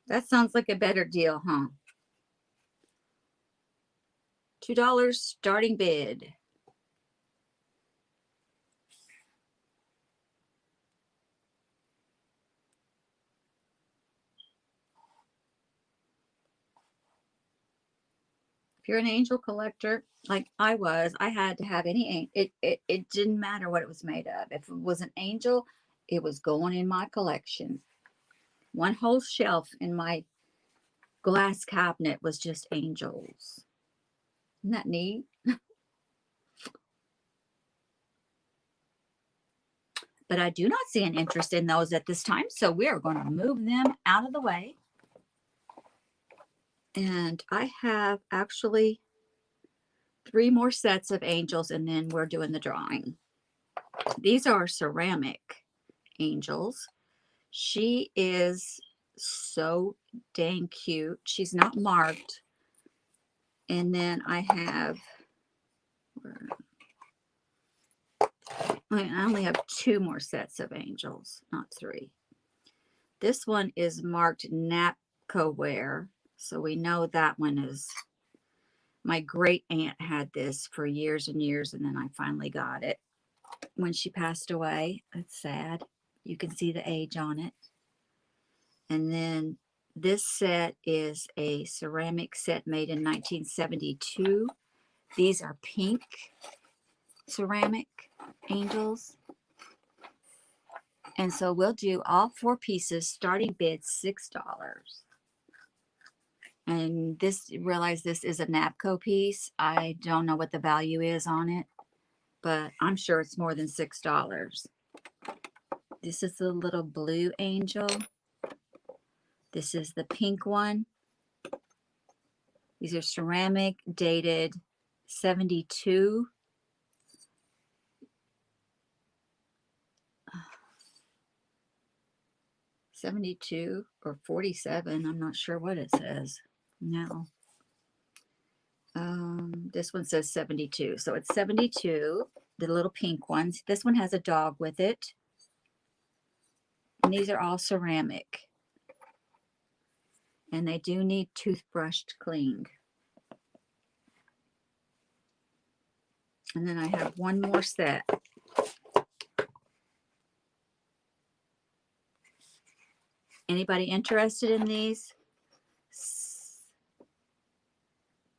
That sounds like a better deal, huh? $2 starting bid. If you're an angel collector, like I was, I had to have any, it didn't matter what it was made of. If it was an angel, it was going in my collection. One whole shelf in my glass cabinet was just angels. Isn't that neat? But I do not see an interest in those at this time, so we are going to move them out of the way. And I have actually 3 more sets of angels, and then we're doing the drawing. These are ceramic angels. She is so dang cute. She's not marked. And then I have, I only have 2 more sets of angels, not 3. This one is marked Napco ware, so we know that one is, my great aunt had this for years and years, and then I finally got it when she passed away. It's sad. You can see the age on it. And then this set is a ceramic set made in 1972. These are pink ceramic angels. And so we'll do all 4 pieces, starting bid $6. And this, realize this is a Napco piece. I don't know what the value is on it, but I'm sure it's more than $6. This is the little blue angel. This is the pink one. These are ceramic, dated 72. '72 or 47. I'm not sure what it says. No. This one says 72. So it's 72, the little pink ones. This one has a dog with it. And these are all ceramic. And they do need toothbrushed cleaned. And then I have 1 more set. Anybody interested in these?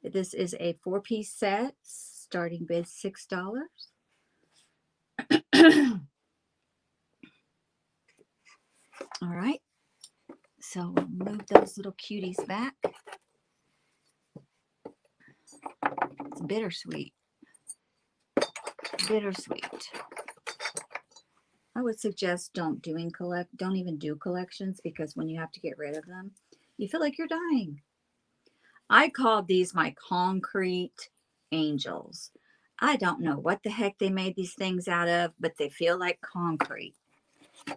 This is a 4-piece set, starting bid $6. All right, so we'll move those little cuties back. It's bittersweet. Bittersweet. I would suggest don't even do collections, because when you have to get rid of them, you feel like you're dying. I called these my concrete angels. I don't know what the heck they made these things out of, but they feel like concrete.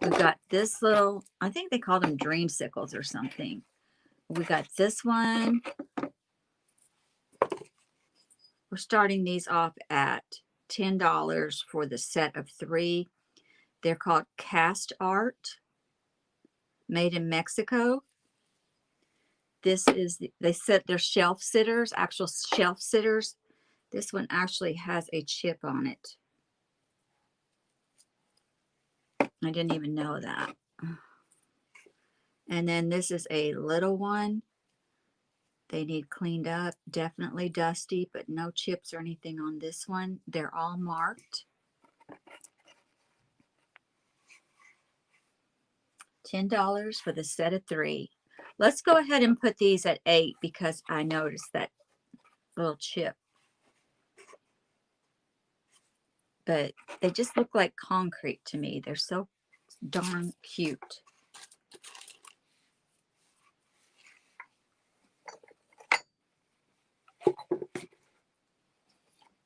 We've got this little, I think they called them dreamsicles or something. We got this one. We're starting these off at $10 for the set of 3. They're called cast art, made in Mexico. This is, they said they're shelf sitters, actual shelf sitters. This one actually has a chip on it. I didn't even know that. And then this is a little one. They need cleaned up, definitely dusty, but no chips or anything on this one. They're all marked. $10 for the set of 3. Let's go ahead and put these at 8 because I noticed that little chip. But they just look like concrete to me. They're so darn cute.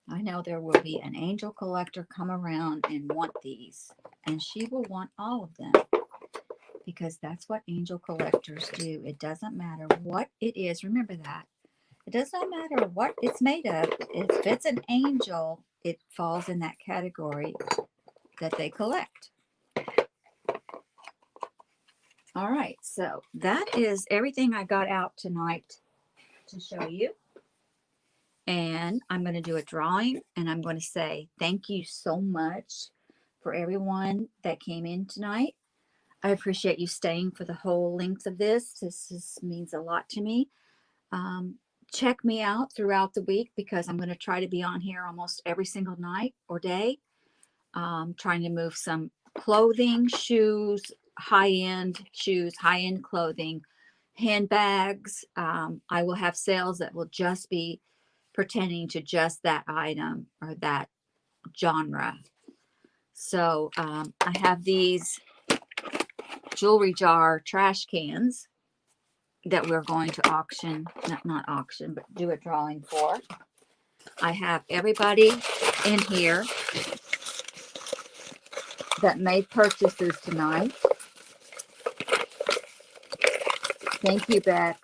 I know there will be an angel collector come around and want these, and she will want all of them because that's what angel collectors do. It doesn't matter what it is. Remember that. It does not matter what it's made of. If it's an angel, it falls in that category that they collect. All right, so that is everything I got out tonight to show you. And I'm going to do a drawing, and I'm going to say thank you so much for everyone that came in tonight. I appreciate you staying for the whole length of this. This means a lot to me. Check me out throughout the week because I'm going to try to be on here almost every single night or day. Trying to move some clothing, shoes, high-end shoes, high-end clothing, handbags. I will have sales that will just be pertaining to just that item or that genre. So I have these jewelry jar trash cans that we're going to auction, not auction, but do a drawing for. I have everybody in here that made purchases tonight. Thank you, Beck.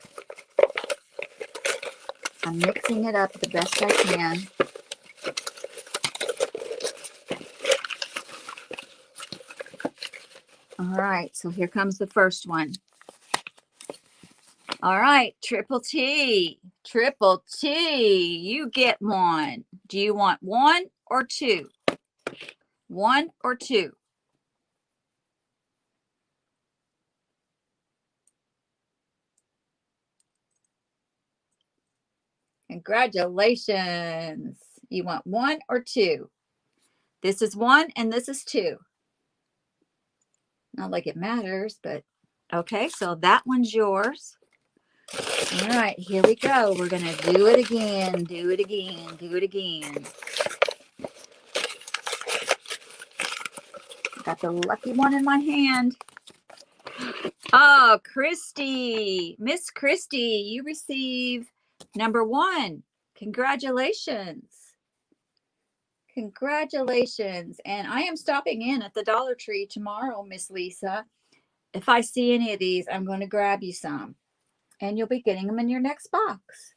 I'm mixing it up the best I can. All right, so here comes the first one. All right, Triple T. Triple T, you get one. Do you want 1 or 2? 1 or 2? Congratulations. You want 1 or 2? This is 1 and this is 2. Not like it matters, but okay, so that one's yours. All right, here we go. We're going to do it again, do it again, do it again. Got the lucky one in my hand. Oh, Christy, Miss Christy, you receive number 1. Congratulations. Congratulations. And I am stopping in at the Dollar Tree tomorrow, Miss Lisa. If I see any of these, I'm going to grab you some. And you'll be getting them in your next box.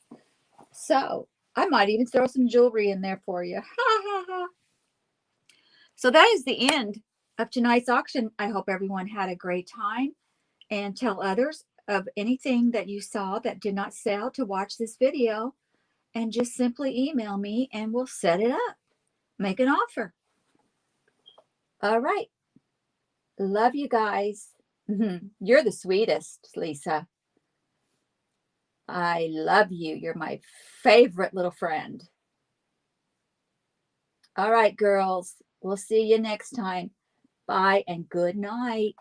So I might even throw some jewelry in there for you. Ha, ha, ha. So that is the end of tonight's auction. I hope everyone had a great time. And tell others of anything that you saw that did not sell to watch this video. And just simply email me and we'll set it up. Make an offer. All right. Love you guys. You're the sweetest, Lisa. I love you. You're my favorite little friend. All right, girls. We'll see you next time. Bye and good night.